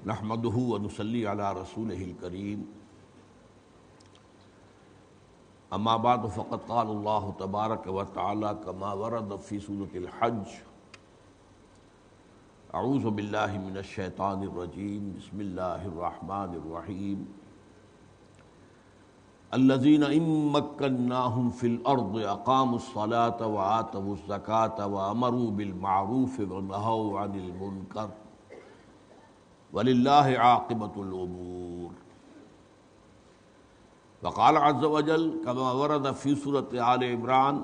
نحمده ونصلي على رسوله الكريم اما بعد فقد قال الله تبارك وتعالى كما ورد في سورة الحج اعوذ بالله من الشيطان الرجيم بسم الله الرحمن الرحيم الذين إن مكناهم في الأرض أقاموا الصلاة وآتوا الزكاة وأمروا بالمعروف ونهوا عن المنكر وللہ عاقبۃ الامور۔ وقال عز وجل كما ورد في سورة آل عمران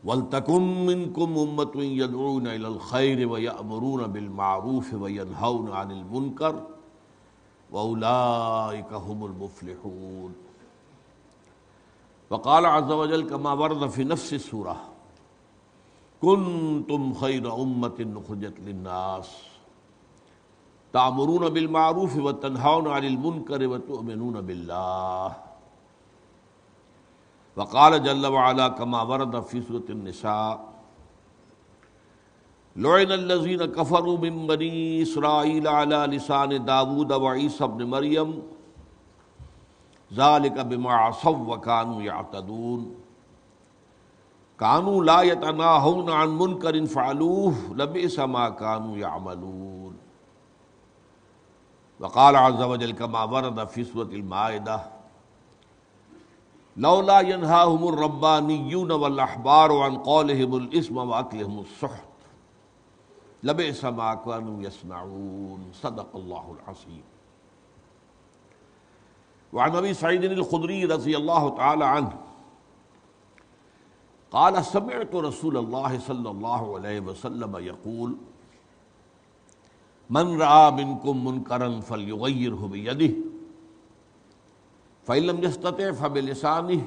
وَلْتَكُن مِّنكُمْ أُمَّةٌ يَدْعُونَ إِلَى الْخَيْرِ وَيَأْمُرُونَ بِالْمَعْرُوفِ وَيَنْهَوْنَ عَنِ الْمُنكَرِ وَأُولَٰئِكَ هُمُ الْمُفْلِحُونَ۔ وقال عز وجل كما ورد في نفس السورة كُنتُمْ خَيْرَ أُمَّةٍ أُخْرِجَتْ لِلنَّاسِ تأمرون بالمعروف وتنہون عن المنکر وتؤمنون باللہ۔ وقال جل وعلا كما ورد في سورة النساء لعن الذين كفروا من بني إسرائيل على لسان داود وعيسى ابن مريم ذلك بما عصوا وكانوا يعتدون كانوا لا يتناهون عن منكر فعلوه لبئس ما كانوا يعملون۔ وقال عز وجل كما ورد في سورة المائدة لولا ينهاهم الربانيون والأحبار عن قولهم الإثم وأكلهم السحت لبئس ما كانوا يصنعون۔ صدق الله العظيم۔ وعن أبي سعيد الخدري رضي الله تعالى عنه قال سمعت رسول الله صلى الله عليه وسلم يقول من رأى منكم منکرا فلیغیرہ بیدہ فإن لم يستطع فبلسانہ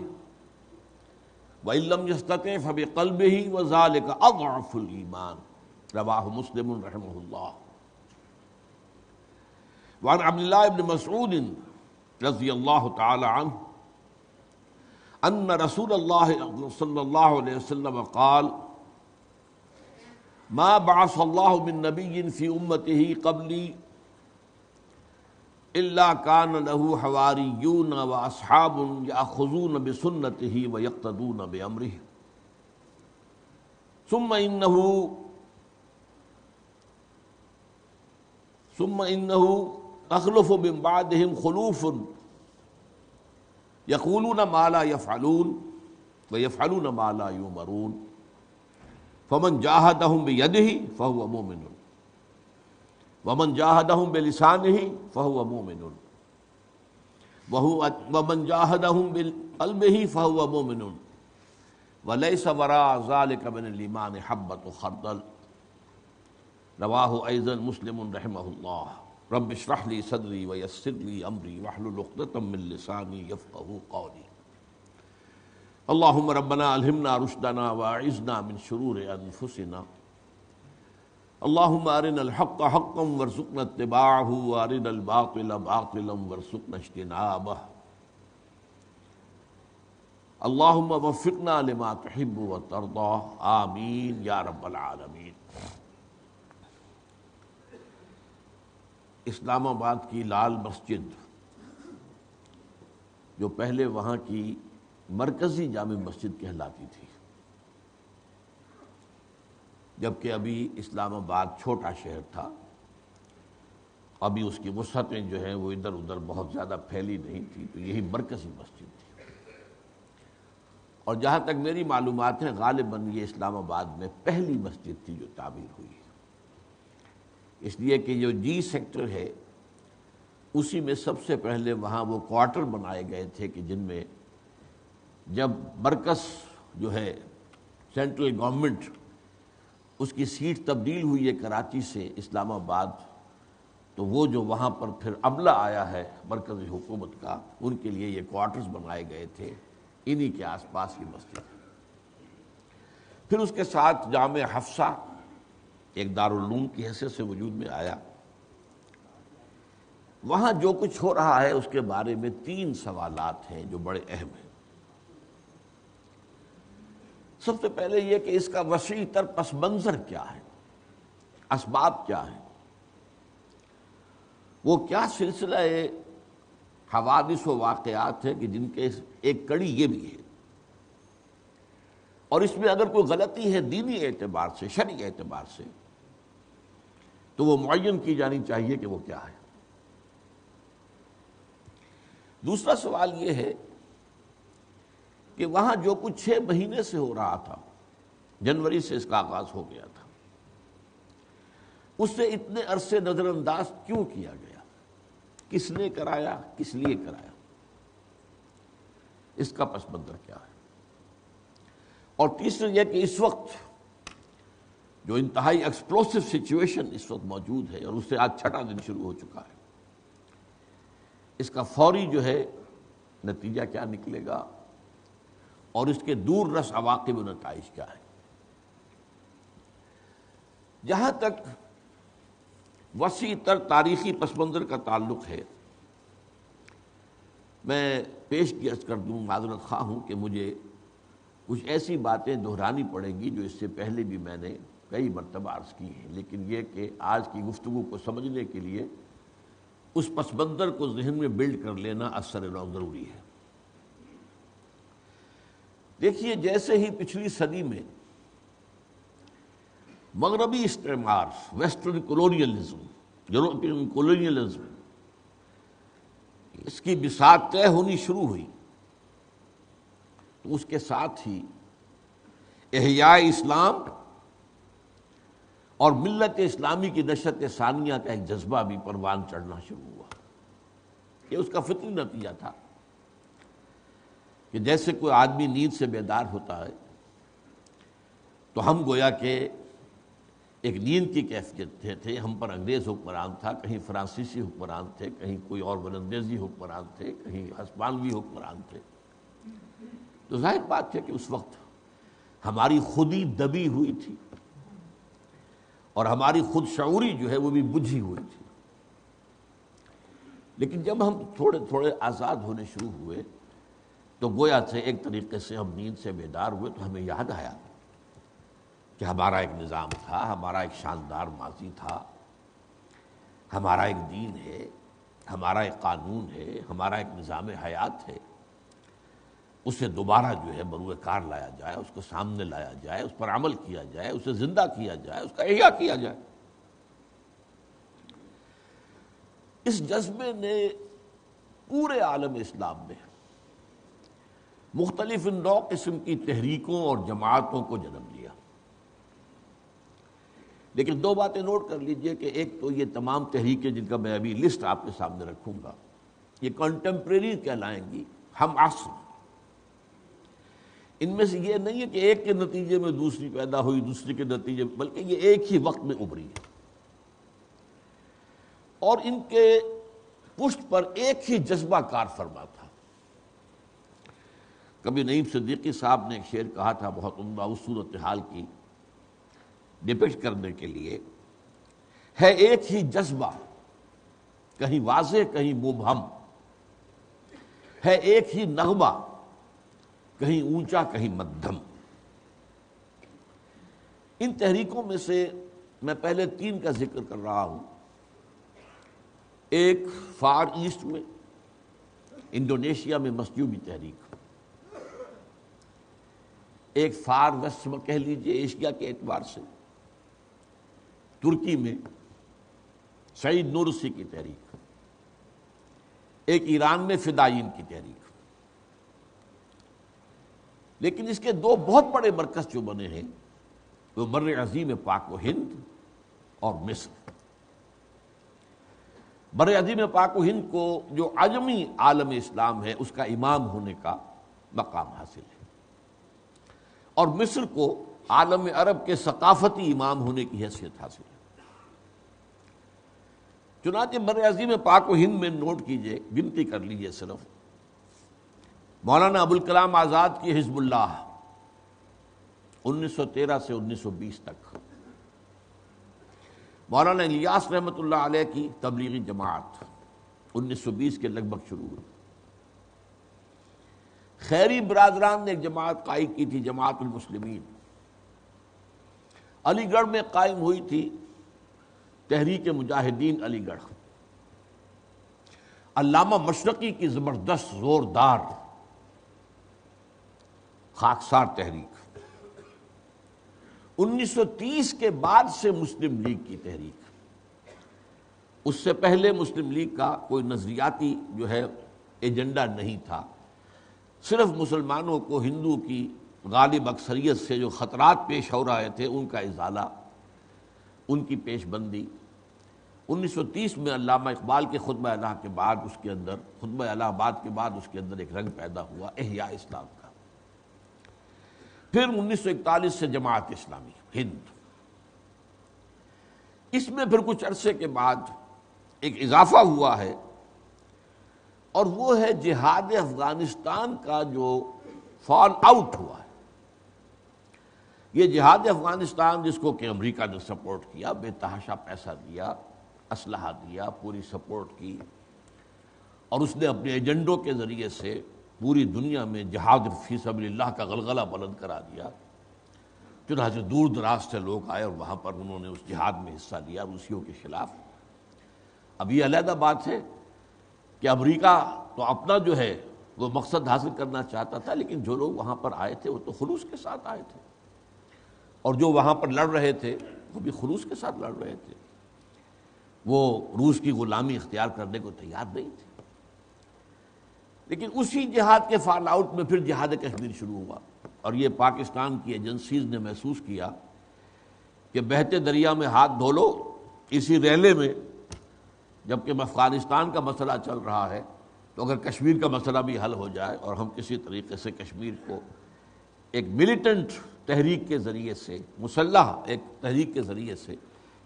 وإن لم يستطع فبقلبہ وذلك أضعف الإيمان۔ رواہ مسلم رحمہ اللہ۔ وعن عبد الله بن مسعود رضی اللہ تعالی عنہ ان رسول اللہ صلی اللہ علیہ وسلم قال ما بعث اللہ من نبی فی امتہ قبلی الا کان له حواریون واصحاب یأخذون بسنتہ ویقتدون بامرہ ثم انہ تخلف من بعدہم خلوف یقولون ما لا یفعلون ویفعلون ما لا یؤمرون فمن جاہدہم بیدہ فہو مومن ومن جاہدہم بلسانہ فہو مومن ومن جاہدہم بقلبہ فہو مومن ولیس وراء ذلک من الایمان حبۃ خردل۔ رواہ ایضا مسلم رحمہ اللہ۔ رب اشرح لی صدری ویسر لی امری واحلل عقدۃ من لسانی یفقہوا قولی۔ اللہم ربنا الہمنا رشدنا واعذنا من شرور انفسنا اللہم ارنا الحق حقا وارزقنا اتباعہ وارنا الباطل باطلا وارزقنا اجتنابہ۔ اللہم وفقنا لما تحب وترضى آمین یا رب العالمین۔ اسلام آباد کی لال مسجد جو پہلے وہاں کی مرکزی جامع مسجد کہلاتی تھی، جبکہ ابھی اسلام آباد چھوٹا شہر تھا، ابھی اس کی وسعتیں جو ہیں وہ ادھر ادھر بہت زیادہ پھیلی نہیں تھی، تو یہی مرکزی مسجد تھی۔ اور جہاں تک میری معلومات ہیں غالباً یہ اسلام آباد میں پہلی مسجد تھی جو تعمیر ہوئی ہے، اس لیے کہ جو جی سیکٹر ہے اسی میں سب سے پہلے وہاں وہ کوارٹر بنائے گئے تھے کہ جن میں جب مرکز جو ہے سینٹرل گورنمنٹ اس کی سیٹ تبدیل ہوئی ہے کراچی سے اسلام آباد، تو وہ جو وہاں پر پھر عملہ آیا ہے مرکزی حکومت کا، ان کے لیے یہ کوارٹرز بنائے گئے تھے، انہی کے آس پاس کی مسجد۔ پھر اس کے ساتھ جامع حفصہ ایک دارالعلوم کی حیثیت سے وجود میں آیا۔ وہاں جو کچھ ہو رہا ہے اس کے بارے میں 3 سوالات ہیں جو بڑے اہم ہیں۔ سب سے پہلے یہ کہ اس کا وسیع تر پس منظر کیا ہے، اسباب کیا ہیں۔ وہ کیا سلسلہ حوادث و واقعات ہے کہ جن کے ایک کڑی یہ بھی ہے، اور اس میں اگر کوئی غلطی ہے دینی اعتبار سے، شرعی اعتبار سے، تو وہ معین کی جانی چاہیے کہ وہ کیا ہے۔ دوسرا سوال یہ ہے کہ وہاں جو کچھ 6 مہینے سے ہو رہا تھا، جنوری سے اس کا آغاز ہو گیا تھا، اس سے اتنے عرصے نظر انداز کیوں کیا گیا؟ کس نے کرایا؟ کس لیے کرایا؟ اس کا پس منظر کیا ہے؟ اور تیسرا یہ کہ اس وقت جو انتہائی ایکسپلوسو سچویشن اس وقت موجود ہے، اور اس سے آج 6واں دن شروع ہو چکا ہے، اس کا فوری جو ہے نتیجہ کیا نکلے گا، اور اس کے دور رس عواقب و نتائج کیا ہے؟ جہاں تک وسیع تر تاریخی پس منظر کا تعلق ہے، میں پیش کی عرض کر دوں، معذرت خواہ ہوں کہ مجھے کچھ ایسی باتیں دہرانی پڑیں گی جو اس سے پہلے بھی میں نے کئی مرتبہ عرض کی ہیں، لیکن یہ کہ آج کی گفتگو کو سمجھنے کے لیے اس پس منظر کو ذہن میں بلڈ کر لینا اثر نو ضروری ہے۔ دیکھیے، جیسے ہی پچھلی صدی میں مغربی استعمار، ویسٹرن کولونیلزم، یورپین کولونیلزم، اس کی بساط طے ہونی شروع ہوئی، تو اس کے ساتھ ہی احیاء اسلام اور ملت اسلامی کی نشأت ثانیہ کا ایک جذبہ بھی پروان چڑھنا شروع ہوا۔ یہ اس کا فطری نتیجہ تھا کہ جیسے کوئی آدمی نیند سے بیدار ہوتا ہے تو ہم گویا کہ ایک نیند کی کیفیت تھے، ہم پر انگریز حکمران تھا، کہیں فرانسیسی حکمران تھے، کہیں کوئی اور ولندیزی حکمران تھے، کہیں ہسپانوی حکمران تھے، تو ظاہر بات ہے کہ اس وقت ہماری خودی دبی ہوئی تھی، اور ہماری خود شعوری جو ہے وہ بھی بجھی ہوئی تھی۔ لیکن جب ہم تھوڑے تھوڑے آزاد ہونے شروع ہوئے تو گویا سے ایک طریقے سے ہم نیند سے بیدار ہوئے، تو ہمیں یاد آیا کہ ہمارا ایک نظام تھا، ہمارا ایک شاندار ماضی تھا، ہمارا ایک دین ہے، ہمارا ایک قانون ہے، ہمارا ایک نظام حیات ہے، اسے دوبارہ جو ہے بروئے کار لایا جائے، اس کو سامنے لایا جائے، اس پر عمل کیا جائے، اسے زندہ کیا جائے، اس کا احیاء کیا جائے۔ اس جذبے نے پورے عالم اسلام میں مختلف نوع قسم کی تحریکوں اور جماعتوں کو جنم دیا۔ لیکن 2 باتیں نوٹ کر لیجئے کہ ایک تو یہ تمام تحریکیں جن کا میں ابھی لسٹ آپ کے سامنے رکھوں گا، یہ کنٹمپریری کہلائیں گی، ہم عصر۔ ان میں سے یہ نہیں ہے کہ ایک کے نتیجے میں دوسری پیدا ہوئی، دوسری کے نتیجے میں، بلکہ یہ ایک ہی وقت میں ابھری ہے، اور ان کے پشت پر ایک ہی جذبہ کار فرما تھا۔ کبھی نعیم صدیقی صاحب نے ایک شعر کہا تھا بہت عمدہ، اس صورتحال کی ڈپکٹ کرنے کے لیے، ہے ایک ہی جذبہ، کہیں واضح کہیں مبہم، ہے ایک ہی نغمہ، کہیں اونچا کہیں مدھم۔ ان تحریکوں میں سے میں پہلے 3 کا ذکر کر رہا ہوں۔ ایک فار ایسٹ میں، انڈونیشیا میں مسجوبی تحریک، ایک فار ویسٹ میں کہہ لیجئے ایشیا کے اعتبار سے، ترکی میں سعید نورسی کی تحریک، ایک ایران میں فدائین کی تحریک۔ لیکن اس کے 2 بہت بڑے مرکز جو بنے ہیں وہ بر عظیم پاک و ہند اور مصر۔ بر عظیم پاک و ہند کو جو عجمی عالم اسلام ہے اس کا امام ہونے کا مقام حاصل ہے، اور مصر کو عالم عرب کے ثقافتی امام ہونے کی حیثیت حاصل ہے۔ چنانچہ بر عظیم پاک و ہند میں نوٹ کیجئے، گنتی کر لیجئے صرف، مولانا ابوالکلام آزاد کی حزب اللہ 1913 سے 1920 تک، مولانا الیاس رحمۃ اللہ علیہ کی تبلیغی جماعت 1920 کے لگ بھگ شروع ہوئی، خیری برادران نے ایک جماعت قائم کی تھی، جماعت المسلمین، علی گڑھ میں قائم ہوئی تھی تحریک مجاہدین علی گڑھ، علامہ مشرقی کی زبردست زوردار خاکسار تحریک، 1930 کے بعد سے مسلم لیگ کی تحریک، اس سے پہلے مسلم لیگ کا کوئی نظریاتی جو ہے ایجنڈا نہیں تھا، صرف مسلمانوں کو ہندو کی غالب اکثریت سے جو خطرات پیش ہو رہے تھے ان کا ازالہ، ان کی پیش بندی۔ 1930 میں علامہ اقبال کے خطبہ الہ کے بعد اس کے اندر، خطبہ الہ آباد کے بعد اس کے اندر ایک رنگ پیدا ہوا احیاء اسلام کا۔ پھر 1941 سے جماعت اسلامی ہند، اس میں پھر کچھ عرصے کے بعد ایک اضافہ ہوا ہے، اور وہ ہے جہاد افغانستان کا جو فال آؤٹ ہوا ہے۔ یہ جہاد افغانستان جس کو کہ امریکہ نے سپورٹ کیا، بے تحاشا پیسہ دیا، اسلحہ دیا، پوری سپورٹ کی، اور اس نے اپنے ایجنڈوں کے ذریعے سے پوری دنیا میں جہاد فی سبیل اللہ کا غلغلہ بلند کرا دیا۔ چنانچہ دور دراز سے لوگ آئے اور وہاں پر انہوں نے اس جہاد میں حصہ لیا روسیوں کے خلاف۔ اب یہ علیحدہ بات ہے کہ امریکہ تو اپنا جو ہے وہ مقصد حاصل کرنا چاہتا تھا، لیکن جو لوگ وہاں پر آئے تھے وہ تو خلوص کے ساتھ آئے تھے، اور جو وہاں پر لڑ رہے تھے وہ بھی خلوص کے ساتھ لڑ رہے تھے، وہ روس کی غلامی اختیار کرنے کو تیار نہیں تھے۔ لیکن اسی جہاد کے فال آؤٹ میں پھر جہاد کشمیر شروع ہوا، اور یہ پاکستان کی ایجنسیز نے محسوس کیا کہ بہتے دریا میں ہاتھ دھو لو، اسی ریلے میں جبکہ افغانستان کا مسئلہ چل رہا ہے، تو اگر کشمیر کا مسئلہ بھی حل ہو جائے اور ہم کسی طریقے سے کشمیر کو ایک ملیٹنٹ تحریک کے ذریعے سے، مسلح ایک تحریک کے ذریعے سے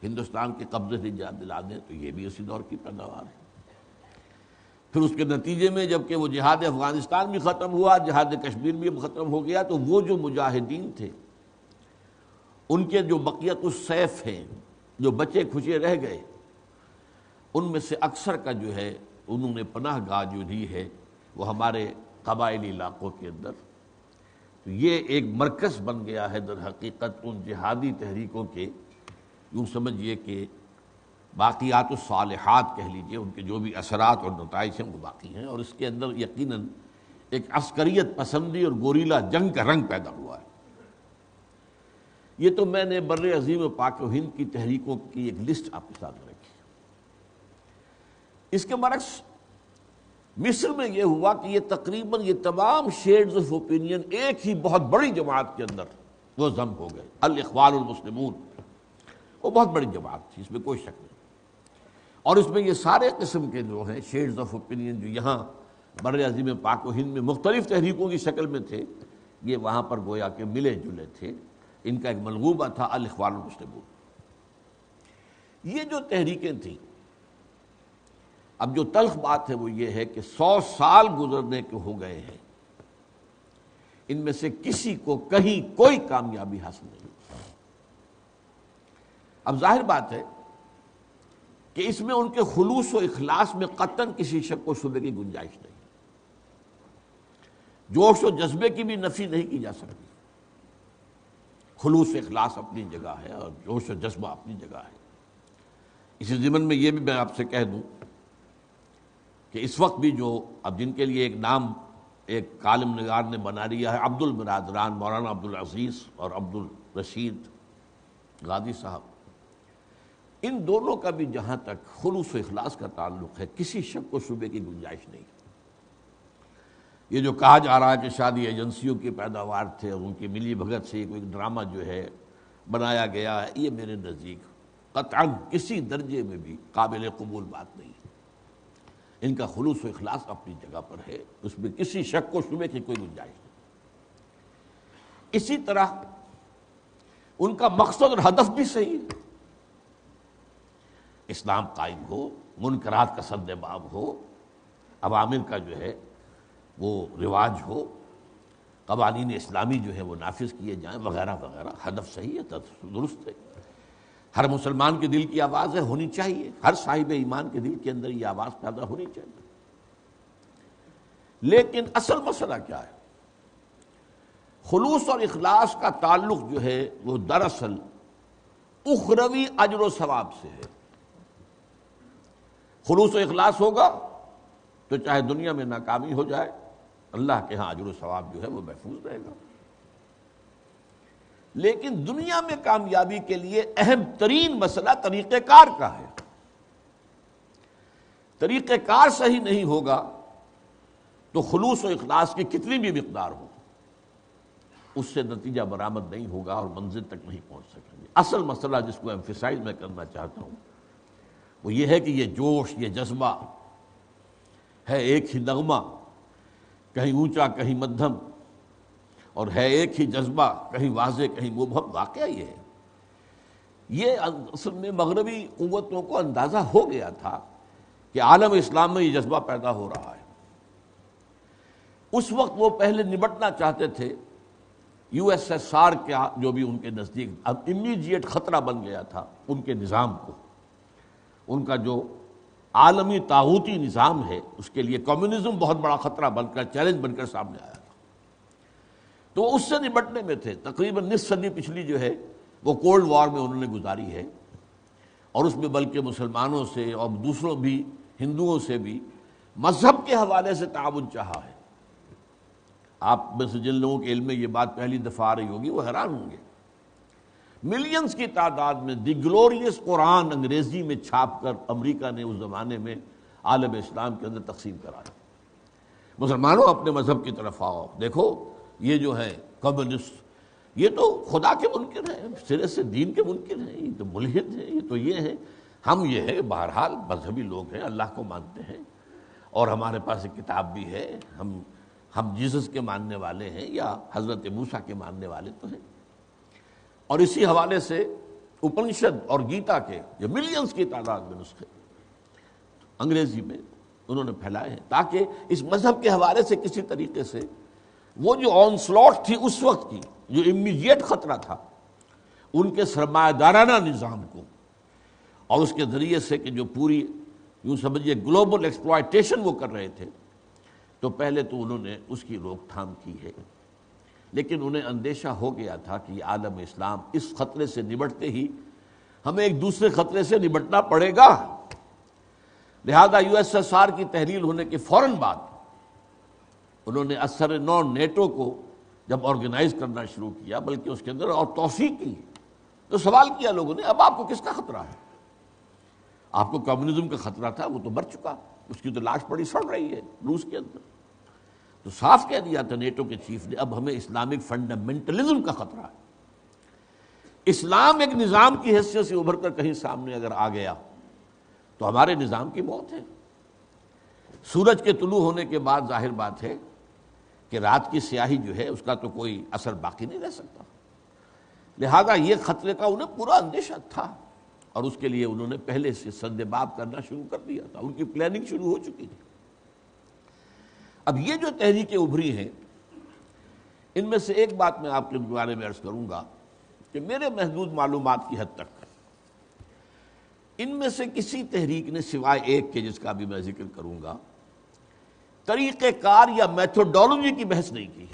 ہندوستان کے قبضے سے نجات دلا دیں، تو یہ بھی اسی دور کی پیداوار ہے۔ پھر اس کے نتیجے میں جبکہ وہ جہاد افغانستان بھی ختم ہوا، جہاد کشمیر بھی ختم ہو گیا، تو وہ جو مجاہدین تھے ان کے جو بقیت السیف ہیں، جو بچے کھچے رہ گئے، ان میں سے اکثر کا جو ہے انہوں نے پناہ گاہ جو دی ہے وہ ہمارے قبائلی علاقوں کے اندر۔ تو یہ ایک مرکز بن گیا ہے در حقیقت ان جہادی تحریکوں کے، یوں سمجھیے کہ باقیات الصالحات کہہ لیجئے، ان کے جو بھی اثرات اور نتائج ہیں وہ باقی ہیں، اور اس کے اندر یقیناً ایک عسکریت پسندی اور گوریلا جنگ کا رنگ پیدا ہوا ہے۔ یہ تو میں نے بر عظیم پاک و ہند کی تحریکوں کی ایک لسٹ آپ کے سامنے رکھی۔ اس کے برعکس مصر میں یہ ہوا کہ یہ تقریباً یہ تمام شیڈز آف اوپینین ایک ہی بہت بڑی جماعت کے اندر وہ ضم ہو گئے، الاخوان المسلمون۔ وہ بہت بڑی جماعت تھی، اس میں کوئی شک نہیں، اور اس میں یہ سارے قسم کے جو ہیں شیڈز آف اوپینین جو یہاں بر اعظم پاک و ہند میں مختلف تحریکوں کی شکل میں تھے، یہ وہاں پر گویا کہ ملے جلے تھے۔ ان کا ایک ملغوبہ تھا الاخوان المسلمون۔ یہ جو تحریکیں تھیں، اب جو تلخ بات ہے وہ یہ ہے کہ 100 سال گزرنے کے ہو گئے ہیں، ان میں سے کسی کو کہیں کوئی کامیابی حاصل نہیں۔ اب ظاہر بات ہے کہ اس میں ان کے خلوص و اخلاص میں قطعاً کسی شک و شبے کی گنجائش نہیں، جوش و جذبے کی بھی نفی نہیں کی جا سکتی۔ خلوص و اخلاص اپنی جگہ ہے اور جوش و جذبہ اپنی جگہ ہے۔ اسی ضمن میں یہ بھی میں آپ سے کہہ دوں کہ اس وقت بھی جو اب جن کے لیے ایک نام ایک کالم نگار نے بنا لیا ہے، عبد البرادران، مولانا عبد العزیز اور عبد الرشید غازی صاحب، ان دونوں کا بھی جہاں تک خلوص و اخلاص کا تعلق ہے کسی شک و شبے کی گنجائش نہیں۔ یہ جو کہا جا رہا ہے کہ شادی ایجنسیوں کی پیداوار تھے اور ان کی ملی بھگت سے کوئی ڈرامہ جو ہے بنایا گیا ہے، یہ میرے نزدیک قطعاً کسی درجے میں بھی قابل قبول بات نہیں ہے۔ ان کا خلوص و اخلاص اپنی جگہ پر ہے، اس میں کسی شک و شبے کی کوئی گنجائش نہیں۔ اسی طرح ان کا مقصد اور ہدف بھی صحیح ہے، اسلام قائم ہو، منکرات کا سد باب ہو، عوامر کا جو ہے وہ رواج ہو، قوانین اسلامی جو ہے وہ نافذ کیے جائیں وغیرہ وغیرہ، ہدف صحیح ہے، درست ہے۔ ہر مسلمان کے دل کی آواز ہے، ہونی چاہیے، ہر صاحب ایمان کے دل کے اندر یہ آواز پیدا ہونی چاہیے۔ لیکن اصل مسئلہ کیا ہے؟ خلوص اور اخلاص کا تعلق جو ہے وہ دراصل اخروی اجر و ثواب سے ہے۔ خلوص و اخلاص ہوگا تو چاہے دنیا میں ناکامی ہو جائے اللہ کے ہاں اجر و ثواب جو ہے وہ محفوظ رہے گا۔ لیکن دنیا میں کامیابی کے لیے اہم ترین مسئلہ طریقہ کار کا ہے۔ طریقہ کار صحیح نہیں ہوگا تو خلوص و اخلاص کی کتنی بھی مقدار ہو، اس سے نتیجہ برآمد نہیں ہوگا اور منزل تک نہیں پہنچ سکیں گے۔ اصل مسئلہ جس کو ایمفیسائز میں کرنا چاہتا ہوں وہ یہ ہے کہ یہ جوش، یہ جذبہ ہے ایک ہی نغمہ، کہیں اونچا کہیں مدھم، اور ہے ایک ہی جذبہ، کہیں واضح کہیں مبہم۔ واقعہ یہ ہے، یہ اصل میں مغربی قوتوں کو اندازہ ہو گیا تھا کہ عالم اسلام میں یہ جذبہ پیدا ہو رہا ہے۔ اس وقت وہ پہلے نمٹنا چاہتے تھے یو ایس ایس آر کا جو بھی ان کے نزدیک اب امیڈیٹ خطرہ بن گیا تھا ان کے نظام کو، ان کا جو عالمی طاغوتی نظام ہے اس کے لیے کمیونزم بہت بڑا خطرہ بن کر، چیلنج بن کر سامنے آیا تھا، تو اس سے نمٹنے میں تھے۔ تقریباً نصف صدی پچھلی جو ہے وہ کولڈ وار میں انہوں نے گزاری ہے، اور اس میں بلکہ مسلمانوں سے اور دوسروں بھی ہندوؤں سے بھی مذہب کے حوالے سے تعاون چاہا ہے۔ آپ میں سے جن لوگوں کے علم میں یہ بات پہلی دفعہ آ رہی ہوگی وہ حیران ہوں گے، ملینز کی تعداد میں دی گلوریس قرآن انگریزی میں چھاپ کر امریکہ نے اس زمانے میں عالم اسلام کے اندر تقسیم کرایا۔ مسلمانوں اپنے مذہب کی طرف آؤ، دیکھو یہ جو ہے کمیونسٹ یہ تو خدا کے منکر ہیں، سرے سے دین کے منکر ہیں، یہ تو ملحد ہیں، یہ تو یہ ہیں، ہم یہ ہے بہرحال مذہبی لوگ ہیں، اللہ کو مانتے ہیں، اور ہمارے پاس ایک کتاب بھی ہے، ہم جیسس کے ماننے والے ہیں یا حضرت موسیٰ کے ماننے والے تو ہیں۔ اور اسی حوالے سے اپنشد اور گیتا کے جو ملینز کی تعداد میں نسخے انگریزی میں انہوں نے پھیلائے ہیں، تاکہ اس مذہب کے حوالے سے کسی طریقے سے وہ جو آن سلاٹ تھی اس وقت کی، جو امیڈیٹ خطرہ تھا ان کے سرمایہ دارانہ نظام کو، اور اس کے ذریعے سے کہ جو پوری یوں سمجھیے گلوبل ایکسپلائٹیشن وہ کر رہے تھے، تو پہلے تو انہوں نے اس کی روک تھام کی ہے، لیکن انہیں اندیشہ ہو گیا تھا کہ عالم اسلام اس خطرے سے نمٹتے ہی ہمیں ایک دوسرے خطرے سے نمٹنا پڑے گا۔ لہذا یو ایس ایس آر کی تحلیل ہونے کے فوراً بعد انہوں نے اثر نو نیٹو کو جب آرگنائز کرنا شروع کیا، بلکہ اس کے اندر اور توسیع کی، تو سوال کیا لوگوں نے اب آپ کو کس کا خطرہ ہے؟ آپ کو کمیونزم کا خطرہ تھا، وہ تو مر چکا، اس کی تو لاش پڑی سڑ رہی ہے روس کے اندر۔ تو صاف کہہ دیا تھا نیٹو کے چیف نے اب ہمیں اسلامک فنڈامنٹلزم کا خطرہ ہے۔ اسلام ایک نظام کی حیثیت سے ابھر کر کہیں سامنے اگر آ گیا تو ہمارے نظام کی موت ہے۔ سورج کے طلوع ہونے کے بعد ظاہر بات ہے کہ رات کی سیاہی جو ہے اس کا تو کوئی اثر باقی نہیں رہ سکتا، لہذا یہ خطرے کا انہیں پورا اندیشہ تھا، اور اس کے لیے انہوں نے پہلے سے سندباب کرنا شروع کر دیا تھا، ان کی پلاننگ شروع ہو چکی تھی۔ اب یہ جو تحریکیں ابھری ہیں ان میں سے ایک بات میں آپ کے بارے میں عرض کروں گا کہ میرے محدود معلومات کی حد تک ان میں سے کسی تحریک نے سوائے ایک کے جس کا بھی میں ذکر کروں گا طریقہ کار یا میتھوڈولوجی کی بحث نہیں کی۔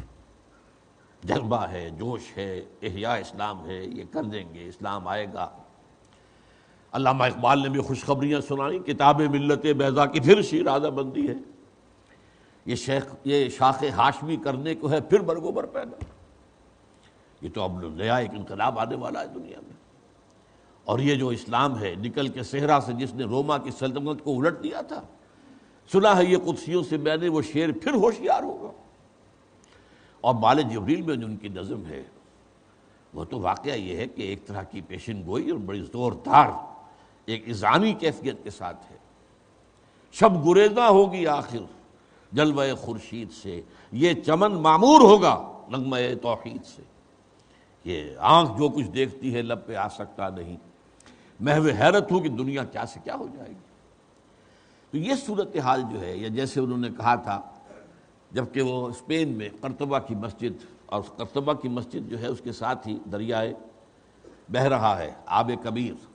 جذبہ ہے، جوش ہے، احیاء اسلام ہے، یہ کر دیں گے، اسلام آئے گا۔ علامہ اقبال نے بھی خوشخبریاں سنائیں، کتاب ملت بیضا کی پھر شیرازہ بندی ہے، یہ شاخ ہاشمی کرنے کو ہے پھر برگوبر پیدا۔ یہ تو اب نیا ایک انقلاب آنے والا ہے دنیا میں، اور یہ جو اسلام ہے نکل کے صحرا سے جس نے روما کی سلطنت کو الٹ دیا تھا، سنا ہے یہ قدسیوں سے میں نے وہ شیر پھر ہوشیار ہوگا۔ اور بال جبریل میں جو ان کی نظم ہے وہ تو واقعہ یہ ہے کہ ایک طرح کی پیشن گوئی اور بڑی زوردار ایک اذعانی کیفیت کے ساتھ ہے۔ شب گریزاں ہوگی آخر جلوہ خورشید سے، یہ چمن معمور ہوگا نغمہ توحید سے، یہ آنکھ جو کچھ دیکھتی ہے لب پہ آ سکتا نہیں، محو حیرت ہو کہ دنیا کیا سے کیا ہو جائے گی۔ تو یہ صورتحال جو ہے، یا جیسے انہوں نے کہا تھا جبکہ وہ اسپین میں قرطبہ کی مسجد، اور قرطبہ کی مسجد جو ہے اس کے ساتھ ہی دریائے بہہ رہا ہے آب کبیر،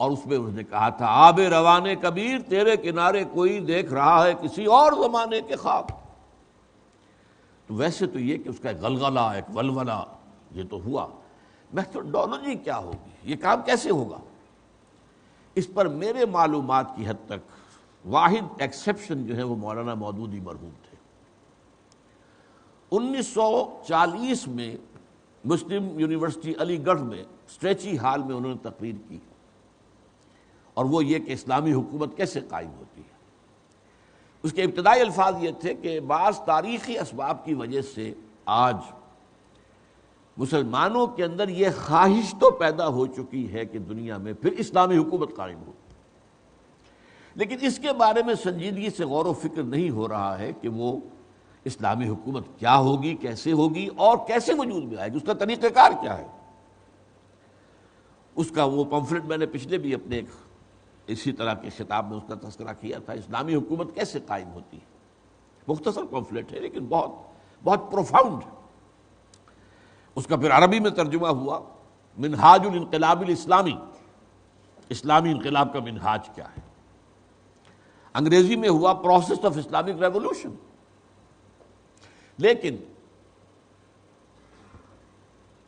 اور اس میں انہوں نے کہا تھا آب روان کبیر تیرے کنارے کوئی دیکھ رہا ہے کسی اور زمانے کے خواب۔ تو ویسے تو یہ کہ اس کا ایک غلغلہ، ایک ولولہ یہ تو ہوا، میتھوڈولوجی کیا ہوگی، یہ کام کیسے ہوگا، اس پر میرے معلومات کی حد تک واحد ایکسیپشن جو ہے وہ مولانا مودودی مرحوم تھے۔ 1940 میں مسلم یونیورسٹی علی گڑھ میں اسٹریچی ہال میں انہوں نے تقریر کی، اور وہ یہ کہ اسلامی حکومت کیسے قائم ہوتی ہے۔ اس کے ابتدائی الفاظ یہ تھے کہ بعض تاریخی اسباب کی وجہ سے آج مسلمانوں کے اندر یہ خواہش تو پیدا ہو چکی ہے کہ دنیا میں پھر اسلامی حکومت قائم ہو، لیکن اس کے بارے میں سنجیدگی سے غور و فکر نہیں ہو رہا ہے کہ وہ اسلامی حکومت کیا ہوگی، کیسے ہوگی اور کیسے وجود میں آئے گی، اس کا طریقہ کار کیا ہے۔ اس کا وہ پمفلٹ میں نے پچھلے بھی اپنے ایک اسی طرح کے خطاب میں اس کا تذکرہ کیا تھا، اسلامی حکومت کیسے قائم ہوتی ہے۔ مختصر پمفلٹ ہے لیکن بہت بہت پروفاؤنڈ۔ اس کا پھر عربی میں ترجمہ ہوا منہاج الانقلاب الاسلامی، اسلامی انقلاب کا منہاج کیا ہے۔ انگریزی میں ہوا پروسیس آف اسلامک ریولوشن۔ لیکن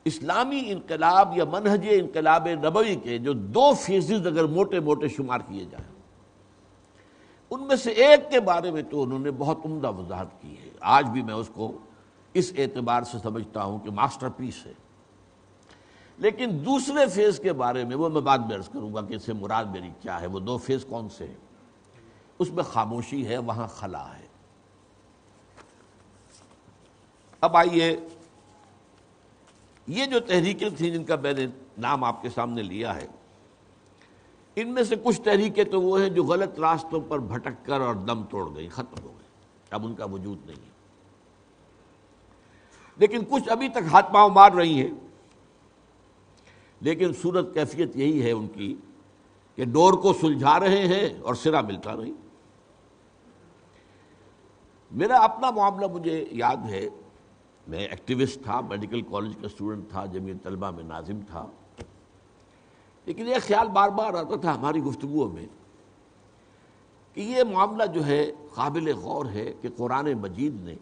اسلامی انقلاب یا منہج انقلاب نبوی کے جو 2% اگر موٹے موٹے شمار کیے جائیں، ان میں سے ایک کے بارے میں تو انہوں نے بہت عمدہ وضاحت کی ہے۔ آج بھی میں اس کو اس اعتبار سے سمجھتا ہوں کہ ماسٹر پیس ہے، لیکن دوسرے فیز کے بارے میں وہ میں بعد میں عرض کروں گا کہ اس سے مراد میری کیا ہے، وہ 2 فیز کون سے ہیں۔ اس میں خاموشی ہے، وہاں خلا ہے۔ اب آئیے، یہ جو تحریکیں تھیں جن کا میں نے نام آپ کے سامنے لیا ہے، ان میں سے کچھ تحریکیں تو وہ ہیں جو غلط راستوں پر بھٹک کر اور دم توڑ گئی، ختم ہو گئی، اب ان کا وجود نہیں ہے، لیکن کچھ ابھی تک ہاتھ پاؤں مار رہی ہیں۔ لیکن صورت کیفیت یہی ہے ان کی کہ ڈور کو سلجھا رہے ہیں اور سرا ملتا نہیں۔ میرا اپنا معاملہ مجھے یاد ہے، میں ایکٹیوسٹ تھا، میڈیکل کالج کا اسٹوڈنٹ تھا، جمعیت طلبہ میں ناظم تھا، لیکن یہ خیال بار بار آتا تھا ہماری گفتگوؤں میں کہ یہ معاملہ جو ہے قابل غور ہے کہ قرآن مجید نے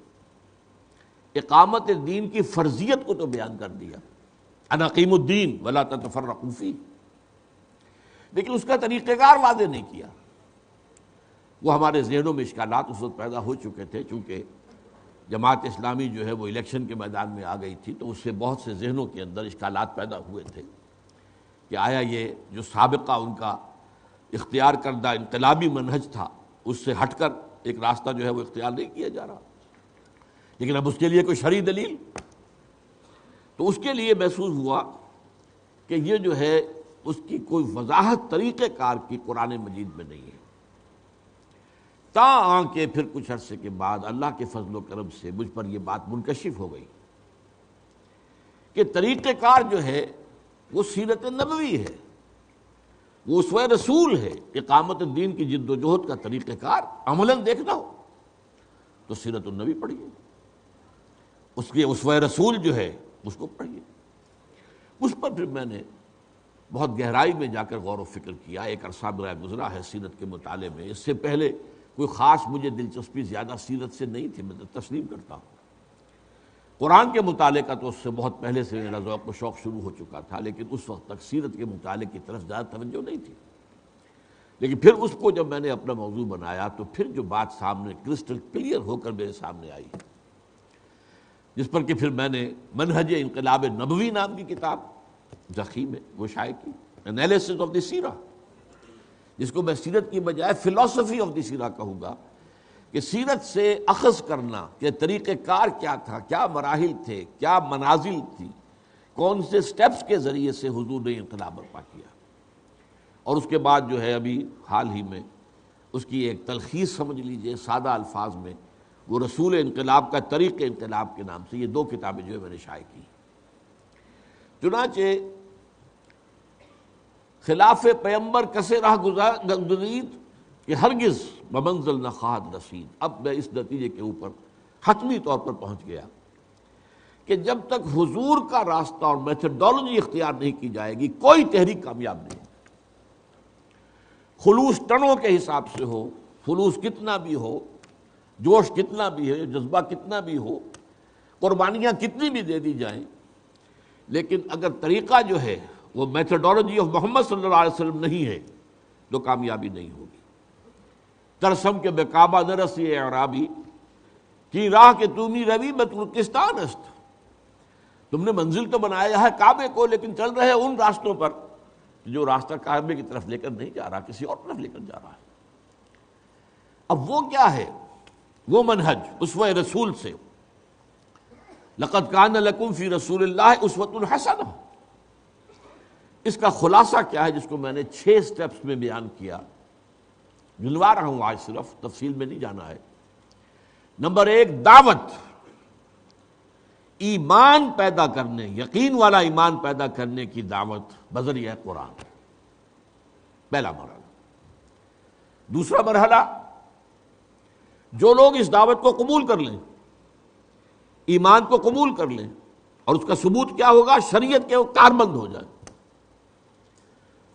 اقامت دین کی فرضیت کو تو بیان کر دیا، ان اقیموا الدین ولا تتفرقوا فیہ، لیکن اس کا طریقہ کار واضح نہیں کیا۔ وہ ہمارے ذہنوں میں اشکالات اس وقت پیدا ہو چکے تھے، چونکہ جماعت اسلامی جو ہے وہ الیکشن کے میدان میں آ گئی تھی، تو اس سے بہت سے ذہنوں کے اندر اشکالات پیدا ہوئے تھے کہ آیا یہ جو سابقہ ان کا اختیار کردہ انقلابی منہج تھا اس سے ہٹ کر ایک راستہ جو ہے وہ اختیار نہیں کیا جا رہا، لیکن اب اس کے لیے کوئی شرعی دلیل، تو اس کے لیے محسوس ہوا کہ یہ جو ہے اس کی کوئی وضاحت طریقہ کار کی قرآن مجید میں نہیں ہے۔ آ کے پھر کچھ عرصے کے بعد اللہ کے فضل و کرم سے مجھ پر یہ بات منکشف ہو گئی کہ طریقہ کار جو ہے وہ سیرت نبوی ہے، وہ اسوہ رسول ہے۔ اقامت الدین کی جد و جہد کا طریقہ کار عملاً دیکھنا ہو تو سیرت النبی پڑھیے، اس کے اسوہ رسول جو ہے اس کو پڑھیے۔ اس پر پھر میں نے بہت گہرائی میں جا کر غور و فکر کیا، ایک عرصہ میرا گزرا ہے سیرت کے مطالعے میں۔ اس سے پہلے کوئی خاص مجھے دلچسپی زیادہ سیرت سے نہیں تھی، میں تسلیم کرتا ہوں۔ قرآن کے مطالعے کا تو اس سے بہت پہلے سے میرا ذوق و شوق شروع ہو چکا تھا، لیکن اس وقت تک سیرت کے مطالعے کی طرف زیادہ توجہ نہیں تھی۔ لیکن پھر اس کو جب میں نے اپنا موضوع بنایا تو پھر جو بات سامنے کرسٹل کلیئر ہو کر میرے سامنے آئی، جس پر کہ پھر میں نے منہج انقلاب نبوی نام کی کتاب ضخیم ہے وہ شائع کی، انالیسس آف دی سیرہ، جس کو میں سیرت کی بجائے فلسفی آف دی سیرہ کہوں گا، کہ سیرت سے اخذ کرنا کہ طریقہ کار کیا تھا، کیا مراحل تھے، کیا منازل تھی، کون سے سٹیپس کے ذریعے سے حضور نے انقلاب برپا کیا، اور اس کے بعد جو ہے ابھی حال ہی میں اس کی ایک تلخیص سمجھ لیجئے سادہ الفاظ میں، وہ رسول انقلاب کا طریق انقلاب کے نام سے یہ 2 کتابیں جو ہے میں نے شائع کی۔ چنانچہ خلاف پیمبر کسے راہ گزید کہ ہرگز بمنزل نہ خواہد رسید۔ اب میں اس نتیجے کے اوپر حتمی طور پر پہنچ گیا کہ جب تک حضور کا راستہ اور میتھڈالوجی اختیار نہیں کی جائے گی کوئی تحریک کامیاب نہیں۔ خلوص ٹنوں کے حساب سے ہو، خلوص کتنا بھی ہو، جوش کتنا بھی ہے، جذبہ کتنا بھی ہو، قربانیاں کتنی بھی دے دی جائیں، لیکن اگر طریقہ جو ہے وہ میتھڈالوجی آف محمد صلی اللہ علیہ وسلم نہیں ہے تو کامیابی نہیں ہوگی۔ ترسم کے بے کعبہ نہ رسی اعرابی، کی راہ کے تمی روی میں ترکستان است۔ تم نے منزل تو بنایا ہے کعبے کو، لیکن چل رہے ان راستوں پر جو راستہ کعبے کی طرف لے کر نہیں جا رہا، کسی اور طرف لے کر جا رہا ہے۔ اب وہ کیا ہے؟ وہ منہج اسوہ رسول سے، لقد کان لکم فی رسول اللہ اسوۃ حسنہ، اس کا خلاصہ کیا ہے جس کو میں نے 6 سٹیپس میں بیان کیا، گنوا رہا ہوں آج، صرف تفصیل میں نہیں جانا ہے۔ نمبر 1، دعوت، ایمان پیدا کرنے، یقین والا ایمان پیدا کرنے کی دعوت بذریعہ قرآن، پہلا مرحلہ۔ دوسرا مرحلہ، جو لوگ اس دعوت کو قبول کر لیں، ایمان کو قبول کر لیں، اور اس کا ثبوت کیا ہوگا؟ شریعت کے وہ کاربند ہو جائیں۔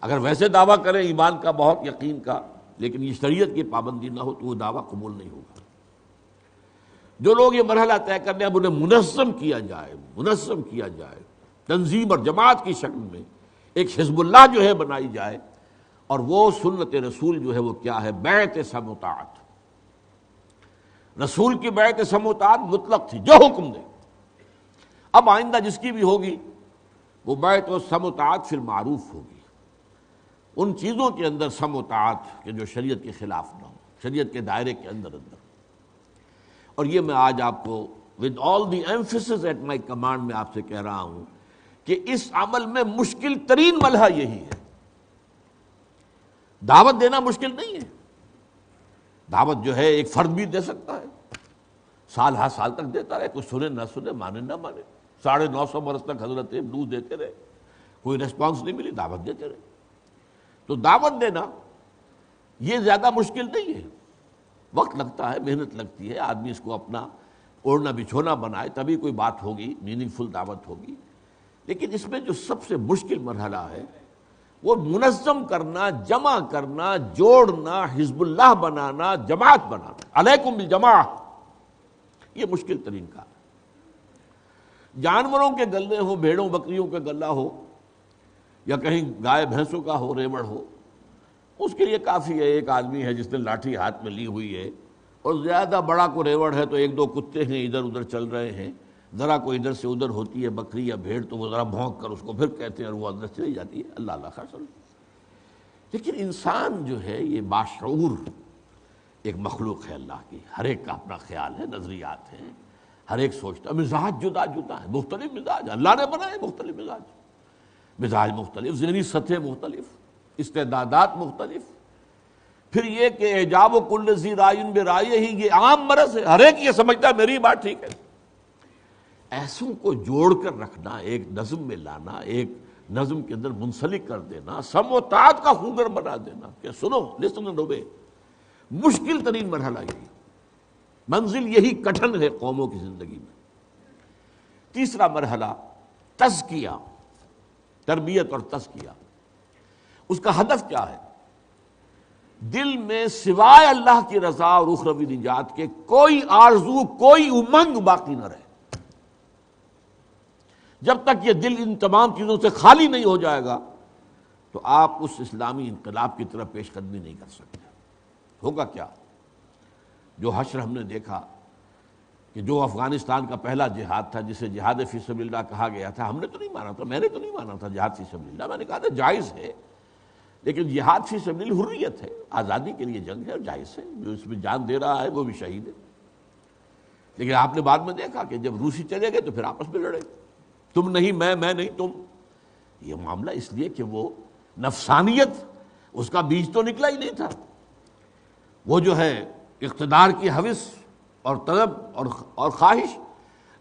اگر ویسے دعویٰ کریں ایمان کا، بہت یقین کا، لیکن یہ شریعت کی پابندی نہ ہو تو وہ دعویٰ قبول نہیں ہوگا۔ جو لوگ یہ مرحلہ طے کر لیں، اب انہیں منظم کیا جائے، تنظیم اور جماعت کی شکل میں ایک حزب اللہ جو ہے بنائی جائے، اور وہ سنت رسول جو ہے وہ کیا ہے؟ بیعت سمع و طاعت۔ رسول کی بیعت سمع و طاعت مطلق تھی، جو حکم دے۔ اب آئندہ جس کی بھی ہوگی وہ بیعت و سمع و طاعت فی المعروف ہوگی، ان چیزوں کے اندر سمع و طاعت کہ جو شریعت کے خلاف نہ ہو، شریعت کے دائرے کے اندر۔ اور یہ میں آج آپ کو with all the emphasis at my command میں آپ سے کہہ رہا ہوں کہ اس عمل میں مشکل ترین مرحلہ یہی ہے۔ دعوت دینا مشکل نہیں ہے، دعوت جو ہے ایک فرد بھی دے سکتا ہے، سال ہر سال تک دیتا رہے، کوئی سنے نہ سنے، مانے نہ مانے، 950 برس تک حضرت ابلیس دیتے رہے، کوئی ریسپانس نہیں ملی، دعوت دیتے رہے۔ تو دعوت دینا یہ زیادہ مشکل نہیں ہے، وقت لگتا ہے، محنت لگتی ہے، آدمی اس کو اپنا اوڑھنا بچھونا بنائے تبھی کوئی بات ہوگی، میننگ فل دعوت ہوگی۔ لیکن اس میں جو سب سے مشکل مرحلہ ہے وہ منظم کرنا، جمع کرنا، جوڑنا، حزب اللہ بنانا، جماعت بنانا، علیکم بالجماعہ، یہ مشکل ترین کام ہے۔ جانوروں کے گلے ہوں، بھیڑوں بکریوں کا گلہ ہو، یا کہیں گائے بھینسوں کا ہو، ریوڑ ہو، اس کے لیے کافی ہے ایک آدمی ہے جس نے لاٹھی ہاتھ میں لی ہوئی ہے، اور زیادہ بڑا کو ریوڑ ہے تو 1-2 کتے ہیں ادھر ادھر چل رہے ہیں، ذرا کوئی ادھر سے ادھر ہوتی ہے بکری یا بھیڑ تو وہ ذرا بھونک کر اس کو پھر کہتے ہیں اور وہ اندر چلی جاتی ہے، اللہ اللہ خیر سن۔ لیکن انسان جو ہے یہ باشعور ایک مخلوق ہے اللہ کی، ہر ایک کا اپنا خیال ہے، نظریات ہیں، ہر ایک سوچتا، مزاج جدا جدا ہے، مختلف مزاج اللہ نے بنائے، مختلف مزاج مختلف، ذہنی سطح مختلف، استعدادات مختلف۔ پھر یہ کہ اعجاب و کل ذی رائن برائے ہی، یہ عام مرض ہے، ہر ایک یہ سمجھتا ہے میری بات ٹھیک ہے۔ ایسوں کو جوڑ کر رکھنا، ایک نظم میں لانا، ایک نظم کے اندر منسلک کر دینا، سمع و طاعت کا خوگر بنا دینا کہ سنو، لسن اینڈ اوبے، مشکل ترین مرحلہ یہی، منزل یہی کٹھن ہے قوموں کی زندگی میں۔ تیسرا مرحلہ تزکیہ، تربیت اور تزکیہ۔ اس کا ہدف کیا ہے؟ دل میں سوائے اللہ کی رضا اور اخروی نجات کے کوئی آرزو، کوئی امنگ باقی نہ رہے۔ جب تک یہ دل ان تمام چیزوں سے خالی نہیں ہو جائے گا تو آپ اس اسلامی انقلاب کی طرف پیش قدمی نہیں کر سکتے۔ ہوگا کیا؟ جو حشر ہم نے دیکھا کہ جو افغانستان کا پہلا جہاد تھا جسے جہاد فی سبیل اللہ کہا گیا تھا، ہم نے تو نہیں مانا تھا، میں نے تو نہیں مانا تھا جہاد فی سبیل اللہ، میں نے کہا تھا جائز ہے، لیکن جہاد فی سبیل حریت ہے، آزادی کے لیے جنگ ہے اور جائز ہے، جو اس میں جان دے رہا ہے وہ بھی شہید ہے۔ لیکن آپ نے بعد میں دیکھا کہ جب روسی چلے گئے تو پھر آپس میں لڑے، تم نہیں میں نہیں تم۔ یہ معاملہ اس لیے کہ وہ نفسانیت، اس کا بیج تو نکلا ہی نہیں تھا، وہ جو ہے اقتدار کی ہوس اور طلب اور خواہش،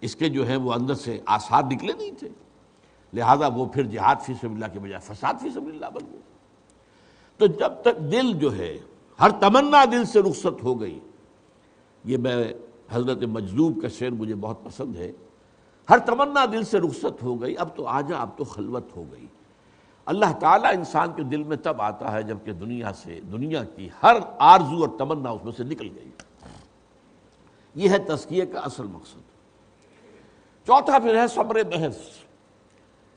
اس کے جو ہے وہ اندر سے آثار نکلے نہیں تھے، لہذا وہ پھر جہاد فی سبیل اللہ کے بجائے فساد فی سبیل اللہ بن گئے۔ تو جب تک دل جو ہے، ہر تمنا دل سے رخصت ہو گئی، یہ میں حضرت مجذوب کا شعر مجھے بہت پسند ہے، ہر تمنا دل سے رخصت ہو گئی، اب تو آجا، اب تو خلوت ہو گئی۔ اللہ تعالیٰ انسان کے دل میں تب آتا ہے جب کہ دنیا کی ہر آرزو اور تمنا اس میں سے نکل گئی۔ یہ ہے تزکیے کا اصل مقصد۔ چوتھا پھر ہے صبر محض۔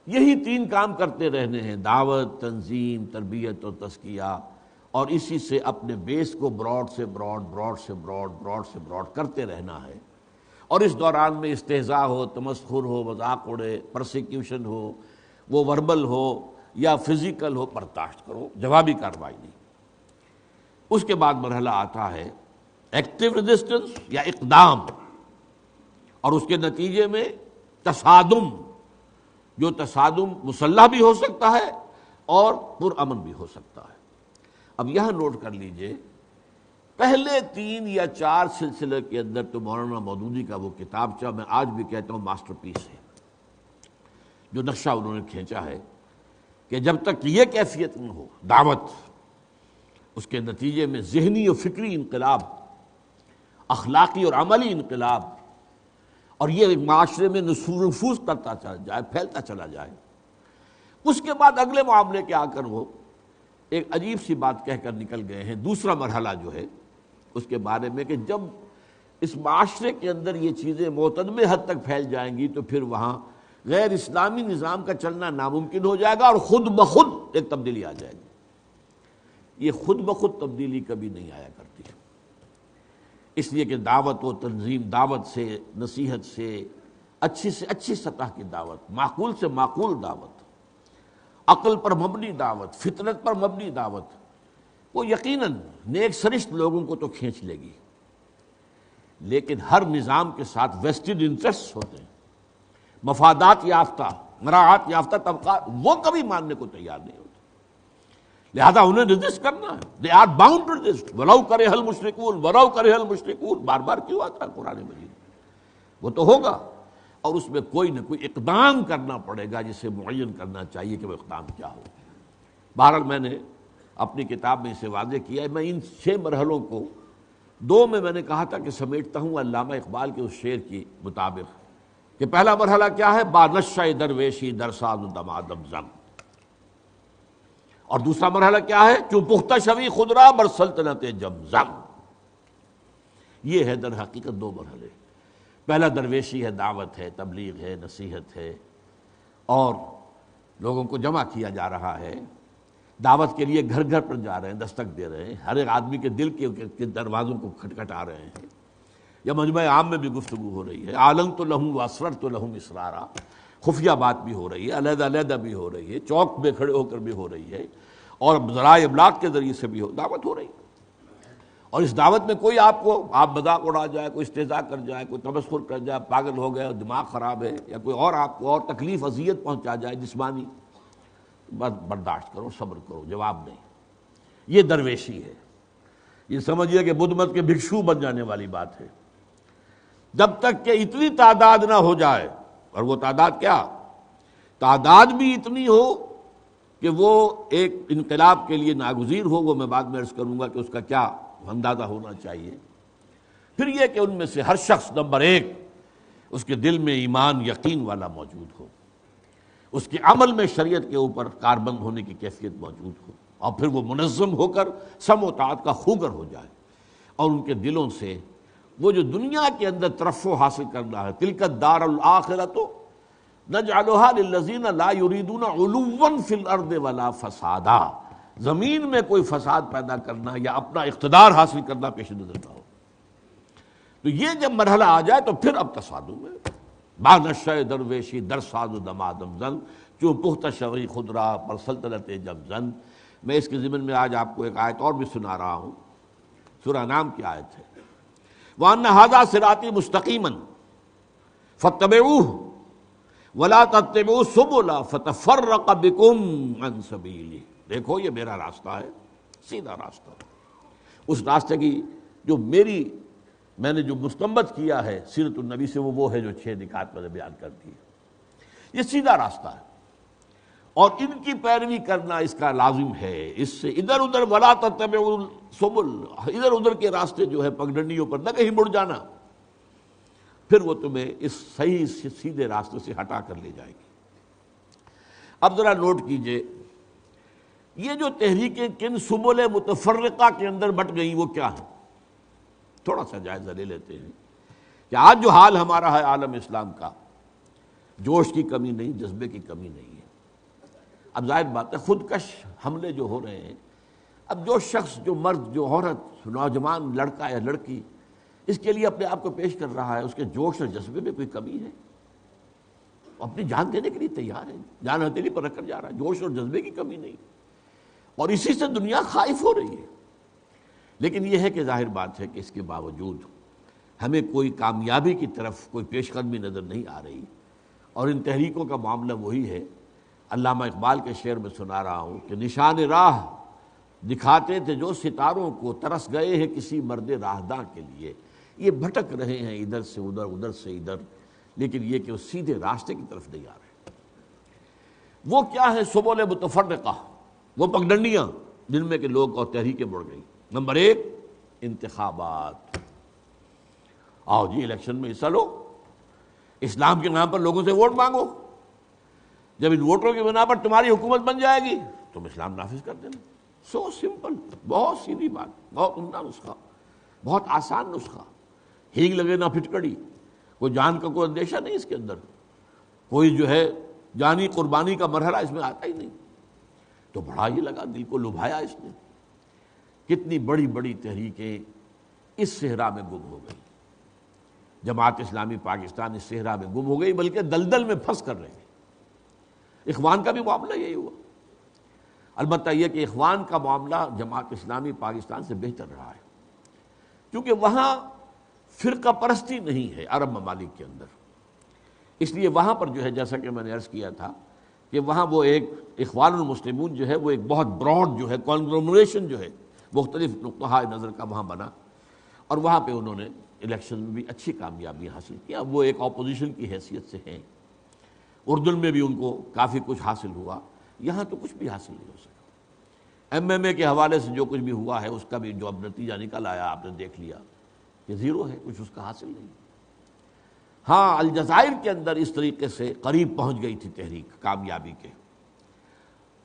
یہی 3 کام کرتے رہنے ہیں، دعوت، تنظیم، تربیت اور تزکیہ، اور اسی سے اپنے بیس کو براڈ سے براڈ، براڈ سے براڈ، براڈ سے براڈ کرتے رہنا ہے، اور اس دوران میں استہزاء ہو، تمسخر ہو، مذاق اڑے، پرسیکیوشن ہو، وہ وربل ہو یا فزیکل ہو، برداشت کرو، جوابی کارروائی نہیں۔ اس کے بعد مرحلہ آتا ہے ایکٹیو ریزسٹنس یا اقدام، اور اس کے نتیجے میں تصادم، جو تصادم مسلح بھی ہو سکتا ہے اور پرامن بھی ہو سکتا ہے۔ اب یہاں نوٹ کر لیجئے، پہلے 3 یا 4 سلسلے کے اندر تو مولانا مودودی کا وہ کتابچہ میں آج بھی کہتا ہوں ماسٹر پیس ہے، جو نقشہ انہوں نے کھینچا ہے کہ جب تک یہ کیفیت نہ ہو دعوت، اس کے نتیجے میں ذہنی و فکری انقلاب، اخلاقی اور عملی انقلاب، اور یہ معاشرے میں نفوذ کرتا چلا جائے، پھیلتا چلا جائے، اس کے بعد اگلے معاملے کے آ کر وہ ایک عجیب سی بات کہہ کر نکل گئے ہیں۔ دوسرا مرحلہ جو ہے اس کے بارے میں کہ جب اس معاشرے کے اندر یہ چیزیں معتدم حد تک پھیل جائیں گی تو پھر وہاں غیر اسلامی نظام کا چلنا ناممکن ہو جائے گا، اور خود بخود ایک تبدیلی آ جائے گی۔ یہ خود بخود تبدیلی کبھی نہیں آیا کرتی، اس لیے کہ دعوت و تنظیم، دعوت سے، نصیحت سے، اچھی سے اچھی سطح کی دعوت، معقول سے معقول دعوت، عقل پر مبنی دعوت، فطرت پر مبنی دعوت، وہ یقیناً نیک سرشت لوگوں کو تو کھینچ لے گی، لیکن ہر نظام کے ساتھ ویسٹڈ انٹرسٹ ہوتے ہیں، مفادات یافتہ، مراعات یافتہ طبقات، وہ کبھی ماننے کو تیار نہیں ہوتے، لہذا انہیں ریزسٹ کرنا ہے۔ They are bound to resist ولو کرہ المشرکون، ولو کرہ المشرکون، بار بار کیوں آتا ہے قرآن مجید؟ وہ تو ہوگا، اور اس میں کوئی نہ کوئی اقدام کرنا پڑے گا جسے معین کرنا چاہیے کہ وہ اقدام کیا ہو۔ بہرحال میں نے اپنی کتاب میں اسے واضح کیا ہے۔ میں ان 6 مرحلوں کو 2 میں نے کہا تھا کہ سمیٹتا ہوں علامہ اقبال کے اس شعر کے مطابق کہ پہلا مرحلہ کیا ہے؟ با نشہ درویشی در ساز و دمادم زن، اور دوسرا مرحلہ کیا ہے؟ چوں پختہ شوی خود را بر سلطنت جمزم۔ یہ ہے در حقیقت 2 مرحلے۔ پہلا درویشی ہے، دعوت ہے، تبلیغ ہے، نصیحت ہے، اور لوگوں کو جمع کیا جا رہا ہے، دعوت کے لیے گھر گھر پر جا رہے ہیں، دستک دے رہے ہیں، ہر ایک آدمی کے دل کے دروازوں کو کھٹکھٹا رہے ہیں، یا مجمع عام میں بھی گفتگو ہو رہی ہے، عالم تو لہم واسرر تو لہم اسرارا، خفیہ بات بھی ہو رہی ہے، علیحدہ علیحدہ بھی ہو رہی ہے، چوک میں کھڑے ہو کر بھی ہو رہی ہے، اور ذرائع ابلاغ کے ذریعے سے بھی دعوت ہو رہی ہے۔ اور اس دعوت میں کوئی آپ مذاق اڑا جائے، کوئی استہزاء کر جائے، کوئی تمسخر کر جائے، پاگل ہو گیا، دماغ خراب ہے، یا کوئی اور آپ کو اور تکلیف اذیت پہنچا جائے جسمانی، بس برداشت کرو، صبر کرو، جواب نہیں۔ یہ درویشی ہے، یہ سمجھیے کہ بدھ مت کے بھکشو بن جانے والی بات ہے۔ جب تک کہ اتنی تعداد نہ ہو جائے، اور وہ تعداد کیا؟ تعداد بھی اتنی ہو کہ وہ ایک انقلاب کے لیے ناگزیر ہو، وہ میں بعد میں عرض کروں گا کہ اس کا کیا اندازہ ہونا چاہیے۔ پھر یہ کہ ان میں سے ہر شخص نمبر 1 اس کے دل میں ایمان، یقین والا موجود ہو، اس کے عمل میں شریعت کے اوپر کاربند ہونے کی کیفیت موجود ہو، اور پھر وہ منظم ہو کر سم و طاعت کا خوگر ہو جائے، اور ان کے دلوں سے وہ جو دنیا کے اندر ترفع حاصل کرنا ہے، تلک الدار الآخرۃ نجعلها للذین لا یریدون علوا فی الارض ولا فسادا، زمین میں کوئی فساد پیدا کرنا یا اپنا اقتدار حاصل کرنا پیش نظر نہ ہو۔ تو یہ جب مرحلہ آ جائے تو پھر اب تصادم ہے۔ با نشہ درویشی در ساز و دمادم زن، چوں پختہ شوی خود را پر سلطنت جمزن۔ میں اس کے ضمن میں آج آپ کو ایک آیت اور بھی سنا رہا ہوں، سورہ نام کی آیت ہے، وَأَنَّ هَذَا صِرَاطِي مُسْتَقِيمًا فَاتَّبِعُوهُ وَلَا تَتَّبِعُوا السُّبُلَ فَتَفَرَّقَ بِكُمْ عَنْ سَبِيلِهِ۔ دیکھو یہ میرا راستہ ہے، سیدھا راستہ، اس راستے کی جو میں نے جو مستنبط کیا ہے سیرت النبی سے، وہ ہے جو 6 نکات میں نے بیان کر دی ہے۔ یہ سیدھا راستہ ہے، اور ان کی پیروی کرنا اس کا لازم ہے۔ اس سے ادھر ادھر ولا تتبعوا السبل، ادھر ادھر کے راستے جو ہے پگڈنڈیوں پر نہ کہیں مڑ جانا، پھر وہ تمہیں اس صحیح سیدھے راستے سے ہٹا کر لے جائے گی۔ اب ذرا نوٹ کیجئے، یہ جو تحریکیں کن سبل متفرقہ کے اندر بٹ گئی وہ کیا ہے؟ تھوڑا سا جائزہ لے لیتے ہیں کہ آج جو حال ہمارا ہے عالم اسلام کا، جوش کی کمی نہیں، جذبے کی کمی نہیں ہے۔ اب ظاہر بات ہے خودکش حملے جو ہو رہے ہیں اب جو شخص، جو مرد، جو عورت، نوجوان لڑکا یا لڑکی اس کے لیے اپنے آپ کو پیش کر رہا ہے، اس کے جوش اور جذبے میں کوئی کمی ہے؟ اپنی جان دینے کے لیے تیار ہے، جان ہتھیلی پر رکھ کر جا رہا ہے، جوش اور جذبے کی کمی نہیں، اور اسی سے دنیا خائف ہو رہی ہے۔ لیکن یہ ہے کہ ظاہر بات ہے کہ اس کے باوجود ہمیں کوئی کامیابی کی طرف کوئی پیش قدمی نظر نہیں آ رہی، اور ان تحریکوں کا معاملہ وہی ہے۔ علامہ اقبال کے شعر میں سنا رہا ہوں کہ نشان راہ دکھاتے تھے جو ستاروں کو، ترس گئے ہیں کسی مرد راہداں کے لیے۔ یہ بھٹک رہے ہیں ادھر سے ادھر، ادھر سے ادھر، لیکن یہ کہ وہ سیدھے راستے کی طرف نہیں آ رہے۔ وہ کیا ہے؟ سبل متفرقہ، وہ پگڈنڈیاں جن میں کہ لوگ اور تحریکیں بڑھ گئی۔ نمبر 1، انتخابات۔ آؤ جی الیکشن میں حصہ لو، اسلام کے نام پر لوگوں سے ووٹ مانگو، جب ان ووٹوں کی بنا پر تمہاری حکومت بن جائے گی تم اسلام نافذ کر دینا۔ سو سمپل، بہت سیدھی بات، بہت عمدہ نسخہ، بہت آسان نسخہ، ہینگ لگے نہ پھٹکڑی، کوئی جان کا کوئی اندیشہ نہیں اس کے اندر، کوئی جو ہے جانی قربانی کا مرحلہ اس میں آتا ہی نہیں۔ تو بڑا یہ لگا، دل کو لبھایا اس نے۔ کتنی بڑی بڑی تحریکیں اس صحرا میں گم ہو گئی۔ جماعت اسلامی پاکستان اس صحرا میں گم ہو گئی، بلکہ دلدل میں پھنس کر رہ گئی۔ اخوان کا بھی معاملہ یہی ہوا، البتہ یہ کہ اخوان کا معاملہ جماعت اسلامی پاکستان سے بہتر رہا ہے، کیونکہ وہاں فرقہ پرستی نہیں ہے عرب ممالک کے اندر، اس لیے وہاں پر جو ہے جیسا کہ میں نے عرض کیا تھا کہ وہاں وہ ایک اخوان المسلمون جو ہے وہ ایک بہت براڈ جو ہے کانگلومریشن جو ہے مختلف نقطہ نظر کا وہاں بنا، اور وہاں پہ انہوں نے الیکشن میں بھی اچھی کامیابی حاصل کیا۔ وہ ایک اپوزیشن کی حیثیت سے ہیں، اردن میں بھی ان کو کافی کچھ حاصل ہوا، یہاں تو کچھ بھی حاصل نہیں ہو سکا۔ ایم ایم اے کے حوالے سے جو کچھ بھی ہوا ہے اس کا بھی جو اب نتیجہ نکل آیا آپ نے دیکھ لیا کہ زیرو ہے، کچھ اس کا حاصل نہیں۔ ہاں الجزائر کے اندر اس طریقے سے قریب پہنچ گئی تھی تحریک کامیابی کے،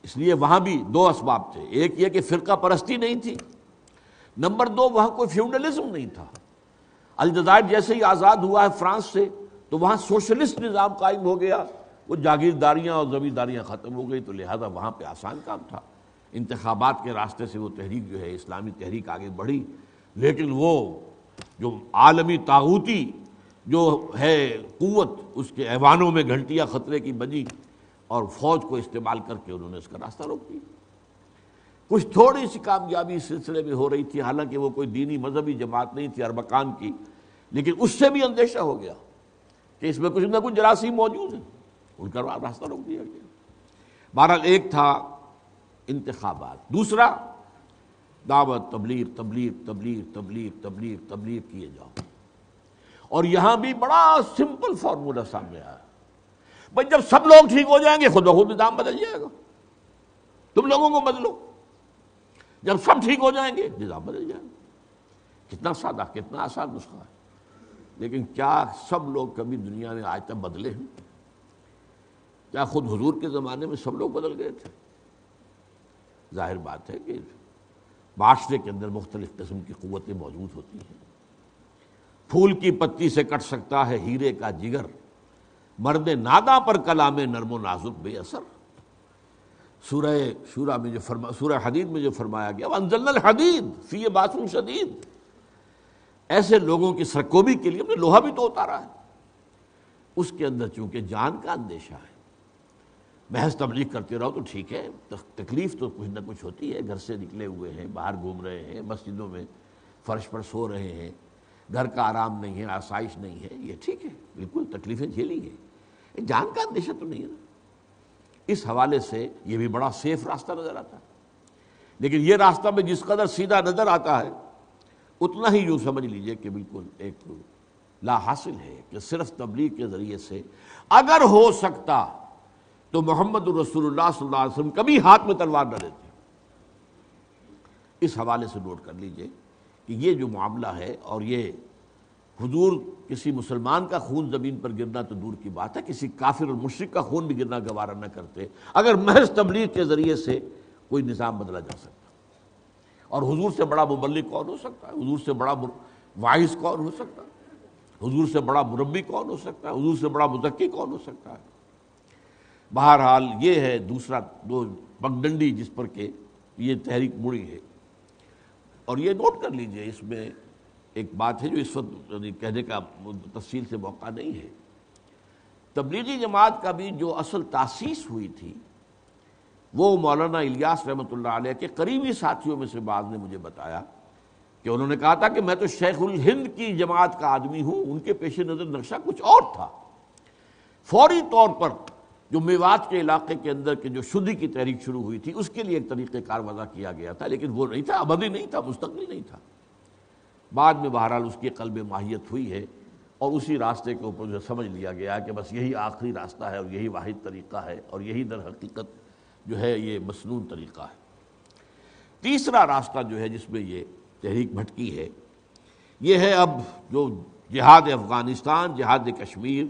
اس لیے وہاں بھی 2 اسباب تھے، ایک یہ کہ فرقہ پرستی نہیں تھی، نمبر 2 وہاں کوئی فیوڈلزم نہیں تھا۔ الجزائر جیسے ہی آزاد ہوا ہے فرانس سے تو وہاں سوشلسٹ نظام قائم ہو گیا، وہ جاگیرداریاں اور زمینداریاں ختم ہو گئی، تو لہذا وہاں پہ آسان کام تھا۔ انتخابات کے راستے سے وہ تحریک جو ہے اسلامی تحریک آگے بڑھی، لیکن وہ جو عالمی طاغوتی جو ہے قوت، اس کے ایوانوں میں گھنٹیاں خطرے کی بجی، اور فوج کو استعمال کر کے انہوں نے اس کا راستہ روک دیا۔ کچھ تھوڑی سی کامیابی اس سلسلے میں ہو رہی تھی، حالانکہ وہ کوئی دینی مذہبی جماعت نہیں تھی اربکان کی، لیکن اس سے بھی اندیشہ ہو گیا کہ اس میں کچھ نہ کچھ جراثیم موجود ہیں، ان کا راستہ روک دیا گیا۔ بہرحال ایک تھا انتخابات، دوسرا دعوت، تبلیغ تبلیغ تبلیغ تبلیغ تبلیغ تبلیغ کیے جاؤ۔ اور یہاں بھی بڑا سمپل فارمولا سامنے آیا، بھائی جب سب لوگ ٹھیک ہو جائیں گے خود بخود نظام بدل جائے گا، تم لوگوں کو بدلو، جب سب ٹھیک ہو جائیں گے نظام بدل جائے گا۔ کتنا سادہ، کتنا آسان نسخہ ہے، لیکن کیا سب لوگ کبھی دنیا میں آج تک بدلے ہیں؟ کیا خود حضور کے زمانے میں سب لوگ بدل گئے تھے؟ ظاہر بات ہے کہ معاشرے کے اندر مختلف قسم کی قوتیں موجود ہوتی ہیں۔ پھول کی پتی سے کٹ سکتا ہے ہیرے کا جگر، مرد ناداں پر کلام نرم و نازک بے اثر۔ سورہ شورا میں جو سورہ حدید میں جو فرمایا گیا وَأَنزَلْنَا الْحَدِيدَ فِيهِ بَأْسٌ شَدِيدٌ، ایسے لوگوں کی سرکوبی کے لیے ہم نے لوہا بھی تو اتارا ہے۔ اس کے اندر چونکہ جان کا اندیشہ ہے، محض تبلیغ کرتے رہو تو ٹھیک ہے، تکلیف تو کچھ نہ کچھ ہوتی ہے، گھر سے نکلے ہوئے ہیں، باہر گھوم رہے ہیں، مسجدوں میں فرش پر سو رہے ہیں، گھر کا آرام نہیں ہے، آسائش نہیں ہے، یہ ٹھیک ہے، بالکل تکلیفیں جھیلی ہیں، جان کا اندیشہ تو نہیں ہے نا۔ اس حوالے سے یہ بھی بڑا سیف راستہ نظر آتا ہے، لیکن یہ راستہ میں جس قدر سیدھا نظر آتا ہے اتنا ہی یوں سمجھ لیجئے کہ بالکل ایک لا حاصل ہے، کہ صرف تبلیغ کے ذریعے سے اگر ہو سکتا تو محمد رسول اللہ صلی اللہ علیہ وسلم کبھی ہاتھ میں تلوار نہ لیتے۔ اس حوالے سے نوٹ کر لیجئے کہ یہ جو معاملہ ہے، اور یہ حضور کسی مسلمان کا خون زمین پر گرنا تو دور کی بات ہے، کسی کافر اور مشرک کا خون بھی گرنا گوارا نہ کرتے اگر محض تبلیغ کے ذریعے سے کوئی نظام بدلا جا سکتا۔ اور حضور سے بڑا مبلغ کون ہو سکتا ہے؟ حضور سے بڑا واعظ کون ہو سکتا ہے؟ حضور سے بڑا مربی کون ہو سکتا ہے؟ حضور سے بڑا مزکی کون ہو سکتا ہے؟ بہرحال یہ ہے دوسرا دو پگڈنڈی جس پر کہ یہ تحریک مڑی ہے۔ اور یہ نوٹ کر لیجئے، اس میں ایک بات ہے جو اس وقت کہنے کا تفصیل سے موقع نہیں ہے، تبلیغی جماعت کا بھی جو اصل تاسیس ہوئی تھی وہ مولانا الیاس رحمۃ اللہ علیہ کے قریبی ساتھیوں میں سے بعض نے مجھے بتایا کہ انہوں نے کہا تھا کہ میں تو شیخ الہند کی جماعت کا آدمی ہوں، ان کے پیش نظر نقشہ کچھ اور تھا۔ فوری طور پر جو میوات کے علاقے کے اندر کے جو شدی کی تحریک شروع ہوئی تھی اس کے لیے ایک طریقہ کار وضع کیا گیا تھا، لیکن وہ نہیں تھا، ابدی نہیں تھا، مستقل نہیں تھا۔ بعد میں بہرحال اس کی قلب ماہیت ہوئی ہے اور اسی راستے کے اوپر جو سمجھ لیا گیا کہ بس یہی آخری راستہ ہے اور یہی واحد طریقہ ہے اور یہی در حقیقت جو ہے یہ مسنون طریقہ ہے۔ تیسرا راستہ جو ہے جس میں یہ تحریک بھٹکی ہے یہ ہے اب جو جہاد افغانستان، جہاد کشمیر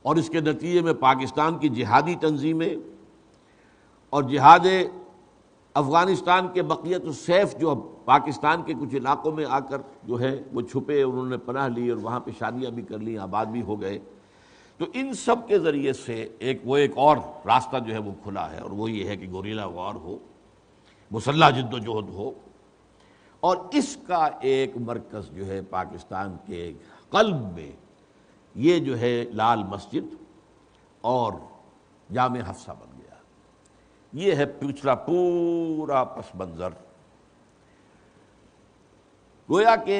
اور اس کے نتیجے میں پاکستان کی جہادی تنظیمیں اور جہاد افغانستان کے بقیت السیف جو اب پاکستان کے کچھ علاقوں میں آ کر جو ہے وہ چھپے، انہوں نے پناہ لی اور وہاں پہ شادیاں بھی کر لی، آباد بھی ہو گئے، تو ان سب کے ذریعے سے ایک اور راستہ جو ہے وہ کھلا ہے، اور وہ یہ ہے کہ گوریلا وار ہو، مسلح جد و جہد ہو، اور اس کا ایک مرکز جو ہے پاکستان کے قلب میں یہ جو ہے لال مسجد اور جامع حفصہ بن گیا۔ یہ ہے پچھلا پورا پس منظر۔ گویا کہ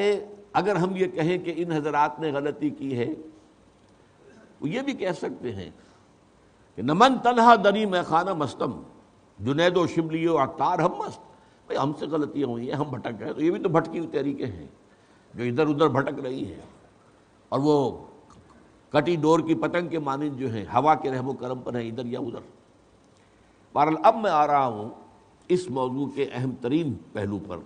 اگر ہم یہ کہیں کہ ان حضرات نے غلطی کی ہے، وہ یہ بھی کہہ سکتے ہیں کہ نمن تنہا دری میں خانہ مستم، جنید و شبلی و عطار ہم مست، بھئی ہم سے غلطیاں ہوئی ہیں، ہم بھٹک گئے، تو یہ بھی تو بھٹکی ہوئی تحریکیں ہیں جو ادھر ادھر بھٹک رہی ہیں، اور وہ کٹی ڈور کی پتنگ کے مانند جو ہیں ہوا کے رحم و کرم پر ہیں ادھر یا ادھر۔ بہرحال اب میں آ رہا ہوں اس موضوع کے اہم ترین پہلو پر،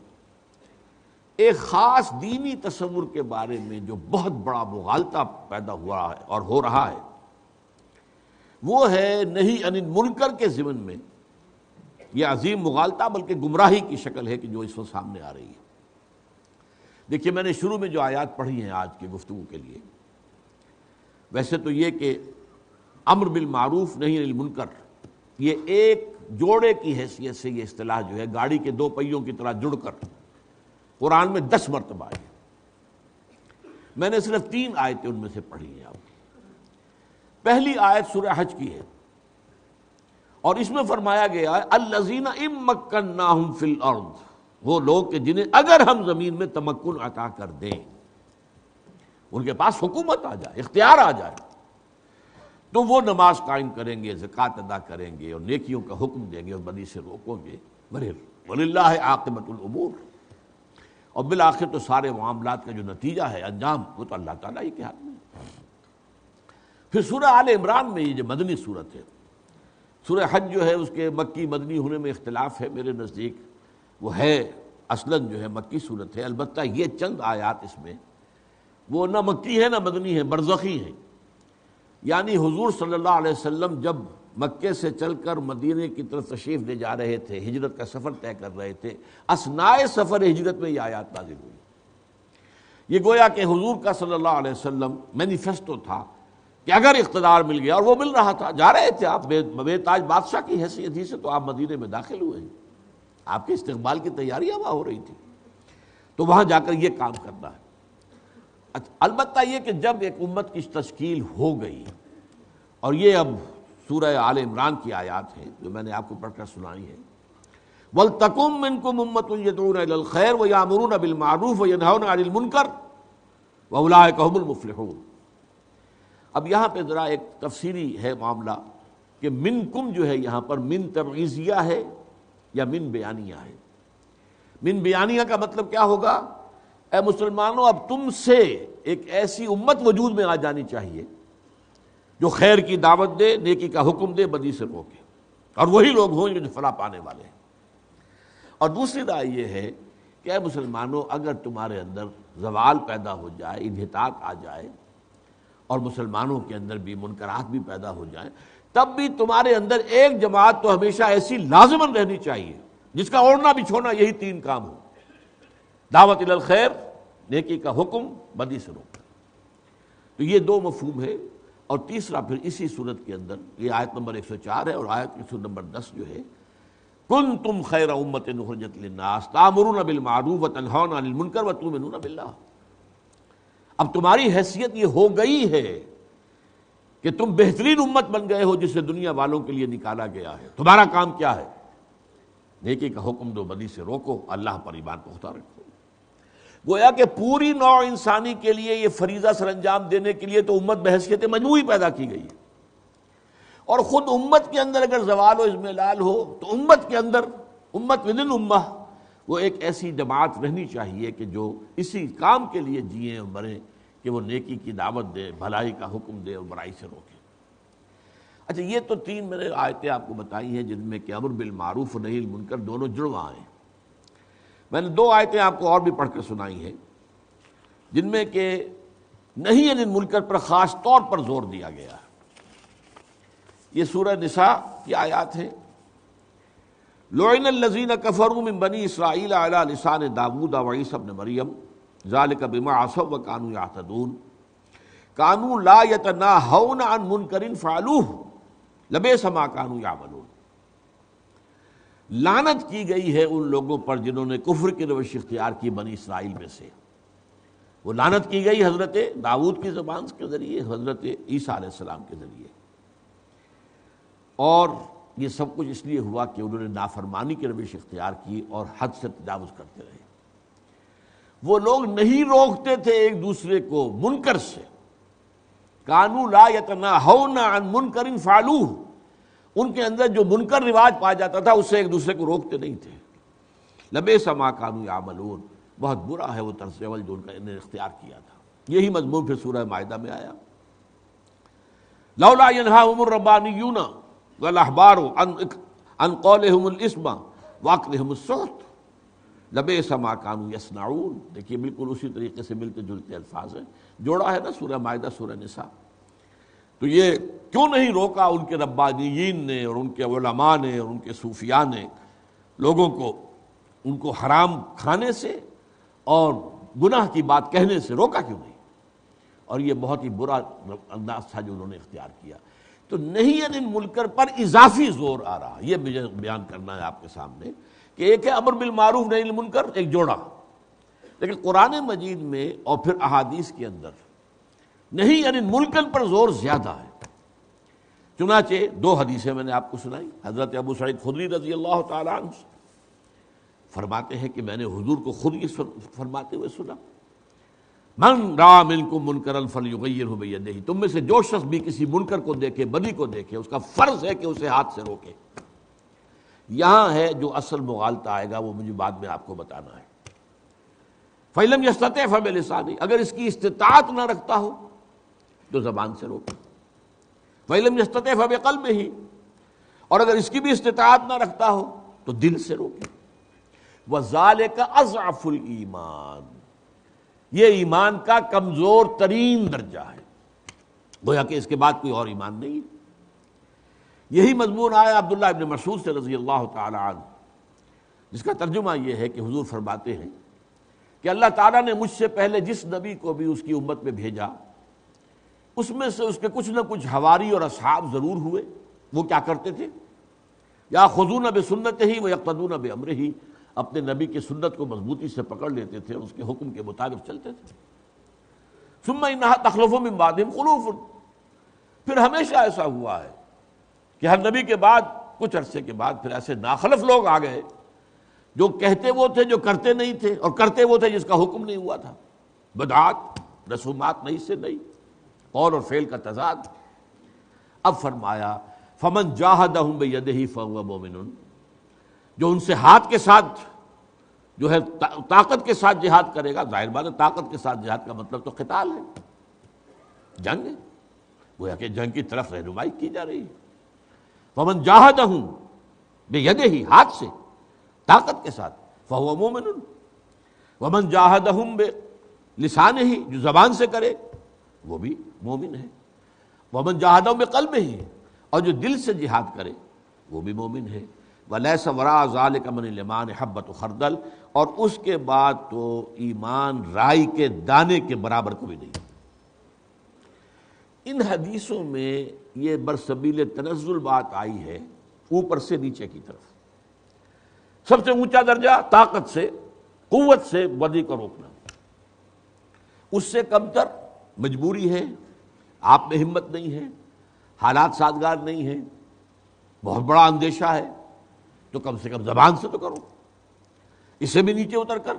ایک خاص دینی تصور کے بارے میں جو بہت بڑا مغالطہ پیدا ہوا ہے اور ہو رہا ہے، وہ ہے نہی عن المنکر کے ضمن میں۔ یہ عظیم مغالطہ بلکہ گمراہی کی شکل ہے کہ جو اس وقت سامنے آ رہی ہے۔ دیکھیے میں نے شروع میں جو آیات پڑھی ہیں آج کی گفتگو کے لیے، ویسے تو یہ کہ امر بالمعروف نہی عن المنکر یہ ایک جوڑے کی حیثیت سے یہ اصطلاح جو ہے گاڑی کے دو پہیوں کی طرح جڑ کر قرآن میں 10 مرتبہ آئی۔ میں نے صرف 3 آیتیں ان میں سے پڑھی ہیں۔ پہلی آیت سورہ حج کی ہے اور اس میں فرمایا گیا ہے الذین ان مکناہم فی الارض، وہ لوگ کہ جنہیں اگر ہم زمین میں تمکن عطا کر دیں، ان کے پاس حکومت آ جائے، اختیار آ جائے، تو وہ نماز قائم کریں گے، زکوٰۃ ادا کریں گے اور نیکیوں کا حکم دیں گے اور بدی سے روکیں گے۔ وَلِلَّهِ عَاقِبَةُ الْأُمُورِ، اور بالآخر تو سارے معاملات کا جو نتیجہ ہے، انجام، وہ تو اللہ تعالیٰ ہی کے ہاتھ میں ہے۔ پھر سورہ آل عمران میں یہ جو مدنی صورت ہے، سورہ حج جو ہے اس کے مکی مدنی ہونے میں اختلاف ہے میرے نزدیک، وہ ہے اصلاً جو ہے مکی صورت ہے، البتہ یہ چند آیات اس میں وہ نہ مکی ہے نہ مدنی ہے، برزخی ہیں۔ یعنی حضور صلی اللہ علیہ وسلم جب مکے سے چل کر مدینے کی طرف تشریف لے جا رہے تھے، ہجرت کا سفر طے کر رہے تھے، اثناء سفر ہجرت میں یہ آیات نازل ہوئی۔ یہ گویا کہ حضور کا صلی اللہ علیہ وسلم مینیفیسٹو تھا کہ اگر اقتدار مل گیا، اور وہ مل رہا تھا، جا رہے تھے آپ بے تاج بادشاہ کی حیثیت ہی سے تو آپ مدینے میں داخل ہوئے، آپ کے استقبال کی تیاریاں وہاں ہو رہی تھی، تو وہاں جا کر یہ کام کرنا ہے۔ البتہ یہ کہ جب ایک امت کی تشکیل ہو گئی، اور یہ اب سورہ آل عمران کی آیات ہیں جو میں نے آپ کو پڑھ کر سنائی ہیں، وَلْتَكُن مِّنكُمْ أُمَّةٌ يَدْعُونَ إِلَى الْخَيْرِ وَيَأْمُرُونَ بِالْمَعْرُوفِ وَيَنْهَوْنَ عَنِ الْمُنكَرِ وَأُولَٰئِكَ هُمُ الْمُفْلِحُونَ۔ اب یہاں پہ ذرا ایک تفصیلی ہے معاملہ کہ منکم جو ہے یہاں پر من تبعیضیہ ہے یا من بیانیہ ہے۔ من بیانیہ کا مطلب کیا ہوگا؟ اے مسلمانوں، اب تم سے ایک ایسی امت وجود میں آ جانی چاہیے جو خیر کی دعوت دے، نیکی کا حکم دے، بدی سے روکے، اور وہی لوگ ہوں جو فلاح پانے والے ہیں۔ اور دوسری رائے یہ ہے کہ اے مسلمانوں، اگر تمہارے اندر زوال پیدا ہو جائے، انحطاط آ جائے، اور مسلمانوں کے اندر بھی منکرات بھی پیدا ہو جائیں، تب بھی تمہارے اندر ایک جماعت تو ہمیشہ ایسی لازماً رہنی چاہیے جس کا اوڑھنا بچھونا یہی 3 کام ہو: دعوت الی الخیر، نیکی کا حکم، بدی سے روکنا۔ تو یہ 2 مفہوم ہے۔ اور تیسرا پھر اسی صورت کے اندر، یہ آیت نمبر 104 ہے، اور آیت نمبر 10 جو ہے کنتم خیر امۃ اخرجت للناس تأمرون بالمعروف وتنہون عن المنکر وتؤمنون باللہ. اب تمہاری حیثیت یہ ہو گئی ہے کہ تم بہترین امت بن گئے ہو جسے دنیا والوں کے لیے نکالا گیا ہے. تمہارا کام کیا ہے؟ نیکی کا حکم دو، بدی سے روکو، اللہ پر ایمان پختہ رکھو. گویا کہ پوری نوع انسانی کے لیے یہ فریضہ سر انجام دینے کے لیے تو امت بحیثیت مجموعی پیدا کی گئی ہے. اور خود امت کے اندر اگر زوال و اضمحلال ہو تو امت کے اندر، امت ودن امہ، وہ ایک ایسی جماعت رہنی چاہیے کہ جو اسی کام کے لیے جئیں اور مریں کہ وہ نیکی کی دعوت دے، بھلائی کا حکم دے اور برائی سے روکے. اچھا، یہ تو 3 میں نے آیتیں آپ کو بتائی ہیں جن میں کہ امر بالمعروف و نہی عن المنکر دونوں جڑواں ہیں. میں نے 2 آیتیں آپ کو اور بھی پڑھ کر سنائی ہیں جن میں کہ نہی عن المنکر پر خاص طور پر زور دیا گیا ہے. یہ سورہ نساء کی آیات ہیں. لعن الذین کفروا من بنی اسرائیل علی لسان داؤد وعیسی ابن مریم ذلک بما عصوا وکانوا یعتدون کانوا لا یتناہون عن منکر فعلوہ لبئس ما کانوا یعملون. لعنت کی گئی ہے ان لوگوں پر جنہوں نے کفر کی روش اختیار کی بنی اسرائیل میں سے. وہ لعنت کی گئی حضرت داؤد کی زبان کے ذریعے، حضرت عیسیٰ علیہ السلام کے ذریعے. اور یہ سب کچھ اس لیے ہوا کہ انہوں نے نافرمانی کی روش اختیار کی اور حد سے تجاوز کرتے رہے. وہ لوگ نہیں روکتے تھے ایک دوسرے کو منکر سے. کانوا لا یتناہون عن منکر فعلوہ، ان کے اندر جو منکر رواج پایا جاتا تھا اس سے ایک دوسرے کو روکتے نہیں تھے. لبئس ما کانوا یعملون، بہت برا ہے وہ طرز عمل جو ان کا انہیں اختیار کیا تھا. یہی مضمون پھر سورہ مائدہ میں آیا. لولا ینہاہم الربانیون والاحبار عن قولہم الاسم واکلہم السحت لبئس ما کانوا یصنعون. دیکھیے بالکل اسی طریقے سے ملتے جلتے الفاظ ہیں. جوڑا ہے نا سورہ مائدہ سورہ نساء. تو یہ کیوں نہیں روکا ان کے ربانیین نے اور ان کے علماء نے اور ان کے صوفیاء نے لوگوں کو ان کو حرام کھانے سے اور گناہ کی بات کہنے سے روکا کیوں نہیں؟ اور یہ بہت ہی برا انداز تھا جو انہوں نے اختیار کیا. تو نہی عن المنکر پر اضافی زور آ رہا، یہ بیان کرنا ہے آپ کے سامنے کہ ایک ہے امر بالمعروف نہی عن المنکر، ایک جوڑا. لیکن قرآن مجید میں اور پھر احادیث کے اندر نہی عن المنکر پر زور زیادہ ہے. چنانچہ 2 حدیثیں میں نے آپ کو سنائی. حضرت ابو سعید خدری رضی اللہ تعالیٰ عنہ فرماتے ہیں کہ میں نے حضور کو خود یہ فرماتے ہوئے سنا، من رأى منکم منکرا فلیغیرہ بیدہ، تم میں سے جو شخص بھی کسی منکر کو دیکھے، بدی کو دیکھے، اس کا فرض ہے کہ اسے ہاتھ سے روکے. یہاں ہے جو اصل مغالطہ آئے گا، وہ مجھے بعد میں آپ کو بتانا ہے. فَإِن لَمْ يَسْتَطِعْ فَبِلِسَانِهِ، اگر اس کی استطاعت نہ رکھتا ہو تو زبان سے روکے. وَإِن لَمْ يَسْتَطِعْ فَبِقَلْبِهِ، اور اگر اس کی بھی استطاعت نہ رکھتا ہو تو دل سے روکے. وَذَلِكَ أَضْعَفُ الْإِيمَانِ، یہ ایمان کا کمزور ترین درجہ ہے. گویا کہ اس کے بعد کوئی اور ایمان نہیں ہے. یہی مضمون آیا عبداللہ ابن مسعود سے رضی اللہ تعالی عنہ، جس کا ترجمہ یہ ہے کہ حضور فرماتے ہیں کہ اللہ تعالیٰ نے مجھ سے پہلے جس نبی کو بھی اس کی امت میں بھیجا، اس میں سے اس کے کچھ نہ کچھ حواری اور اصحاب ضرور ہوئے. وہ کیا کرتے تھے؟ یاخذون بسنتہ ویقتدون بامرہ، اپنے نبی کی سنت کو مضبوطی سے پکڑ لیتے تھے، اس کے حکم کے مطابق چلتے تھے. ثم انھا تخلف من بعدہم خلوف، پھر ہمیشہ ایسا ہوا ہے کہ ہر نبی کے بعد کچھ عرصے کے بعد پھر ایسے ناخلف لوگ آ گئے جو کہتے وہ تھے جو کرتے نہیں تھے، اور کرتے وہ تھے جس کا حکم نہیں ہوا تھا. بدعات، رسومات نہیں سے نہیں، قول اور فعل کا تضاد. اب فرمایا فمن جاہدہم بیدہ فہو مؤمن، جو ان سے ہاتھ کے ساتھ جو ہے طاقت کے ساتھ جہاد کرے گا. ظاہر بات ہے طاقت کے ساتھ جہاد کا مطلب تو قتال ہے، جنگ ہے، گویا کہ جنگ کی طرف رہنمائی کی جا رہی ہے. فمن جاہدہم بیدہ، ہاتھ سے، طاقت کے ساتھ، فہو مومن. ومن جاہدہم بلسانہ، جو زبان سے کرے وہ بھی مومن ہے. ومن جاہدہم بقلبہ، اور جو دل سے جہاد کرے وہ بھی مومن ہے. ولیس وراء ذلک من الایمان حبۃ خردل، اور اس کے بعد تو ایمان رائی کے دانے کے برابر کو بھی نہیں. ان حدیثوں میں یہ برسبیل تنزل بات آئی ہے اوپر سے نیچے کی طرف. سب سے اونچا درجہ طاقت سے، قوت سے بدی کو روکنا، اس سے کم تر مجبوری ہے، آپ میں ہمت نہیں ہے، حالات سازگار نہیں ہیں، بہت بڑا اندیشہ ہے، تو کم سے کم زبان سے تو کرو، اس سے بھی نیچے اتر کر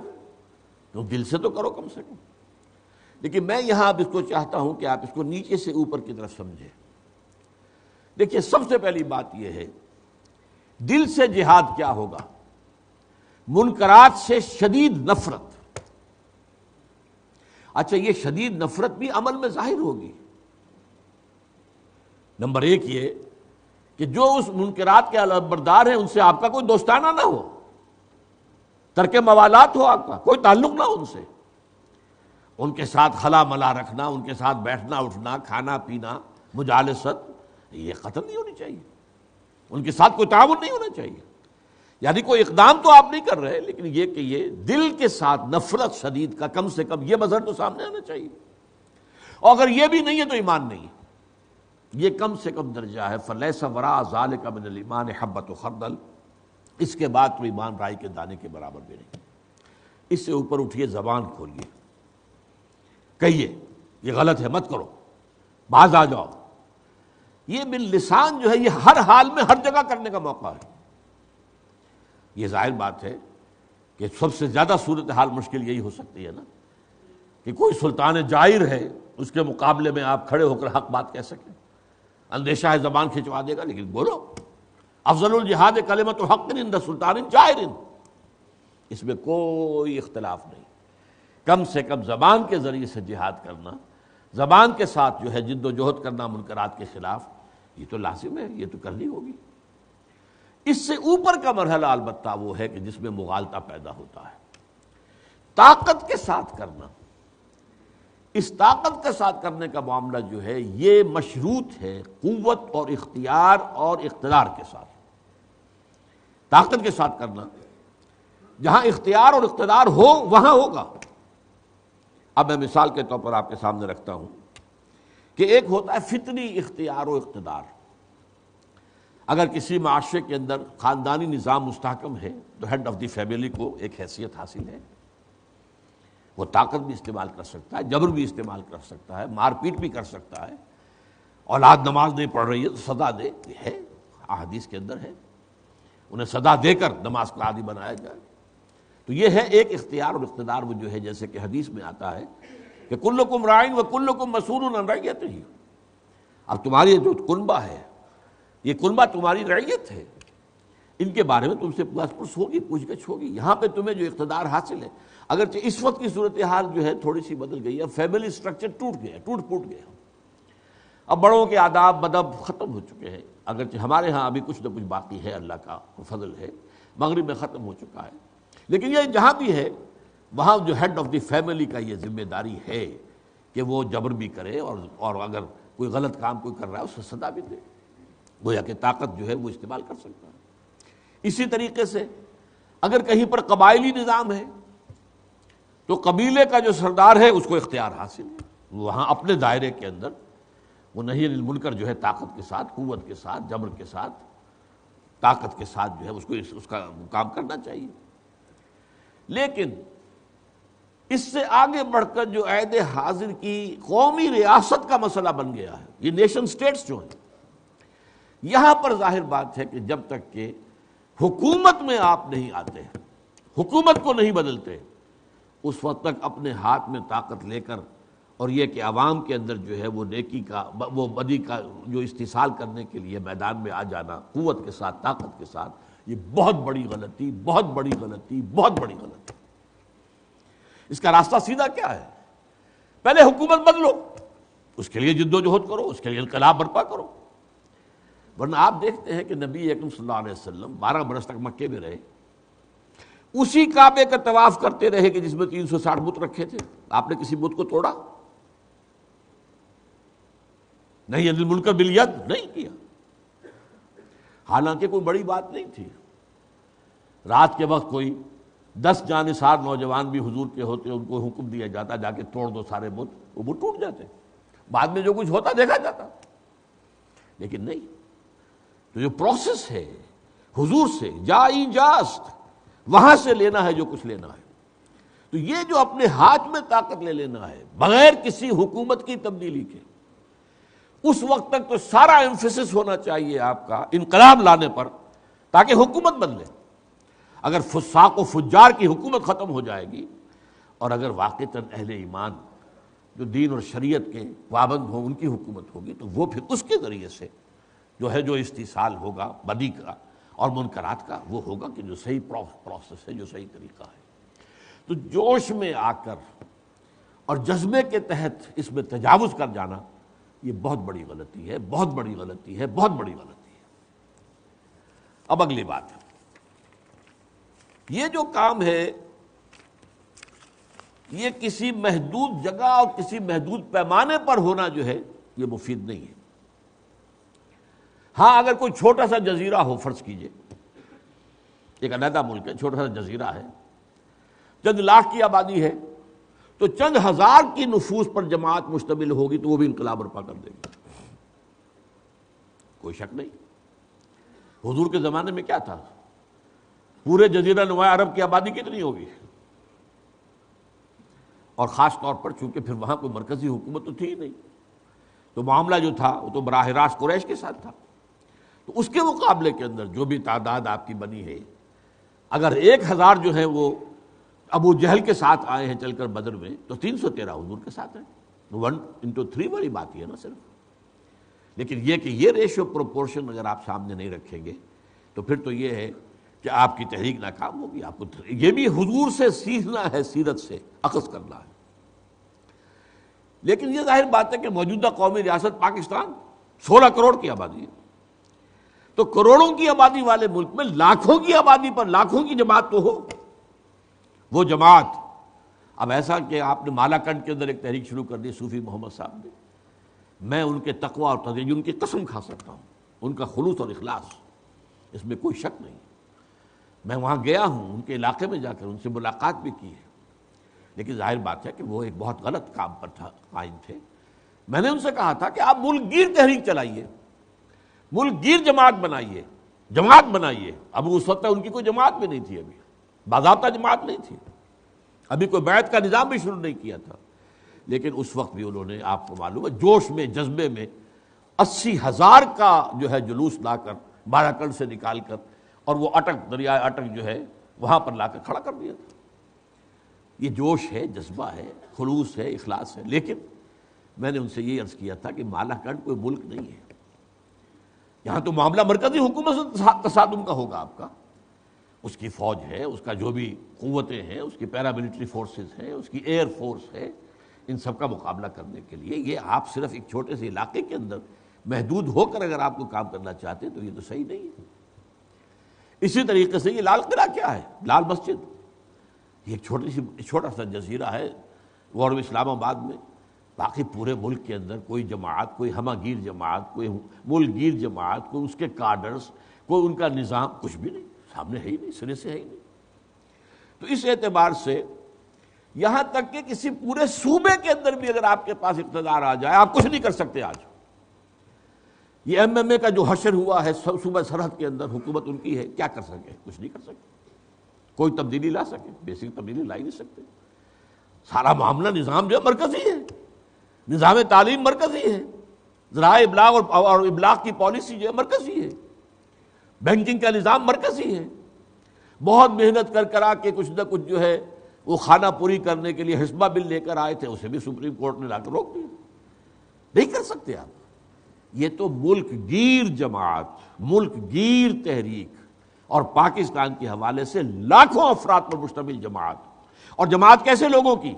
تو دل سے تو کرو کم سے کم۔ لیکن میں یہاں اب اس کو چاہتا ہوں کہ آپ اس کو نیچے سے اوپر کی طرف سمجھیں۔ دیکھیے، سب سے پہلی بات یہ ہے، دل سے جہاد کیا ہوگا؟ منکرات سے شدید نفرت۔ اچھا، یہ شدید نفرت بھی عمل میں ظاہر ہوگی۔ نمبر ایک یہ کہ جو اس منکرات کے علمبردار ہیں ان سے آپ کا کوئی دوستانہ نہ ہو، ترک موالات ہو، آپ کا کوئی تعلق نہ ہو ان سے، ان کے ساتھ خلا ملا رکھنا، ان کے ساتھ بیٹھنا اٹھنا، کھانا پینا، مجالست، یہ ختم نہیں ہونی چاہیے، ان کے ساتھ کوئی تعاون نہیں ہونا چاہیے۔ یعنی کوئی اقدام تو آپ نہیں کر رہے، لیکن یہ کہ یہ دل کے ساتھ نفرت شدید کا کم سے کم یہ مظہر تو سامنے آنا چاہیے، اور اگر یہ بھی نہیں ہے تو ایمان نہیں ہے۔ یہ کم سے کم درجہ ہے، فَلَيْسَ وَرَاءَ ذَلِكَ مِنَ الْإِيمَانِ حَبَّةُ خَرْدَلٍ، اس کے بعد تو ایمان رائی کے دانے کے برابر بھی نہیں۔ اس سے اوپر اٹھیے، زبان کھولیے، کہیے یہ غلط ہے، مت کرو، باز آ جاؤ۔ یہ باللسان جو ہے یہ ہر حال میں ہر جگہ کرنے کا موقع ہے۔ یہ ظاہر بات ہے کہ سب سے زیادہ صورتحال مشکل یہی ہو سکتی ہے نا کہ کوئی سلطان جائر ہے، اس کے مقابلے میں آپ کھڑے ہو کر حق بات کہہ سکیں، اندیشہ ہے زبان کھنچوا دے گا، لیکن بولو۔ افضل الجہاد کلمۃ حق عند سلطان جائر، اس میں کوئی اختلاف نہیں۔ کم سے کم زبان کے ذریعے سے جہاد کرنا، زبان کے ساتھ جو ہے جد و جہد کرنا منکرات کے خلاف، یہ تو لازم ہے، یہ تو کرنی ہوگی۔ اس سے اوپر کا مرحلہ البتہ وہ ہے کہ جس میں مغالطہ پیدا ہوتا ہے، طاقت کے ساتھ کرنا۔ اس طاقت کے ساتھ کرنے کا معاملہ جو ہے یہ مشروط ہے قوت اور اختیار اور اقتدار کے ساتھ۔ طاقت کے ساتھ کرنا، جہاں اختیار اور اقتدار ہو وہاں ہوگا۔ اب میں مثال کے طور پر آپ کے سامنے رکھتا ہوں کہ ایک ہوتا ہے فطری اختیار و اقتدار۔ اگر کسی معاشرے کے اندر خاندانی نظام مستحکم ہے تو ہیڈ آف دی فیملی کو ایک حیثیت حاصل ہے، وہ طاقت بھی استعمال کر سکتا ہے، جبر بھی استعمال کر سکتا ہے، مار پیٹ بھی کر سکتا ہے۔ اولاد نماز نہیں پڑھ رہی ہے تو سزا دے، یہ ہے احادیث کے اندر ہے، انہیں سزا دے کر نماز کا عادی بنایا جائے۔ تو یہ ہے ایک اختیار اور اقتدار، وہ جو ہے جیسے کہ حدیث میں آتا ہے کہ کلکم راعٍ وکلکم مسئول عن رعیتہ۔ اب تمہاری جو کنبہ ہے، یہ کنبہ تمہاری رعیت ہے، ان کے بارے میں تم سے پوچھ ہوگی، پوچھ گچھ ہوگی۔ یہاں پہ تمہیں جو اقتدار حاصل ہے، اگرچہ اس وقت کی صورتحال جو ہے تھوڑی سی بدل گئی ہے، فیملی سٹرکچر ٹوٹ گیا، ٹوٹ پھوٹ گیا، اب بڑوں کے آداب مدب ختم ہو چکے ہیں، اگرچہ ہمارے ہاں ابھی کچھ نہ کچھ باقی ہے، اللہ کا فضل ہے، مغرب میں ختم ہو چکا ہے، لیکن یہ جہاں بھی ہے وہاں جو ہیڈ آف دی فیملی کا یہ ذمہ داری ہے کہ وہ جبر بھی کرے، اور اگر کوئی غلط کام کوئی کر رہا ہے اس کو سزا بھی دے، گویا کہ طاقت جو ہے وہ استعمال کر سکتا ہے۔ اسی طریقے سے اگر کہیں پر قبائلی نظام ہے تو قبیلے کا جو سردار ہے اس کو اختیار حاصل ہے، وہاں اپنے دائرے کے اندر وہ نہی عن المنکر جو ہے طاقت کے ساتھ، قوت کے ساتھ، جبر کے ساتھ، طاقت کے ساتھ جو ہے اس کو اس کا کام کرنا چاہیے۔ لیکن اس سے آگے بڑھ کر جو عہد حاضر کی قومی ریاست کا مسئلہ بن گیا ہے، یہ نیشن سٹیٹس جو ہیں، یہاں پر ظاہر بات ہے کہ جب تک کہ حکومت میں آپ نہیں آتے، حکومت کو نہیں بدلتے، اس وقت تک اپنے ہاتھ میں طاقت لے کر اور یہ کہ عوام کے اندر جو ہے وہ نیکی کا، وہ بدی کا جو استحصال کرنے کے لیے میدان میں آ جانا قوت کے ساتھ، طاقت کے ساتھ، یہ بہت بڑی غلطی، بہت بڑی غلطی، بہت بڑی غلطی۔ اس کا راستہ سیدھا کیا ہے؟ پہلے حکومت بدلو، اس کے لیے جد و جہد کرو، اس کے لیے انقلاب برپا کرو۔ ورنہ آپ دیکھتے ہیں کہ نبی اکرم صلی اللہ علیہ وسلم 12 برس تک مکے میں رہے، اسی کعبے کا طواف کرتے رہے کہ جس میں 360 بت رکھے تھے۔ آپ نے کسی بت کو توڑا؟ نہیں، عن المنکر بالید نہیں کیا، حالانکہ کوئی بڑی بات نہیں تھی۔ رات کے وقت کوئی 10 جانثار نوجوان بھی حضور کے ہوتے، ان کو حکم دیا جاتا جا کے توڑ دو سارے بت، وہ بت ٹوٹ جاتے، بعد میں جو کچھ ہوتا دیکھا جاتا، لیکن نہیں۔ تو جو پروسیس ہے حضور سے جا جاست وہاں سے لینا ہے جو کچھ لینا ہے۔ تو یہ جو اپنے ہاتھ میں طاقت لے لینا ہے بغیر کسی حکومت کی تبدیلی کے، اس وقت تک تو سارا ایمفیسس ہونا چاہیے آپ کا انقلاب لانے پر، تاکہ حکومت بدلے۔ اگر فساق و فجار کی حکومت ختم ہو جائے گی، اور اگر واقعتاً اہل ایمان جو دین اور شریعت کے پابند ہوں ان کی حکومت ہوگی، تو وہ پھر اس کے ذریعے سے جو استیصال ہوگا بدی کا اور منکرات کا، وہ ہوگا کہ جو صحیح پروسیس ہے، جو صحیح طریقہ ہے۔ تو جوش میں آ کر اور جذبے کے تحت اس میں تجاوز کر جانا، یہ بہت بڑی غلطی ہے، بہت بڑی غلطی ہے، بہت بڑی غلطی ہے۔ اب اگلی بات ہے، یہ جو کام ہے یہ کسی محدود جگہ اور کسی محدود پیمانے پر ہونا جو ہے یہ مفید نہیں ہے۔ ہاں اگر کوئی چھوٹا سا جزیرہ ہو، فرض کیجئے ایک علیحدہ ملک ہے، چھوٹا سا جزیرہ ہے، چند لاکھ کی آبادی ہے، تو چند ہزار کی نفوس پر جماعت مشتمل ہوگی تو وہ بھی انقلاب برپا کر دے گی، کوئی شک نہیں۔ حضور کے زمانے میں کیا تھا؟ پورے جزیرہ نما عرب کی آبادی کتنی ہوگی؟ اور خاص طور پر چونکہ پھر وہاں کوئی مرکزی حکومت تو تھی ہی نہیں، تو معاملہ جو تھا وہ تو براہ راست قریش کے ساتھ تھا۔ تو اس کے مقابلے کے اندر جو بھی تعداد آپ کی بنی ہے، اگر 1000 جو ہے وہ ابو جہل کے ساتھ آئے ہیں چل کر بدر میں، تو 313 حضور کے ساتھ ہیں، 1:3 والی بات ہی ہے نا صرف۔ لیکن یہ کہ یہ ریشو پروپورشن اگر آپ سامنے نہیں رکھیں گے تو پھر تو یہ ہے کہ آپ کی تحریک ناکام ہوگی۔ آپ کو یہ بھی حضور سے سیکھنا ہے، سیرت سے اخذ کرنا ہے۔ لیکن یہ ظاہر بات ہے کہ موجودہ قومی ریاست پاکستان 16 کروڑ کی آبادی ہے، تو کروڑوں کی آبادی والے ملک میں لاکھوں کی آبادی پر لاکھوں کی جماعت تو ہو۔ وہ جماعت اب ایسا کہ آپ نے مالا کنڈ کے اندر ایک تحریک شروع کر دی صوفی محمد صاحب نے، میں ان کے تقوی اور تدین کی قسم کھا سکتا ہوں، ان کا خلوص اور اخلاص، اس میں کوئی شک نہیں۔ میں وہاں گیا ہوں، ان کے علاقے میں جا کر ان سے ملاقات بھی کی ہے، لیکن ظاہر بات ہے کہ وہ ایک بہت غلط کام پر قائم تھے۔ میں نے ان سے کہا تھا کہ آپ ملک گیر تحریک چلائیے، ملک گیر جماعت بنائیے، جماعت بنائیے۔ اب اس وقت ان کی کوئی جماعت بھی نہیں تھی، ابھی باضابطہ جماعت نہیں تھی، ابھی کوئی بیعت کا نظام بھی شروع نہیں کیا تھا، لیکن اس وقت بھی انہوں نے، آپ کو معلوم ہے، جوش میں جذبے میں 80,000 کا جو ہے جلوس لا کر باراکنڈ سے نکال کر، اور وہ اٹک دریائے اٹک جو ہے وہاں پر لا کر کھڑا کر دیا تھا۔ یہ جوش ہے، جذبہ ہے، خلوص ہے، اخلاص ہے۔ لیکن میں نے ان سے یہ عرض کیا تھا کہ مالا کنڈ کوئی ملک نہیں ہے، یہاں تو معاملہ مرکزی حکومت سے تصادم کا ہوگا آپ کا۔ اس کی فوج ہے، اس کا جو بھی قوتیں ہیں، اس کی پیرا ملٹری فورسز ہیں، اس کی ایئر فورس ہے، ان سب کا مقابلہ کرنے کے لیے یہ آپ صرف ایک چھوٹے سے علاقے کے اندر محدود ہو کر اگر آپ کو کام کرنا چاہتے ہیں تو یہ تو صحیح نہیں ہے۔ اسی طریقے سے یہ لال قلعہ کیا ہے؟ لال مسجد، یہ ایک چھوٹا سا جزیرہ ہے غور اسلام آباد میں، باقی پورے ملک کے اندر کوئی جماعت، کوئی ہمہ گیر جماعت، کوئی ملک گیر جماعت، کوئی اس کے کارڈرز، کوئی ان کا نظام، کچھ بھی نہیں، سامنے ہے ہی نہیں، سرے سے ہے ہی نہیں۔ تو اس اعتبار سے یہاں تک کہ کسی پورے صوبے کے اندر بھی اگر آپ کے پاس اقتدار آ جائے، آپ کچھ نہیں کر سکتے۔ آج یہ MMA کا جو حشر ہوا ہے صوبہ سرحد کے اندر، حکومت ان کی ہے، کیا کر سکے؟ کچھ نہیں کر سکتے، کوئی تبدیلی لا سکے؟ بیسک تبدیلی لا ہی نہیں سکتے۔ سارا معاملہ نظام جو ہے مرکزی ہے، نظام تعلیم مرکزی ہے، ذرائع ابلاغ اور ابلاغ کی پالیسی جو ہے مرکزی ہے، بینکنگ کا نظام مرکزی ہے۔ بہت محنت کر آ کے کچھ نہ کچھ جو ہے وہ خانہ پوری کرنے کے لیے حسبہ بل لے کر آئے تھے، اسے بھی سپریم کورٹ نے لا کر روک دیا، نہیں کر سکتے آپ۔ یہ تو ملک گیر جماعت، ملک گیر تحریک، اور پاکستان کے حوالے سے لاکھوں افراد پر مشتمل جماعت۔ اور جماعت کیسے لوگوں کی؟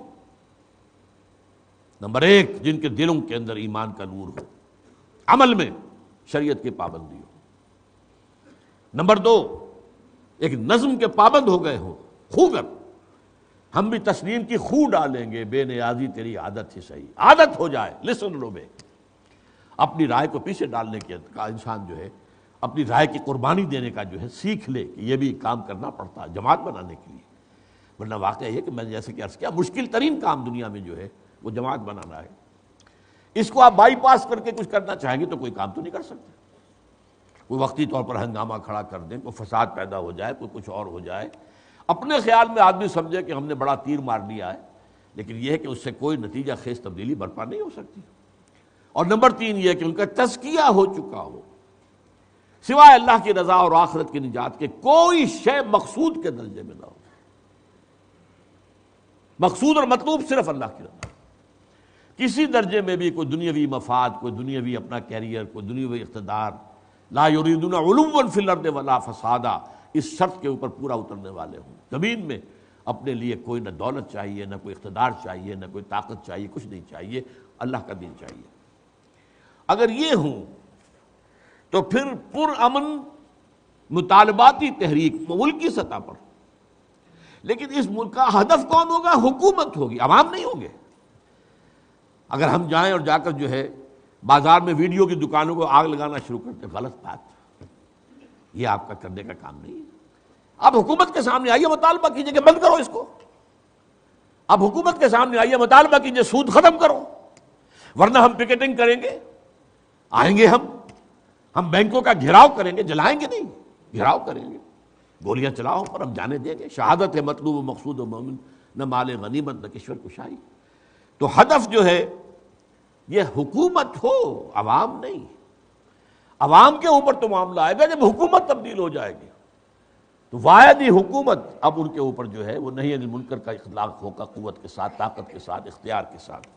نمبر 1، جن کے دلوں کے اندر ایمان کا نور ہو، عمل میں شریعت کی پابندی ہو۔ نمبر 2، ایک نظم کے پابند ہو گئے ہوں، خو کر ہم بھی تسلیم کی خو ڈالیں گے، بے نیازی تیری عادت ہی صحیح، عادت ہو جائے، لسن لو بے، اپنی رائے کو پیچھے ڈالنے کا انسان جو ہے اپنی رائے کی قربانی دینے کا جو ہے سیکھ لے کہ یہ بھی کام کرنا پڑتا ہے جماعت بنانے کے لیے۔ ورنہ واقعہ یہ کہ میں نے جیسے کہ عرض کیا، مشکل ترین کام دنیا میں جو ہے وہ جماعت بنانا ہے۔ اس کو آپ بائی پاس کر کے کچھ کرنا چاہیں گے تو کوئی کام تو نہیں کر سکتے۔ کوئی وقتی طور پر ہنگامہ کھڑا کر دیں، کوئی فساد پیدا ہو جائے، کوئی کچھ اور ہو جائے، اپنے خیال میں آدمی سمجھے کہ ہم نے بڑا تیر مار لیا ہے، لیکن یہ ہے کہ اس سے کوئی نتیجہ خیز تبدیلی برپا نہیں ہو سکتی۔ اور نمبر 3 یہ ہے کہ ان کا تزکیہ ہو چکا ہو، سوائے اللہ کی رضا اور آخرت کی نجات کے کوئی شے مقصود کے درجے میں نہ ہو۔ مقصود اور مطلوب صرف اللہ کی رضا، کسی درجے میں بھی کوئی دنیاوی مفاد، کوئی دنیاوی اپنا کیریئر، کوئی دنیاوی اقتدار، لا یریدون علوا فی الارض ولا فسادا، اس شرط کے اوپر پورا اترنے والے ہوں۔ زمین میں اپنے لیے کوئی نہ دولت چاہیے، نہ کوئی اقتدار چاہیے، نہ کوئی طاقت چاہیے، کچھ نہیں چاہیے، اللہ کا دین چاہیے۔ اگر یہ ہوں تو پھر پرامن مطالباتی تحریک ملکی سطح پر، لیکن اس ملک کا ہدف کون ہوگا؟ حکومت ہوگی، عوام نہیں ہوں گے۔ اگر ہم جائیں اور جا کر جو ہے بازار میں ویڈیو کی دکانوں کو آگ لگانا شروع کرتے، غلط بات، یہ آپ کا کرنے کا کام نہیں ہے۔ آپ حکومت کے سامنے آئیے، مطالبہ کیجئے کہ بند کرو اس کو۔ آپ حکومت کے سامنے آئیے، مطالبہ کیجئے سود ختم کرو، ورنہ ہم پکیٹنگ کریں گے، آئیں گے ہم بینکوں کا گھیراؤ کریں گے، جلائیں گے نہیں، گھیراؤ کریں گے، گولیاں چلاؤ پر ہم جانے دیں گے۔ شہادت ہے مطلوب و مقصود و مومن، نہ مال غنیمت نہ کشور کشائی۔ تو ہدف جو ہے یہ حکومت ہو، عوام نہیں۔ عوام کے اوپر تو معاملہ آئے گا جب حکومت تبدیل ہو جائے گی، تو واحدی حکومت اب ان کے اوپر جو ہے وہ نہی عن المنکر کا اخلاق ہوگا، قوت کے ساتھ، طاقت کے ساتھ، اختیار کے ساتھ۔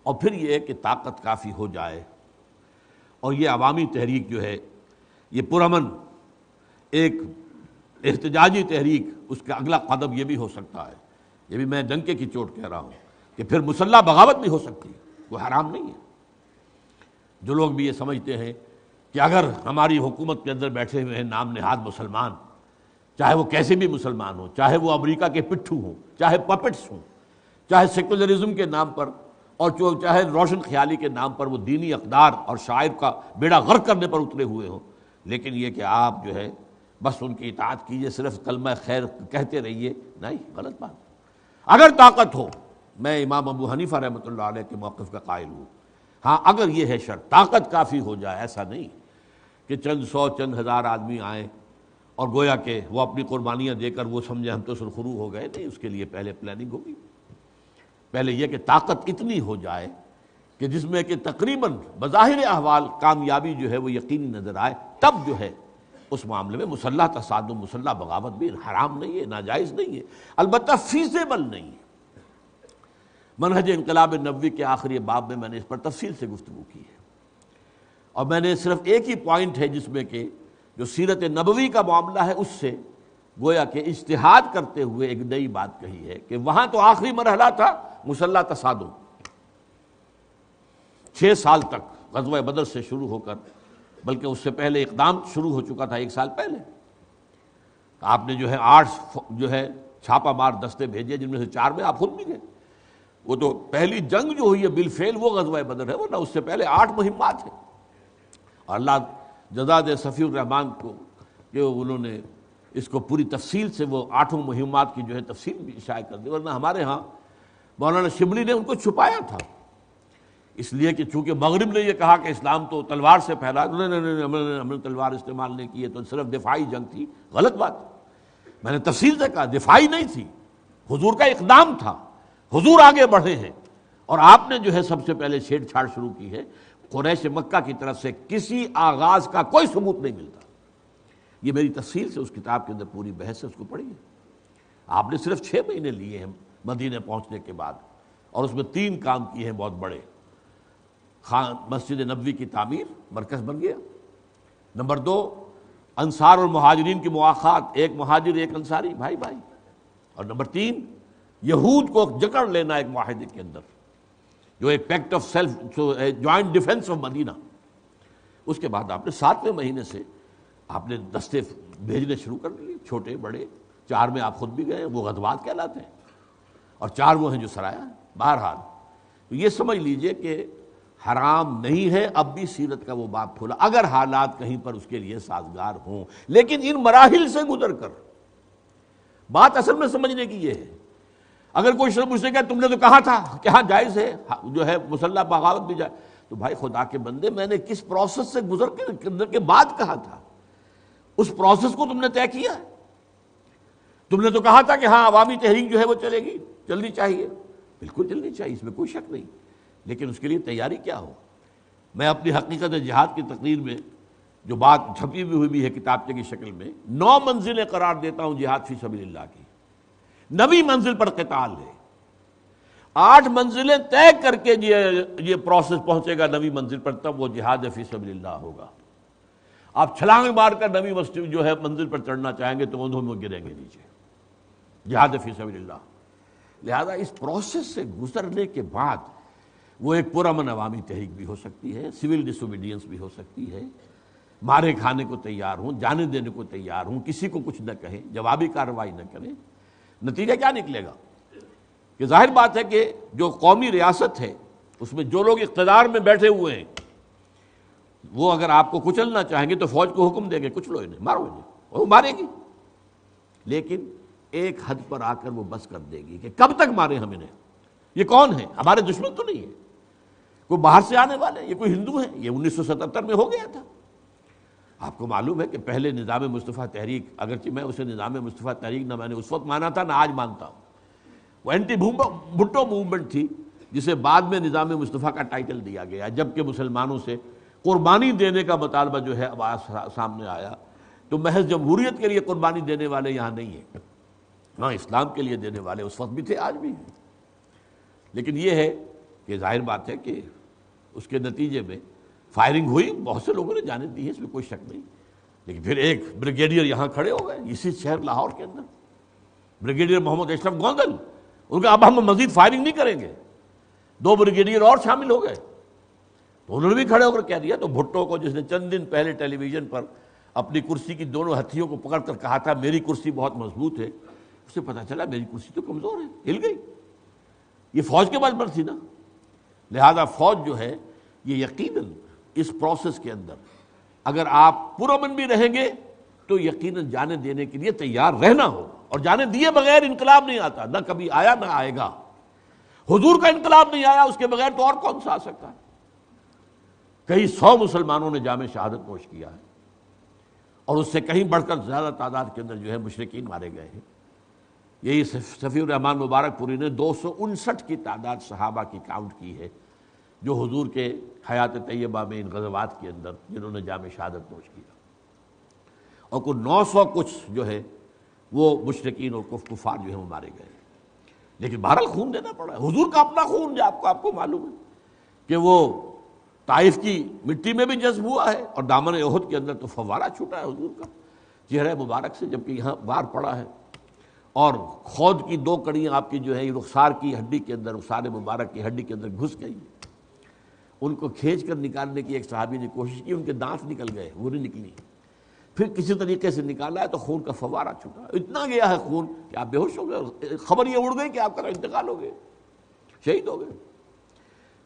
اور پھر یہ کہ طاقت کافی ہو جائے اور یہ عوامی تحریک جو ہے یہ پرامن ایک احتجاجی تحریک، اس کا اگلا قدم یہ بھی ہو سکتا ہے، یہ بھی میں ڈنکے کی چوٹ کہہ رہا ہوں، کہ پھر مسلح بغاوت بھی ہو سکتی ہے، وہ حرام نہیں ہے۔ جو لوگ بھی یہ سمجھتے ہیں کہ اگر ہماری حکومت کے اندر بیٹھے ہوئے ہیں نام نہاد مسلمان، چاہے وہ کیسے بھی مسلمان ہوں، چاہے وہ امریکہ کے پٹھو ہوں، چاہے پپٹس ہوں، چاہے سیکولرزم کے نام پر اور چاہے روشن خیالی کے نام پر وہ دینی اقدار اور شاعر کا بیڑا غرق کرنے پر اترے ہوئے ہوں، لیکن یہ کہ آپ جو ہے بس ان کی اطاعت کیجئے، صرف کلمہ خیر کہتے رہیے، نہیں، غلط بات۔ اگر طاقت ہو، میں امام ابو حنیفہ رحمۃ اللہ علیہ کے موقف کا قائل ہوں، ہاں اگر یہ ہے شرط، طاقت کافی ہو جائے، ایسا نہیں کہ چند سو چند ہزار آدمی آئیں اور گویا کہ وہ اپنی قربانیاں دے کر وہ سمجھے ہم تو سرخرو ہو گئے، نہیں، اس کے لیے پہلے پلاننگ ہوگی۔ پہلے یہ کہ طاقت اتنی ہو جائے کہ جس میں کہ تقریباً بظاہر احوال کامیابی جو ہے وہ یقینی نظر آئے، تب جو ہے اس معاملے میں مسلح تصادم، مسلح بغاوت بھی حرام نہیں ہے، ناجائز نہیں ہے، البتہ فیزیبل نہیں ہے۔ منہج انقلاب نبوی کے آخری باب میں نے اس پر تفصیل سے گفتگو کی ہے، اور میں نے صرف ایک ہی پوائنٹ ہے جس میں کہ جو سیرت نبوی کا معاملہ ہے اس سے گویا کہ اجتہاد کرتے ہوئے ایک نئی بات کہی ہے کہ وہاں تو آخری مرحلہ تھا مسلح تصادم، 6 سال تک غزوہ بدر سے شروع ہو کر، بلکہ اس سے پہلے اقدام شروع ہو چکا تھا 1 سال پہلے۔ آپ نے جو ہے 8 جو ہے چھاپا مار دستے بھیجے، جن میں سے 4 میں آپ خود بھی گئے۔ وہ تو پہلی جنگ جو ہوئی ہے بالفعل وہ غزوہ بدر ہے، ورنہ اس سے پہلے 8 مہمات ہیں۔ اور اللہ جزا دے صفی الرحمان کو کہ انہوں نے اس کو پوری تفصیل سے وہ 8 مہمات کی جو ہے تفصیل بھی شائع کر دی، ورنہ ہمارے ہاں مولانا شبلی نے ان کو چھپایا تھا، اس لیے کہ چونکہ مغرب نے یہ کہا کہ اسلام تو تلوار سے پھیلا، نہیں، ہم نے تلوار استعمال نہیں کی ہے، تو صرف دفاعی جنگ تھی۔ غلط بات، میں نے تفصیل سے کہا دفاعی نہیں تھی، حضور کا اقدام تھا، حضور آگے بڑھے ہیں، اور آپ نے جو ہے سب سے پہلے چھیڑ چھاڑ شروع کی ہے۔ قریش مکہ کی طرف سے کسی آغاز کا کوئی ثبوت نہیں ملتا، یہ میری تفصیل سے اس کتاب کے اندر پوری بحث ہے، اس کو پڑھیے۔ آپ نے صرف 6 مہینے لیے ہیں مدینے پہنچنے کے بعد، اور اس میں 3 کام کیے ہیں بہت بڑے۔ مسجد نبوی کی تعمیر، مرکز بن گیا۔ نمبر 2، انصار اور مہاجرین کی مواخات، ایک مہاجر ایک انصاری، بھائی بھائی۔ اور نمبر 3، یہود کو جکڑ لینا ایک معاہدے کے اندر، جو ایک pact of self joint defence of Medina. اس کے بعد آپ نے 7ویں مہینے سے آپ نے دستے بھیجنے شروع کر دیے، چھوٹے بڑے، 4 میں آپ خود بھی گئے، وہ غزوات کہلاتے ہیں، اور 4 وہ ہیں جو سرایا۔ بہرحال تو یہ سمجھ لیجئے کہ حرام نہیں ہے اب بھی سیرت کا وہ باب کھولا، اگر حالات کہیں پر اس کے لیے سازگار ہوں، لیکن ان مراحل سے گزر کر۔ بات اصل میں سمجھنے کی یہ ہے، اگر کوئی شخص مجھ سے کہے تم نے تو کہا تھا کہ ہاں جائز ہے جو ہے مسلح بغاوت بھی جائے، تو بھائی خدا کے بندے، میں نے کس پروسیس سے گزر کے بعد کہا تھا، اس پروسیس کو تم نے طے کیا ہے؟ تم نے تو کہا تھا کہ ہاں عوامی تحریک جو ہے وہ چلے گی، چلنی چاہیے، بالکل چلنی چاہیے، اس میں کوئی شک نہیں، لیکن اس کے لیے تیاری کیا ہو۔ میں اپنی حقیقت جہاد کی تقریر میں جو بات چھپی ہوئی بھی ہے کتابچے کی شکل میں، 9 منزلیں قرار دیتا ہوں جہاد فی سبیل اللہ کی، 9ویں منزل پر قتال ہے، 8 منزلیں طے کر کے یہ پروسیس پہنچے گا 9ویں منزل پر، تب وہ جہاد فی سبیل اللہ ہوگا۔ آپ چھلانگ مار کر 9ویں جو ہے منزل پر چڑھنا چاہیں گے تو انہوں میں گریں گے نیچے، جہاد فی سبیل اللہ۔ لہذا اس پروسیس سے گزرنے کے بعد وہ ایک پرامن عوامی تحریک بھی ہو سکتی ہے، سول ڈس اوبیڈینس بھی ہو سکتی ہے، مارے کھانے کو تیار ہوں، جانے دینے کو تیار ہوں، کسی کو کچھ نہ کہیں، جوابی کارروائی نہ کریں۔ نتیجہ کیا نکلے گا کہ ظاہر بات ہے کہ جو قومی ریاست ہے اس میں جو لوگ اقتدار میں بیٹھے ہوئے ہیں وہ اگر آپ کو کچلنا چاہیں گے تو فوج کو حکم دیں گے کچھ لو انہیں، مارو انہیں، اور وہ مارے گی، لیکن ایک حد پر آ کر وہ بس کر دے گی کہ کب تک مارے ہم انہیں، یہ کون ہے، ہمارے دشمن تو نہیں ہے، کوئی باہر سے آنے والے، یہ کوئی ہندو ہے، یہ 1977 میں ہو گیا تھا۔ آپ کو معلوم ہے کہ پہلے نظام مصطفیٰ تحریک، اگرچہ میں اسے نظام مصطفیٰ تحریک نہ میں نے اس وقت مانا تھا نہ آج مانتا ہوں، وہ اینٹی بھٹو موومنٹ تھی جسے بعد میں نظام مصطفیٰ کا ٹائٹل دیا گیا، جبکہ مسلمانوں سے قربانی دینے کا مطالبہ جو ہے اب سامنے آیا، تو محض جمہوریت کے لیے قربانی دینے والے یہاں نہیں ہیں، ہاں اسلام کے لیے دینے والے اس وقت بھی تھے، آج بھی ہیں، لیکن یہ ہے کہ ظاہر بات ہے کہ اس کے نتیجے میں فائرنگ ہوئی، بہت سے لوگوں نے جانے دی ہے، اس میں کوئی شک نہیں، لیکن پھر ایک بریگیڈیئر یہاں کھڑے ہو گئے اسی شہر لاہور کے اندر، بریگیڈیئر محمد اشرف گوندل، ان کا اب ہم مزید فائرنگ نہیں کریں گے، 2 بریگیڈیئر اور شامل ہو گئے، تو انہوں نے بھی کھڑے ہو کر کہہ دیا، تو بھٹو کو جس نے چند دن پہلے ٹیلی ویژن پر اپنی کرسی کی دونوں ہتھیوں کو پکڑ کر کہا تھا میری کرسی بہت مضبوط ہے، اسے پتا چلا میری کرسی تو کمزور ہے، ہل گئی، یہ فوج کے بل پر تھی نا۔ لہذا فوج جو ہے یہ یقیناً اس پروسیس کے اندر اگر آپ پرامن بھی رہیں گے تو یقیناً جانے دینے کے لیے تیار رہنا ہوگا، اور جانے دیے بغیر انقلاب نہیں آتا، نہ کبھی آیا نہ آئے گا، حضور کا انقلاب نہیں آیا، اس کے بغیر تو اور کون سا آ سکتا ہے؟ کئی 100 مسلمانوں نے جام شہادت نوش کیا ہے، اور اس سے کہیں بڑھ کر زیادہ تعداد کے اندر جو ہے مشرکین مارے گئے ہیں۔ یہی صفی الرحمان مبارک پوری نے 259 کی تعداد صحابہ کی کاؤنٹ کی ہے جو حضور کے حیات طیبہ میں ان غزوات کے اندر جنہوں نے جام شہادت نوش کیا، اور کوئی 900 کچھ جو ہے وہ مشرکین اور کفار جو ہے وہ مارے گئے، لیکن بہرحال خون دینا پڑا ہے، حضور کا اپنا خون جو آپ کو معلوم ہے کہ وہ طائف کی مٹی میں بھی جذب ہوا ہے، اور دامن احد کے اندر تو فوارہ چھوٹا ہے حضور کا چہرہ مبارک سے، جبکہ یہاں وار پڑا ہے، اور خود کی 2 کڑیاں آپ کی جو ہے رخسار کی ہڈی کے اندر، رخسار مبارک کی ہڈی کے اندر گھس گئی، ان کو کھینچ کر نکالنے کی ایک صحابی نے کوشش کی، ان کے دانت نکل گئے، وہ نہیں نکلی، پھر کسی طریقے سے نکالا ہے تو خون کا فوارہ چھوٹا، اتنا گیا ہے خون کہ آپ بے ہوش ہو گئے، خبر یہ اڑ گئی کہ آپ کا انتقال ہو گئے، شہید ہو گئے۔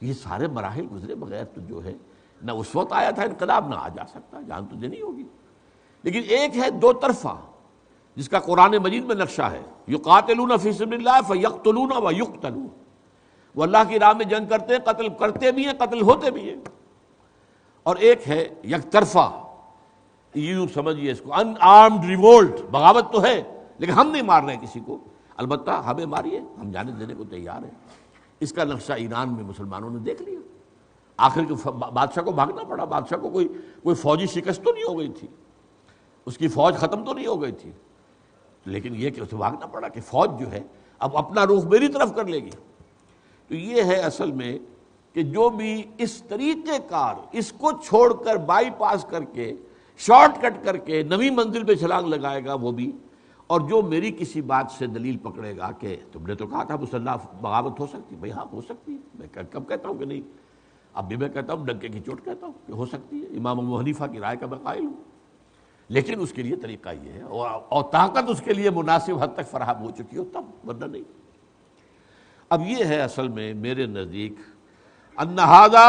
یہ سارے مراحل گزرے بغیر تو جو ہے نہ اس وقت آیا تھا انقلاب، نہ آ جا سکتا، جان تو دینی ہوگی، لیکن ایک ہے 2 طرفہ جس کا قرآن مجید میں نقشہ ہے، یقاتلون فی سبیل اللہ فیقتلون ویقتلون، وہ اللہ کی راہ میں جنگ کرتے ہیں، قتل کرتے بھی ہیں، قتل ہوتے بھی ہیں، اور ایک ہے یک طرفہ، یوں سمجھیے اس کو ان آرمڈ ریوولٹ، بغاوت تو ہے لیکن ہم نہیں مار رہے کسی کو، البتہ ہمیں ماریے، ہم جانے دینے کو تیار ہیں۔ اس کا نقشہ ایران میں مسلمانوں نے دیکھ لیا، آخر بادشاہ کو بھاگنا پڑا، بادشاہ کو کوئی فوجی شکست تو نہیں ہو گئی تھی، اس کی فوج ختم تو نہیں ہو گئی تھی، لیکن یہ کہ اسے بھاگنا پڑا کہ فوج جو ہے اب اپنا رخ میری طرف کر لے گی۔ تو یہ ہے اصل میں کہ جو بھی اس طریقہ کار اس کو چھوڑ کر بائی پاس کر کے شارٹ کٹ کر کے 9ویں منزل پہ چھلانگ لگائے گا وہ بھی، اور جو میری کسی بات سے دلیل پکڑے گا کہ تم نے تو کہا تھا مسلح بغاوت ہو سکتی، بھائی ہاں ہو سکتی ہے، میں کب کہتا ہوں کہ نہیں، اب بھی میں کہتا ہوں، ڈنکے کی چوٹ کہتا ہوں کہ ہو سکتی ہے، امام ابو حنیفہ کی رائے کا میں قائل ہوں، لیکن اس کے لیے طریقہ یہ ہے اور طاقت اس کے لیے مناسب حد تک فراہم ہو چکی ہو تب، ورنہ نہیں۔ اب یہ ہے اصل میں میرے نزدیک ان ھذا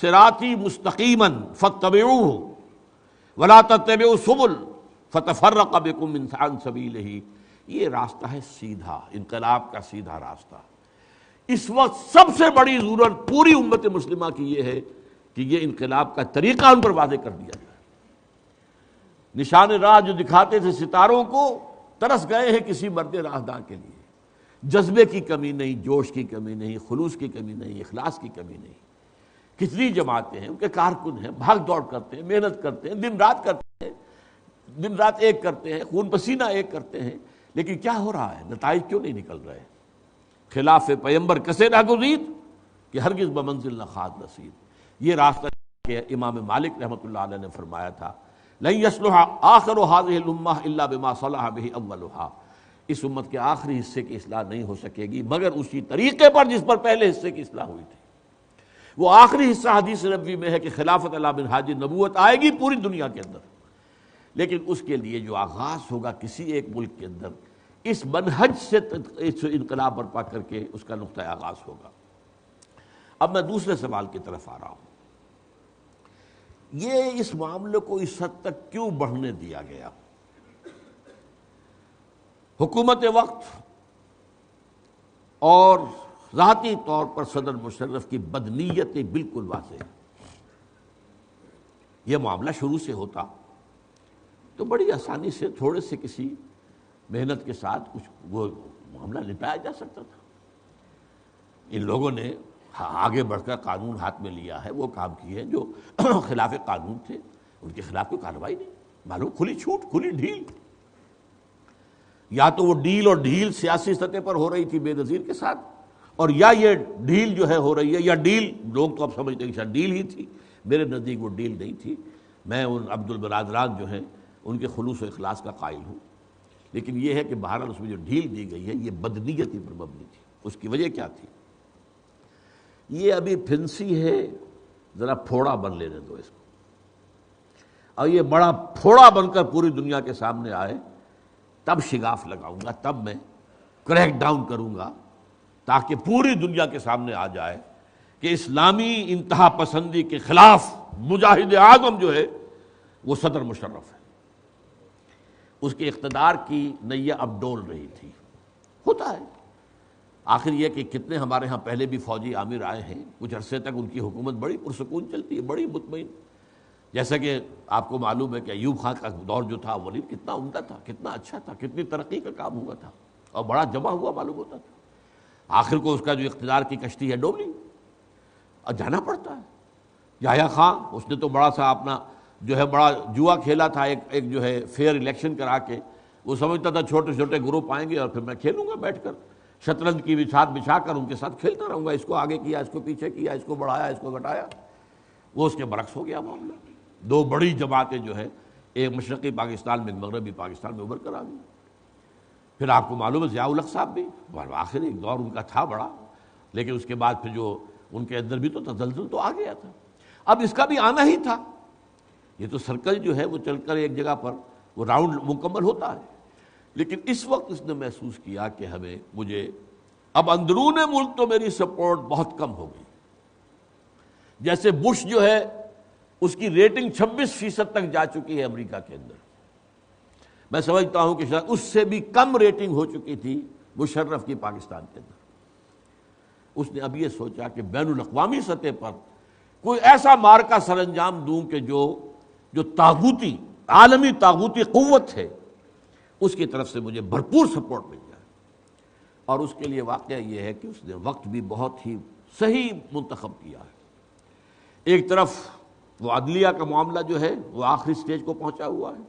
صراطی مستقیما فاتبعوہ ولا تتبعوا السبل فتفرق بکم عن سبیلہ، یہ راستہ ہے سیدھا، انقلاب کا سیدھا راستہ۔ اس وقت سب سے بڑی ضرورت پوری امت مسلمہ کی یہ ہے کہ یہ انقلاب کا طریقہ ان پر واضح کر دیا جائے۔ نشان راہ جو دکھاتے تھے ستاروں کو، ترس گئے ہیں کسی مرد راہداں کے لیے. جذبے کی کمی نہیں، جوش کی کمی نہیں، خلوص کی کمی نہیں، اخلاص کی کمی نہیں. کتنی جماعتیں ہیں، ان کے کارکن ہیں، بھاگ دوڑ کرتے ہیں، محنت کرتے ہیں، دن رات کرتے ہیں، دن رات ایک کرتے ہیں، خون پسینہ ایک کرتے ہیں، لیکن کیا ہو رہا ہے؟ نتائج کیوں نہیں نکل رہے؟ خلاف پیمبر کسے نہ گزید کہ ہرگز بمنزل نہ خاد نصیب. یہ راستہ کہ امام مالک رحمۃ اللہ علیہ نے فرمایا تھا لن یصلح آخر هذه الامہ الا بما صلح به اولها. اس امت کے آخری حصے کی اصلاح نہیں ہو سکے گی مگر اسی طریقے پر جس پر پہلے حصے کی اصلاح ہوئی تھی. وہ آخری حصہ حدیث نبوی میں ہے کہ خلافت علی منہاج نبوت آئے گی پوری دنیا کے اندر، لیکن اس کے لیے جو آغاز ہوگا کسی ایک ملک کے اندر، اس منہج سے انقلاب برپا کر کے اس کا نقطہ آغاز ہوگا. اب میں دوسرے سوال کی طرف آ رہا ہوں. یہ اس معاملے کو اس حد تک کیوں بڑھنے دیا گیا؟ حکومت وقت اور ذاتی طور پر صدر مشرف کی بدنیت بالکل واضح ہے. یہ معاملہ شروع سے ہوتا تو بڑی آسانی سے تھوڑے سے کسی محنت کے ساتھ کچھ وہ معاملہ نپٹایا جا سکتا تھا. ان لوگوں نے آگے بڑھ کر قانون ہاتھ میں لیا ہے، وہ کام کیے جو خلاف قانون تھے ان کے خلاف کوئی کارروائی نہیں. معلوم کھلی چھوٹ، کھلی ڈھیل. یا تو وہ ڈیل اور ڈھیل سیاسی سطح پر ہو رہی تھی بے نظیر کے ساتھ، اور یا یہ ڈیل جو ہے ہو رہی ہے، یا ڈیل لوگ تو اب سمجھتے ہیں کہ شاید ڈیل ہی تھی. میرے نزدیک وہ ڈیل نہیں تھی. میں ان عبد البرادران جو ہیں ان کے خلوص و اخلاص کا قائل ہوں، لیکن یہ ہے کہ بہرحال اس میں جو ڈھیل دی گئی ہے یہ بدنیتی پر مبنی تھی. اس کی وجہ کیا تھی؟ یہ ابھی پھنسی ہے، ذرا پھوڑا بن لینے دو اس کو، اور یہ بڑا پھوڑا بن کر پوری دنیا کے سامنے آئے تب شگاف لگاؤں گا، تب میں کریک ڈاؤن کروں گا، تاکہ پوری دنیا کے سامنے آ جائے کہ اسلامی انتہا پسندی کے خلاف مجاہد اعظم جو ہے وہ صدر مشرف ہے. اس کے اقتدار کی نیا اب ڈول رہی تھی. ہوتا ہے آخر یہ کہ کتنے ہمارے ہاں پہلے بھی فوجی عامر آئے ہیں، کچھ عرصے تک ان کی حکومت بڑی پرسکون چلتی ہے، بڑی مطمئن. جیسا کہ آپ کو معلوم ہے کہ ایوب خان کا دور جو تھا ولید کتنا عمدہ تھا، کتنا اچھا تھا، کتنی ترقی کا کام ہوا تھا اور بڑا جمع ہوا معلوم ہوتا تھا. آخر کو اس کا جو اقتدار کی کشتی ہے ڈولی اور جانا پڑتا ہے. یحییٰ خان اس نے تو بڑا سا اپنا جو ہے بڑا جوا کھیلا تھا، ایک جو ہے فیئر الیکشن کرا کے. وہ سمجھتا تھا چھوٹے چھوٹے گروپ آئیں گے اور پھر میں کھیلوں گا بیٹھ کر، شطرنج کی بچھات بچھا کر ان کے ساتھ کھیلتا رہوں گا، اس کو آگے کیا، اس کو پیچھے کیا، اس کو بڑھایا، اس کو گھٹایا. وہ اس کے برعکس ہو گیا معاملہ. دو بڑی جماعتیں جو ہے ایک مشرقی پاکستان میں، مغربی پاکستان میں ابھر کر آ گئی. پھر آپ کو معلوم ہے ضیاء الحق صاحب بھی آخر ایک دور ان کا تھا بڑا، لیکن اس کے بعد پھر جو ان کے اندر بھی تو تزلزل تو آ گیا تھا. اب اس کا بھی آنا ہی تھا. یہ تو سرکل جو ہے وہ چل کر ایک جگہ پر وہ راؤنڈ مکمل ہوتا ہے. لیکن اس وقت اس نے محسوس کیا کہ مجھے اب اندرون ملک تو میری سپورٹ بہت کم ہو گئی. جیسے بش جو ہے اس کی ریٹنگ 26% تک جا چکی ہے امریکہ کے اندر، میں سمجھتا ہوں کہ شاید اس سے بھی کم ریٹنگ ہو چکی تھی مشرف کی پاکستان کے اندر. اس نے اب یہ سوچا کہ بین الاقوامی سطح پر کوئی ایسا مارکا سر انجام دوں کہ جو طاغوتی عالمی طاغوتی قوت ہے اس کی طرف سے مجھے بھرپور سپورٹ مل جائے. اور اس کے لیے واقعہ یہ ہے کہ اس نے وقت بھی بہت ہی صحیح منتخب کیا ہے. ایک طرف وہ عدلیہ کا معاملہ جو ہے وہ آخری سٹیج کو پہنچا ہوا ہے،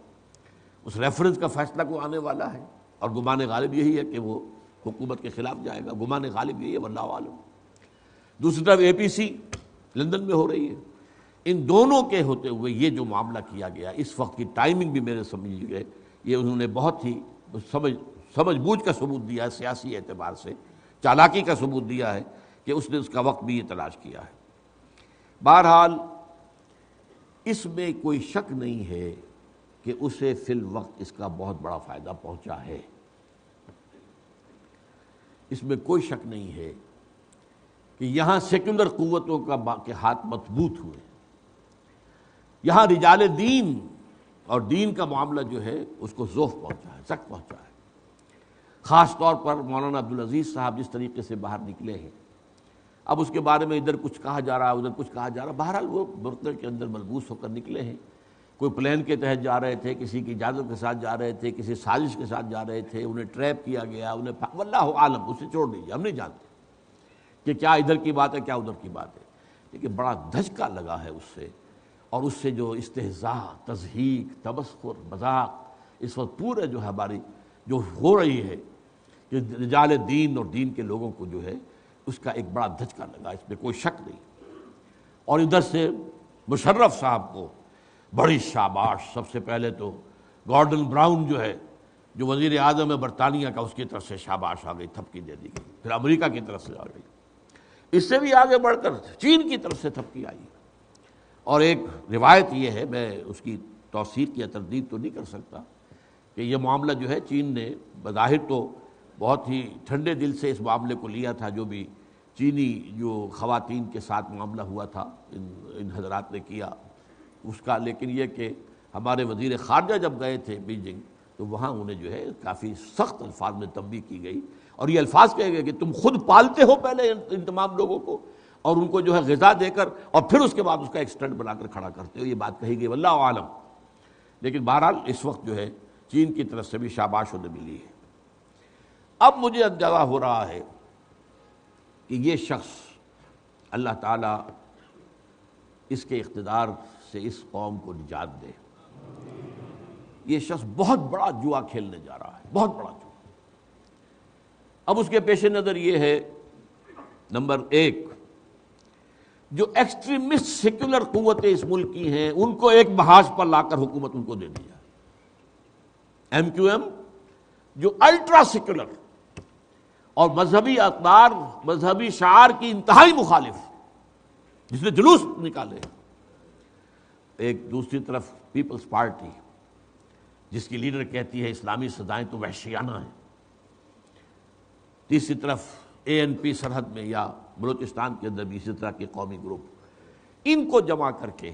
اس ریفرنس کا فیصلہ کو آنے والا ہے، اور گمان غالب یہی ہے کہ وہ حکومت کے خلاف جائے گا. گمان غالب یہی ہے، واللہ عالم. دوسری طرف APC لندن میں ہو رہی ہے. ان دونوں کے ہوتے ہوئے یہ جو معاملہ کیا گیا، اس وقت کی ٹائمنگ بھی میرے سمجھ گئے، یہ انہوں نے بہت ہی سمجھ بوجھ کا ثبوت دیا ہے، سیاسی اعتبار سے چالاکی کا ثبوت دیا ہے کہ اس نے اس کا وقت بھی یہ تلاش کیا ہے. بہرحال اس میں کوئی شک نہیں ہے کہ اسے فی الوقت اس کا بہت بڑا فائدہ پہنچا ہے. اس میں کوئی شک نہیں ہے کہ یہاں سیکولر قوتوں کے ہاتھ مضبوط ہوئے. یہاں رجال دین اور دین کا معاملہ جو ہے اس کو ذوف پہنچا ہے، سخت پہنچا ہے. خاص طور پر مولانا عبدالعزیز صاحب جس طریقے سے باہر نکلے ہیں، اب اس کے بارے میں ادھر کچھ کہا جا رہا ہے، ادھر کچھ کہا جا رہا ہے. بہرحال وہ برقعے کے اندر ملبوس ہو کر نکلے ہیں. کوئی پلین کے تحت جا رہے تھے، کسی کی اجازت کے ساتھ جا رہے تھے، کسی سازش کے ساتھ جا رہے تھے، انہیں ٹریپ کیا گیا، واللہ عالم، اسے چھوڑ دیجیے، ہم نہیں جانتے کہ کیا ادھر کی بات ہے کیا ادھر کی بات ہے، لیکن بڑا دھچکا لگا ہے اس سے، اور اس سے جو استہزاء، تضحیک، تبسخر، مذاق اس وقت پورے جو ہے ہماری جو ہو رہی ہے کہ رجال دین اور دین کے لوگوں کو جو ہے اس کا ایک بڑا دھچکا لگا، اس میں کوئی شک نہیں۔ اور ادھر سے مشرف صاحب کو بڑی شاباش، سب سے پہلے تو گارڈن براؤن جو ہے جو وزیر اعظم ہے برطانیہ کا، اس کی طرف سے شاباش آ گئی، تھپکی دے دی گئی، پھر امریکہ کی طرف سے آ گئی، اس سے بھی آگے بڑھ کر چین کی طرف سے تھپکی آئی۔ اور ایک روایت یہ ہے، میں اس کی توثیق یا تردید تو نہیں کر سکتا، کہ یہ معاملہ جو ہے چین نے بظاہر تو بہت ہی ٹھنڈے دل سے اس معاملے کو لیا تھا، جو بھی چینی جو خواتین کے ساتھ معاملہ ہوا تھا ان حضرات نے کیا اس کا، لیکن یہ کہ ہمارے وزیر خارجہ جب گئے تھے بیجنگ تو وہاں انہیں جو ہے کافی سخت الفاظ میں تنبیہ کی گئی، اور یہ الفاظ کہے گئے کہ تم خود پالتے ہو پہلے ان تمام لوگوں کو، اور ان کو جو ہے غذا دے کر، اور پھر اس کے بعد اس کا ایک اسٹنٹ بنا کر کھڑا کرتے ہو، یہ بات کہی گئی، واللہ عالم۔ لیکن بہرحال اس وقت جو ہے چین کی طرف سے بھی شاباش انہیں ملی ہے۔ اب مجھے اندازہ ہو رہا ہے کہ یہ شخص اللہ تعالیٰ اس کے اقتدار سے اس قوم کو نجات دے۔ یہ شخص بہت بڑا جوا کھیلنے جا رہا ہے، بہت بڑا جوا۔ اب اس کے پیش نظر یہ ہے، نمبر ایک، جو ایکسٹریمسٹ سیکولر قوتیں اس ملک کی ہیں ان کو ایک محاذ پر لا کر حکومت ان کو دے دیا۔ ایم کیو ایم جو الٹرا سیکولر اور مذہبی اقدار، مذہبی شعار کی انتہائی مخالف، جس نے جلوس نکالے، ایک دوسری طرف پیپلز پارٹی جس کی لیڈر کہتی ہے اسلامی سزائیں تو وحشیانہ ہیں، تیسری طرف اے این پی سرحد میں یا بلوچستان کے اندر بھی اسی طرح کے قومی گروپ، ان کو جمع کر کے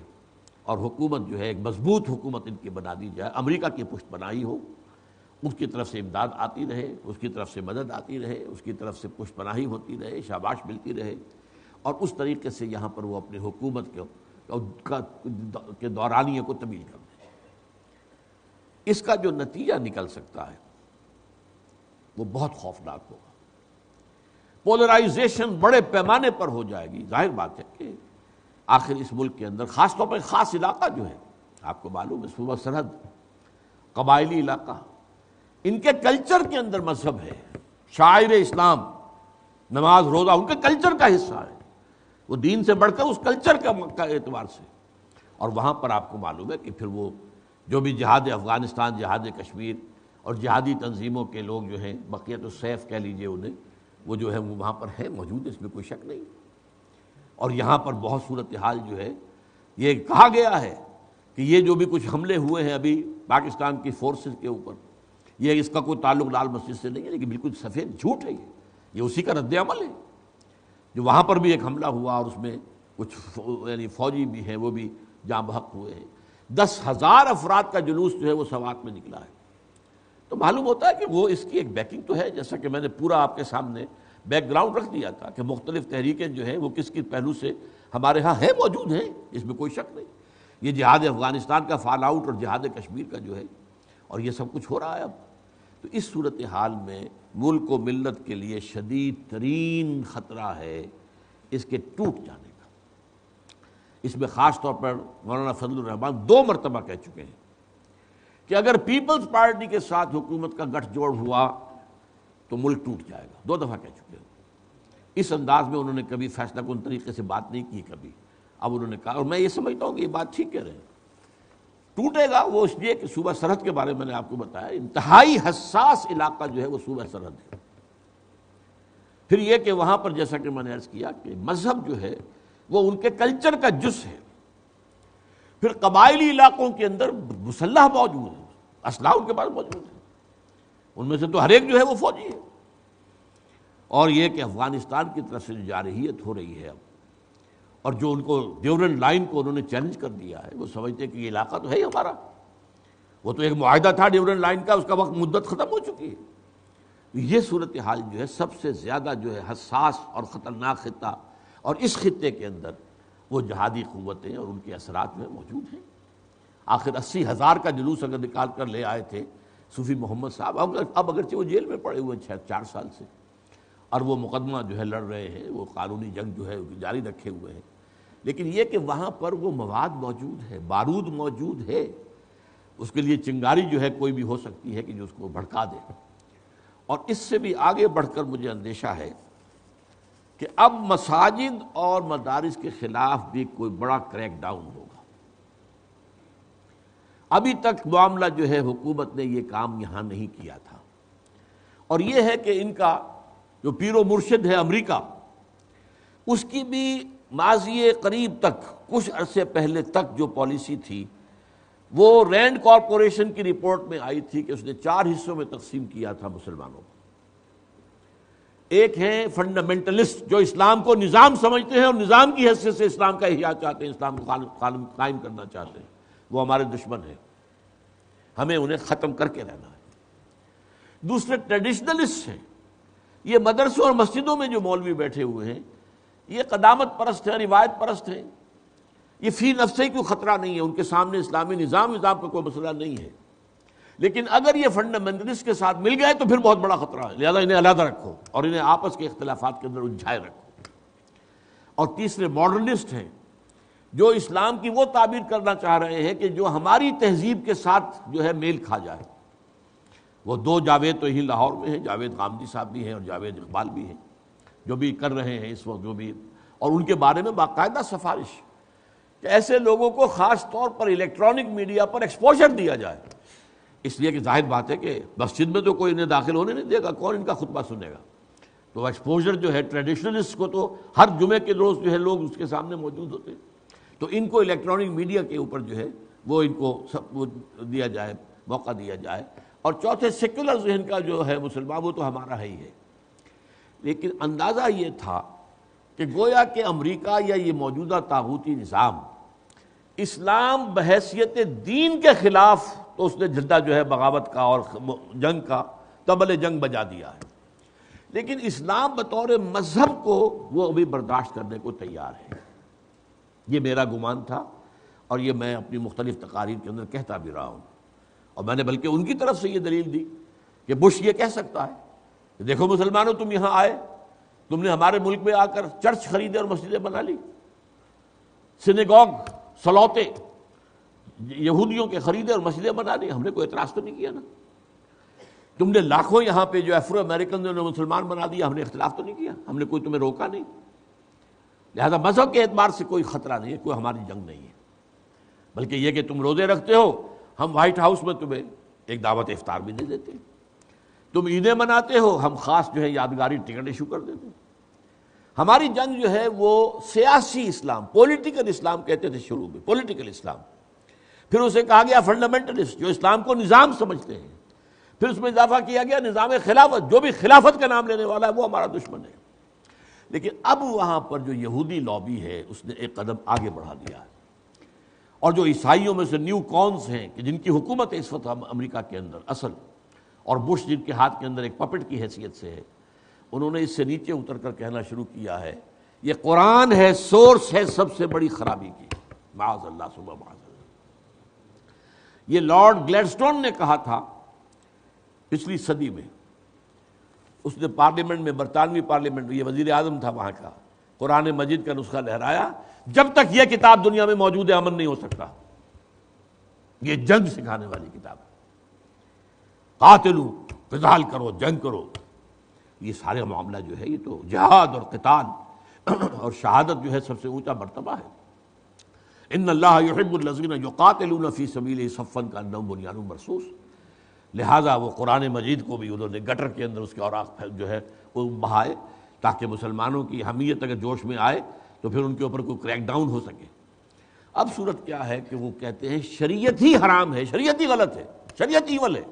اور حکومت جو ہے ایک مضبوط حکومت ان کی بنا دی جائے، امریکہ کی پشت بنائی ہو، اس کی طرف سے امداد آتی رہے، اس کی طرف سے مدد آتی رہے، اس کی طرف سے پشت پناہی ہوتی رہے، شاباش ملتی رہے، اور اس طریقے سے یہاں پر وہ اپنی حکومت کے دورانیے کو طویل کر دیں۔ اس کا جو نتیجہ نکل سکتا ہے وہ بہت خوفناک ہوگا۔ پولرائزیشن بڑے پیمانے پر ہو جائے گی۔ ظاہر بات ہے کہ آخر اس ملک کے اندر خاص طور پر خاص علاقہ جو ہے، آپ کو معلوم ہے صوبہ سرحد، قبائلی علاقہ، ان کے کلچر کے اندر مذہب ہے، شاعر اسلام، نماز روزہ ان کے کلچر کا حصہ ہے، وہ دین سے بڑھ کر اس کلچر کا اعتبار سے، اور وہاں پر آپ کو معلوم ہے کہ پھر وہ جو بھی جہاد افغانستان، جہاد کشمیر اور جہادی تنظیموں کے لوگ جو ہیں، بقیت السیف کہہ لیجئے انہیں، وہ جو ہے وہ وہاں پر ہے موجود، اس میں کوئی شک نہیں۔ اور یہاں پر بہت صورتحال جو ہے، یہ کہا گیا ہے کہ یہ جو بھی کچھ حملے ہوئے ہیں ابھی پاکستان کی فورسز کے اوپر، یہ اس کا کوئی تعلق لال مسجد سے نہیں ہے، لیکن بالکل سفید جھوٹ ہے، یہ اسی کا رد عمل ہے۔ جو وہاں پر بھی ایک حملہ ہوا اور اس میں کچھ یعنی فوجی بھی ہیں وہ بھی جاں بحق ہوئے ہیں، 10,000 افراد کا جلوس جو ہے وہ سوات میں نکلا ہے، تو معلوم ہوتا ہے کہ وہ اس کی ایک بیکنگ تو ہے، جیسا کہ میں نے پورا آپ کے سامنے بیک گراؤنڈ رکھ دیا تھا کہ مختلف تحریکیں جو ہیں وہ کس کس پہلو سے ہمارے ہاں ہیں، موجود ہیں، اس میں کوئی شک نہیں۔ یہ جہاد افغانستان کا فال آؤٹ اور جہاد کشمیر کا جو ہے، اور یہ سب کچھ ہو رہا ہے اب، تو اس صورتحال میں ملک و ملت کے لیے شدید ترین خطرہ ہے اس کے ٹوٹ جانے کا۔ اس میں خاص طور پر مولانا فضل الرحمان 2 مرتبہ کہہ چکے ہیں کہ اگر پیپلز پارٹی کے ساتھ حکومت کا گٹھ جوڑ ہوا تو ملک ٹوٹ جائے گا، 2 دفعہ کہہ چکے ہیں۔ اس انداز میں انہوں نے کبھی فیصلہ کن طریقے سے بات نہیں کی کبھی، اب انہوں نے کہا، اور میں یہ سمجھتا ہوں کہ یہ بات ٹھیک کہہ رہے ہیں، ٹوٹے گا وہ اس لیے کہ صوبہ سرحد کے بارے میں نے آپ کو بتایا، انتہائی حساس علاقہ جو ہے وہ صوبہ سرحد ہے۔ پھر یہ کہ وہاں پر جیسا کہ میں نے عرض کیا کہ مذہب جو ہے وہ ان کے کلچر کا جز ہے، پھر قبائلی علاقوں کے اندر مسلح موجود ہے، اسلحہ ان کے پاس موجود ہے، ان میں سے تو ہر ایک جو ہے وہ فوجی ہے۔ اور یہ کہ افغانستان کی طرف سے جو جارحیت ہو رہی ہے اب، اور جو ان کو ڈیورنڈ لائن کو انہوں نے چیلنج کر دیا ہے، وہ سمجھتے ہیں کہ یہ علاقہ تو ہے ہی ہمارا، وہ تو ایک معاہدہ تھا ڈیورنڈ لائن کا، اس کا وقت مدت ختم ہو چکی ہے۔ یہ صورتحال جو ہے سب سے زیادہ جو ہے حساس اور خطرناک خطہ، اور اس خطے کے اندر وہ جہادی قوتیں اور ان کے اثرات میں موجود ہیں۔ آخر 80,000 کا جلوس اگر نکال کر لے آئے تھے صوفی محمد صاحب، اب اگرچہ وہ جیل میں پڑے ہوئے 4 سال سے، اور وہ مقدمہ جو ہے لڑ رہے ہیں، وہ قانونی جنگ جو ہے جاری رکھے ہوئے ہیں، لیکن یہ کہ وہاں پر وہ مواد موجود ہے، بارود موجود ہے، اس کے لیے چنگاری جو ہے کوئی بھی ہو سکتی ہے کہ جو اس کو بھڑکا دے۔ اور اس سے بھی آگے بڑھ کر مجھے اندیشہ ہے کہ اب مساجد اور مدارس کے خلاف بھی کوئی بڑا کریک ڈاؤن ہوگا۔ ابھی تک معاملہ جو ہے حکومت نے یہ کام یہاں نہیں کیا تھا، اور یہ ہے کہ ان کا جو پیر و مرشد ہے امریکہ، اس کی بھی ماضی قریب تک کچھ عرصے پہلے تک جو پالیسی تھی وہ رینڈ کارپوریشن کی رپورٹ میں آئی تھی کہ اس نے 4 حصوں میں تقسیم کیا تھا مسلمانوں کو۔ ایک ہیں فنڈامنٹلسٹ جو اسلام کو نظام سمجھتے ہیں اور نظام کی حیثیت سے اسلام کا احیاء چاہتے ہیں، اسلام کو قائم کرنا چاہتے ہیں، وہ ہمارے دشمن ہیں، ہمیں انہیں ختم کر کے رہنا ہے۔ دوسرے ٹریڈیشنلسٹ ہیں، یہ مدرسوں اور مسجدوں میں جو مولوی بیٹھے ہوئے ہیں یہ قدامت پرست ہیں، روایت پرست ہیں، یہ فی نفسہ ہی کوئی خطرہ نہیں ہے، ان کے سامنے اسلامی نظام کا کوئی مسئلہ نہیں ہے، لیکن اگر یہ فنڈامنٹلسٹ کے ساتھ مل گئے تو پھر بہت بڑا خطرہ ہے، لہذا انہیں علیحدہ رکھو اور انہیں آپس کے اختلافات کے اندر الجھائے رکھو۔ اور تیسرے ماڈرنسٹ ہیں جو اسلام کی وہ تعبیر کرنا چاہ رہے ہیں کہ جو ہماری تہذیب کے ساتھ جو ہے میل کھا جائے۔ وہ 2 جاوید تو ہی لاہور میں ہیں، جاوید غامدی صاحب بھی ہیں اور جاوید اقبال بھی ہیں، جو بھی کر رہے ہیں اس وقت، جو بھی، اور ان کے بارے میں باقاعدہ سفارش کہ ایسے لوگوں کو خاص طور پر الیکٹرانک میڈیا پر ایکسپوژر دیا جائے، اس لیے کہ ظاہر بات ہے کہ مسجد میں تو کوئی انہیں داخل ہونے نہیں دے گا، کون ان کا خطبہ سنے گا، تو ایکسپوژر جو ہے ٹریڈیشنلسٹ کو تو ہر جمعے کے روز جو ہے لوگ اس کے سامنے موجود ہوتے ہیں، تو ان کو الیکٹرانک میڈیا کے اوپر جو ہے وہ ان کو سب دیا جائے، موقع دیا جائے۔ اور چوتھے سیکولر ذہن کا جو ہے مسلمان، وہ تو ہمارا ہے ہی ہے، لیکن اندازہ یہ تھا کہ گویا کہ امریکہ یا یہ موجودہ طاغوتی نظام اسلام بحیثیت دین کے خلاف، تو اس نے جھنڈا جو ہے بغاوت کا اور جنگ کا طبل جنگ بجا دیا ہے، لیکن اسلام بطور مذہب کو وہ ابھی برداشت کرنے کو تیار ہے۔ یہ میرا گمان تھا، اور یہ میں اپنی مختلف تقاریر کے اندر کہتا بھی رہا ہوں، اور میں نے بلکہ ان کی طرف سے یہ دلیل دی کہ بش یہ کہہ سکتا ہے کہ دیکھو مسلمانوں، تم یہاں آئے، تم نے ہمارے ملک میں آ کر چرچ خریدے اور مسجدیں بنا لی، سینیگوگ، سلوتے یہودیوں کے خریدے اور مسجدیں بنا لی، ہم نے کوئی اعتراض تو نہیں کیا نا۔ تم نے لاکھوں یہاں پہ جو افرو امریکن نے مسلمان بنا دیا، ہم نے اختلاف تو نہیں کیا، ہم نے کوئی تمہیں روکا نہیں، لہذا مذہب کے اعتبار سے کوئی خطرہ نہیں ہے، کوئی ہماری جنگ نہیں ہے، بلکہ یہ کہ تم روزے رکھتے ہو، ہم وائٹ ہاؤس میں تمہیں ایک دعوت افطار بھی دے دیتے ہیں، تم عیدیں مناتے ہو، ہم خاص جو ہے یادگاری ٹکٹ ایشو کر دیتے ہیں۔ ہماری جنگ جو ہے وہ سیاسی اسلام، پولیٹیکل اسلام کہتے تھے شروع میں، پولیٹیکل اسلام، پھر اسے کہا گیا فنڈامنٹلسٹ جو اسلام کو نظام سمجھتے ہیں، پھر اس میں اضافہ کیا گیا نظام خلافت، جو بھی خلافت کا نام لینے والا ہے وہ ہمارا دشمن ہے۔ لیکن اب وہاں پر جو یہودی لابی ہے اس نے ایک قدم آگے بڑھا دیا ہے، اور جو عیسائیوں میں سے نیو کونز ہیں کہ جن کی حکومت اس وقت امریکہ کے اندر اصل، اور بش جن کے ہاتھ کے اندر ایک پپٹ کی حیثیت سے ہے، انہوں نے اس سے نیچے اتر کر کہنا شروع کیا ہے یہ قرآن ہے، سورس ہے سب سے بڑی خرابی کی، معاذ اللہ ثم معاذ اللہ۔ یہ لارڈ گلیڈسٹون نے کہا تھا پچھلی صدی میں، اس نے پارلیمنٹ میں، برطانوی پارلیمنٹ میں، یہ وزیر اعظم تھا وہاں کا، قرآن مجید کا نسخہ لہرایا، جب تک یہ کتاب دنیا میں موجود ہے امن نہیں ہو سکتا، یہ جنگ سکھانے والی کتاب ہے، قاتلو، قتال کرو، جنگ کرو، یہ سارے معاملہ جو ہے یہ تو جہاد اور قتال اور شہادت جو ہے سب سے اونچا مرتبہ ہے۔ ان اللہ یحب الذین یقاتلون فی سبیلہ صفا کانہم بنیان مرصوص، لہذا وہ قرآن مجید کو بھی انہوں نے گٹر کے اندر اس کے اوراق جو ہے وہ بہائے، تاکہ مسلمانوں کی حمیت اگر جوش میں آئے تو پھر ان کے اوپر کوئی کریک ڈاؤن ہو سکے۔ اب صورت کیا ہے کہ وہ کہتے ہیں شریعت ہی حرام ہے، شریعت ہی غلط ہے، شریعت ایول ہے۔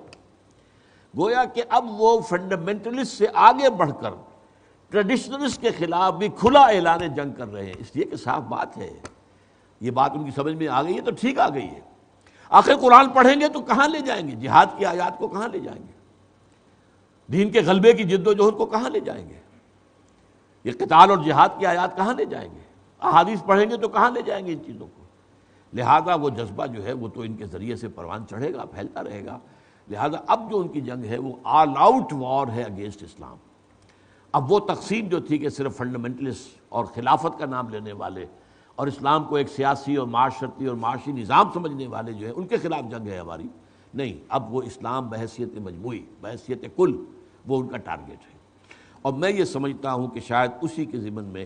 گویا کہ اب وہ فنڈامنٹلسٹ سے آگے بڑھ کر ٹریڈیشنلسٹ کے خلاف بھی کھلا اعلان جنگ کر رہے ہیں، اس لیے کہ صاف بات ہے، یہ بات ان کی سمجھ میں آ گئی ہے تو ٹھیک آ گئی ہے۔ آخر قرآن پڑھیں گے تو کہاں لے جائیں گے؟ جہاد کی آیات کو کہاں لے جائیں گے؟ دین کے غلبے کی جد و جہد کو کہاں لے جائیں گے؟ یہ قتال اور جہاد کی آیات کہاں لے جائیں گے؟ احادیث پڑھیں گے تو کہاں لے جائیں گے ان چیزوں کو؟ لہذا وہ جذبہ جو ہے وہ تو ان کے ذریعے سے پروان چڑھے گا، پھیلتا رہے گا. لہذا اب جو ان کی جنگ ہے وہ آل آؤٹ وار ہے اگینسٹ اسلام. اب وہ تقسیم جو تھی کہ صرف فنڈامنٹلسٹ اور خلافت کا نام لینے والے اور اسلام کو ایک سیاسی اور معاشرتی اور معاشی نظام سمجھنے والے جو ہیں ان کے خلاف جنگ ہے ہماری، نہیں، اب وہ اسلام بحیثیت مجموعی، بحیثیت کل وہ ان کا ٹارگیٹ ہے. اور میں یہ سمجھتا ہوں کہ شاید اسی کے ضمن میں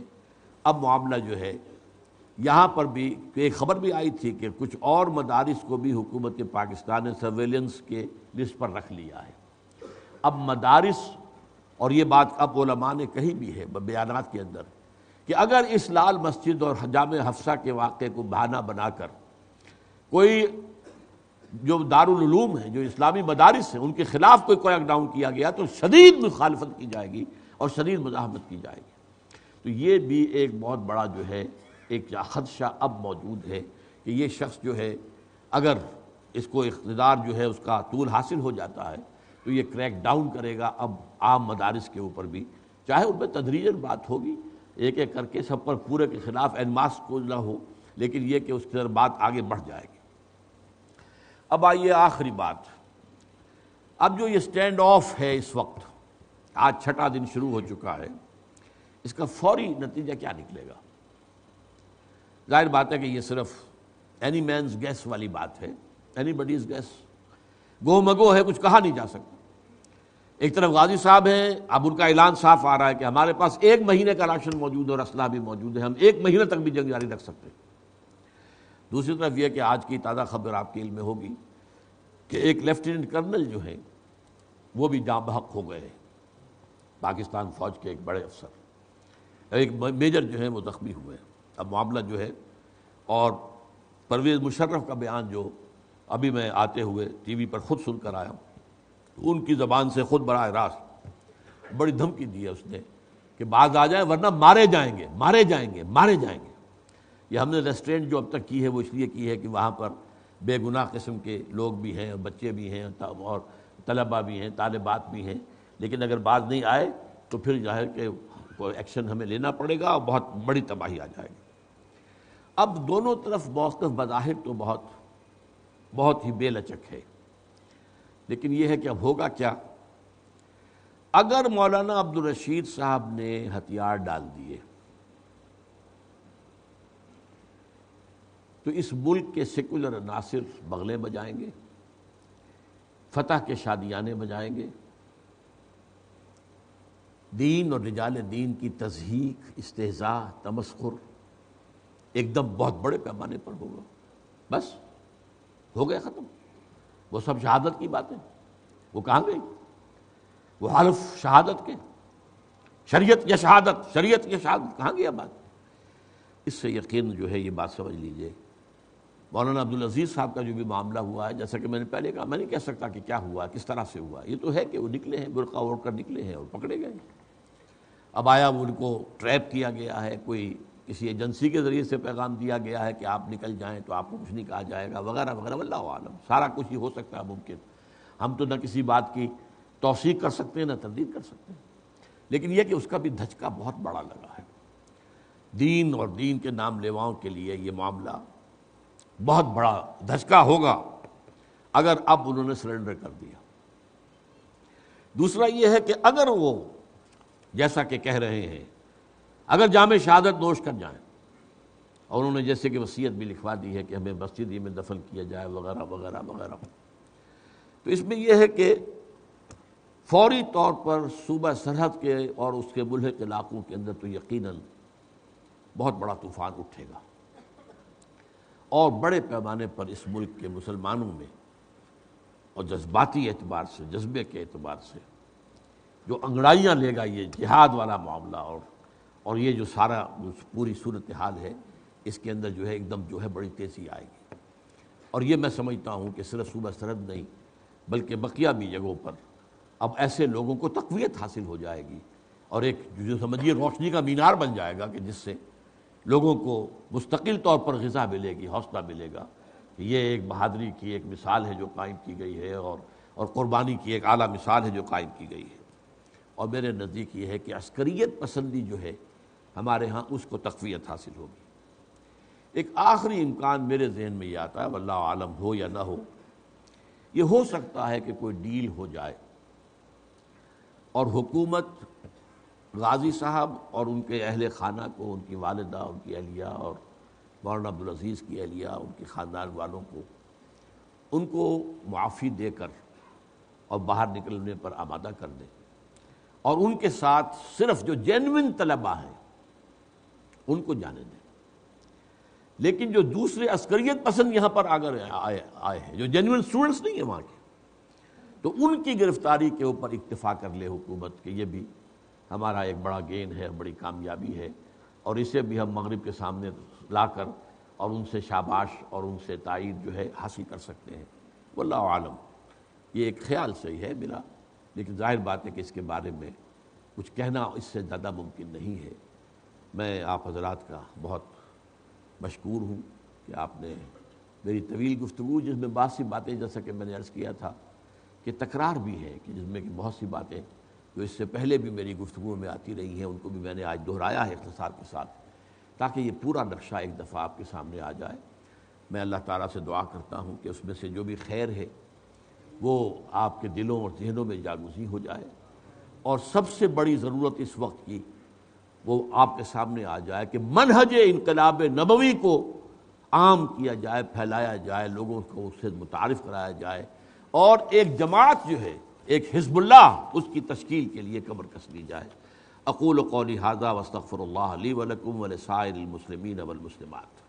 اب معاملہ جو ہے یہاں پر بھی ایک خبر بھی آئی تھی کہ کچھ اور مدارس کو بھی حکومت پاکستان نے سرویلنس کے لسٹ پر رکھ لیا ہے. اب مدارس، اور یہ بات اب علماء نے کہی بھی ہے بیانات کے اندر، کہ اگر اس لال مسجد اور جامع حفصہ کے واقعے کو بہانہ بنا کر کوئی جو دارالعلوم ہیں، جو اسلامی مدارس ہیں، ان کے خلاف کوئی کریک ڈاؤن کیا گیا تو شدید مخالفت کی جائے گی اور شدید مزاحمت کی جائے گی. تو یہ بھی ایک بہت بڑا جو ہے ایک خدشہ اب موجود ہے کہ یہ شخص جو ہے اگر اس کو اقتدار جو ہے اس کا طول حاصل ہو جاتا ہے تو یہ کریک ڈاؤن کرے گا اب عام مدارس کے اوپر بھی، چاہے ان پہ تدریجاً بات ہوگی، ایک ایک کر کے سب پر پورے کے خلاف این ماس کو نہ ہو، لیکن یہ کہ اس کی طرف بات آگے بڑھ جائے گی. اب آئیے آخری بات. اب جو یہ سٹینڈ آف ہے اس وقت، آج 6واں دن شروع ہو چکا ہے، اس کا فوری نتیجہ کیا نکلے گا؟ ظاہر بات ہے کہ یہ صرف اینی مینز گیس والی بات ہے، اینی بڈیز گیس، گو مگو ہے، کچھ کہا نہیں جا سکتا. ایک طرف غازی صاحب ہیں، اب ان کا اعلان صاف آ رہا ہے کہ ہمارے پاس 1 مہینے کا راشن موجود ہے اور اسلحہ بھی موجود ہے، ہم 1 مہینے تک بھی جنگ جاری رکھ سکتے ہیں. دوسری طرف یہ کہ آج کی تازہ خبر آپ کے علم میں ہوگی کہ ایک لیفٹیننٹ کرنل جو ہیں وہ بھی جاں بحق ہو گئے ہیں، پاکستان فوج کے ایک بڑے افسر، ایک میجر جو ہیں وہ زخمی ہوئے ہیں. اب معاملہ جو ہے، اور پرویز مشرف کا بیان جو ابھی میں آتے ہوئے ٹی وی پر خود سن کر آیا ہوں، ان کی زبان سے خود براہ راست بڑی دھمکی دی ہے اس نے کہ باز آ جائیں ورنہ مارے جائیں گے، مارے جائیں گے، مارے جائیں گے. یہ ہم نے ریسٹرینٹ جو اب تک کی ہے وہ اس لیے کی ہے کہ وہاں پر بے گناہ قسم کے لوگ بھی ہیں، بچے بھی ہیں اور طلباء بھی ہیں، طالبات بھی ہیں، لیکن اگر باز نہیں آئے تو پھر ظاہر کہ کوئی ایکشن ہمیں لینا پڑے گا اور بہت بڑی تباہی آ جائے گی. اب دونوں طرف موقف بظاہر تو بہت ہی بے لچک ہے، لیکن یہ ہے کہ اب ہوگا کیا؟ اگر مولانا عبدالرشید صاحب نے ہتھیار ڈال دیے تو اس ملک کے سیکولر عناصر بغلیں بجائیں گے، فتح کے شادیانے بجائیں گے، دین اور رجال دین کی تضحیک، استہزاء، تمسخر ایک دم بہت بڑے پیمانے پر ہوگا. بس ہو گیا ختم. وہ سب شہادت کی باتیں وہ کہاں گئی؟ وہ حلف شہادت کے، شریعت یا شہادت، شریعت یا شہادت، کہاں گیا بات؟ اس سے یقین جو ہے یہ بات سمجھ لیجئے. مولانا عبدالعزیز صاحب کا جو بھی معاملہ ہوا ہے، جیسا کہ میں نے پہلے کہا، میں نہیں کہہ سکتا کہ کیا ہوا، کس طرح سے ہوا. یہ تو ہے کہ وہ نکلے ہیں، برقع اوڑھ کر نکلے ہیں اور پکڑے گئے. اب آیا ان کو ٹریپ کیا گیا ہے، کوئی کسی ایجنسی کے ذریعے سے پیغام دیا گیا ہے کہ آپ نکل جائیں تو آپ کو کچھ نہیں کہا جائے گا، وغیرہ وغیرہ، واللہ عالم. سارا کچھ ہی ہو سکتا ہے ممکن. ہم تو نہ کسی بات کی توثیق کر سکتے ہیں نہ تردید کر سکتے ہیں، لیکن یہ کہ اس کا بھی دھچکا بہت بڑا لگا ہے. دین اور دین کے نام لیواؤں کے لیے یہ معاملہ بہت بڑا دھچکا ہوگا اگر اب انہوں نے سرنڈر کر دیا. دوسرا یہ ہے کہ اگر وہ جیسا کہ کہہ رہے ہیں اگر جامع شہادت نوش کر جائیں، اور انہوں نے جیسے کہ وصیت بھی لکھوا دی ہے کہ ہمیں مسجد ہی میں دفن کیا جائے وغیرہ وغیرہ وغیرہ، تو اس میں یہ ہے کہ فوری طور پر صوبہ سرحد کے اور اس کے ملحق علاقوں کے اندر تو یقیناً بہت بڑا طوفان اٹھے گا، اور بڑے پیمانے پر اس ملک کے مسلمانوں میں اور جذباتی اعتبار سے، جذبے کے اعتبار سے جو انگڑائیاں لے گا یہ جہاد والا معاملہ، اور یہ جو سارا پوری صورتحال ہے، اس کے اندر جو ہے ایک دم جو ہے بڑی تیزی آئے گی. اور یہ میں سمجھتا ہوں کہ صرف صوبہ سرحد نہیں بلکہ بقیہ بھی جگہوں پر اب ایسے لوگوں کو تقویت حاصل ہو جائے گی، اور ایک جو سمجھیے روشنی کا مینار بن جائے گا کہ جس سے لوگوں کو مستقل طور پر غذا ملے گی، حوصلہ ملے گا. یہ ایک بہادری کی ایک مثال ہے جو قائم کی گئی ہے، اور قربانی کی ایک اعلیٰ مثال ہے جو قائم کی گئی ہے. اور میرے نزدیک یہ ہے کہ عسکریت پسندی جو ہے ہمارے ہاں اس کو تقویت حاصل ہوگی. ایک آخری امکان میرے ذہن میں یہ آتا ہے، واللہ عالم ہو یا نہ ہو، یہ ہو سکتا ہے کہ کوئی ڈیل ہو جائے اور حکومت غازی صاحب اور ان کے اہل خانہ کو، ان کی والدہ، ان کی اہلیہ اور مولانا عبدالعزیز کی اہلیہ، ان کے خاندان والوں کو، ان کو معافی دے کر اور باہر نکلنے پر آمادہ کر دے، اور ان کے ساتھ صرف جو جینوئن طلبہ ہیں ان کو جانے دیں۔ لیکن جو دوسرے عسکریت پسند یہاں پر آئے ہیں، جو جینوئن اسٹوڈنٹس نہیں ہیں وہاں کے، تو ان کی گرفتاری کے اوپر اکتفا کر لے حکومت کہ یہ بھی ہمارا ایک بڑا گین ہے، بڑی کامیابی ہے، اور اسے بھی ہم مغرب کے سامنے لا کر اور ان سے شاباش اور ان سے تائید جو ہے حاصل کر سکتے ہیں۔ واللہ عالم، یہ ایک خیال صحیح ہے میرا، لیکن ظاہر بات ہے کہ اس کے بارے میں کچھ کہنا اس سے زیادہ ممکن نہیں ہے۔ میں آپ حضرات کا بہت مشکور ہوں کہ آپ نے میری طویل گفتگو، جس میں بہت سی باتیں، جیسا کہ میں نے عرض کیا تھا کہ تکرار بھی ہے، کہ جس میں کہ بہت سی باتیں جو اس سے پہلے بھی میری گفتگو میں آتی رہی ہیں، ان کو بھی میں نے آج دہرایا ہے اختصار کے ساتھ، تاکہ یہ پورا نقشہ ایک دفعہ آپ کے سامنے آ جائے۔ میں اللہ تعالیٰ سے دعا کرتا ہوں کہ اس میں سے جو بھی خیر ہے وہ آپ کے دلوں اور ذہنوں میں جاگزی ہو جائے، اور سب سے بڑی ضرورت اس وقت کی وہ آپ کے سامنے آ جائے کہ منہج انقلاب نبوی کو عام کیا جائے، پھیلایا جائے، لوگوں کو اس سے متعارف کرایا جائے، اور ایک جماعت جو ہے، ایک حزب اللہ، اس کی تشکیل کے لیے کمر کس لی جائے۔ اقول قولی ھذا واستغفر اللہ لی ولکم ولسائر المسلمین والمسلمات۔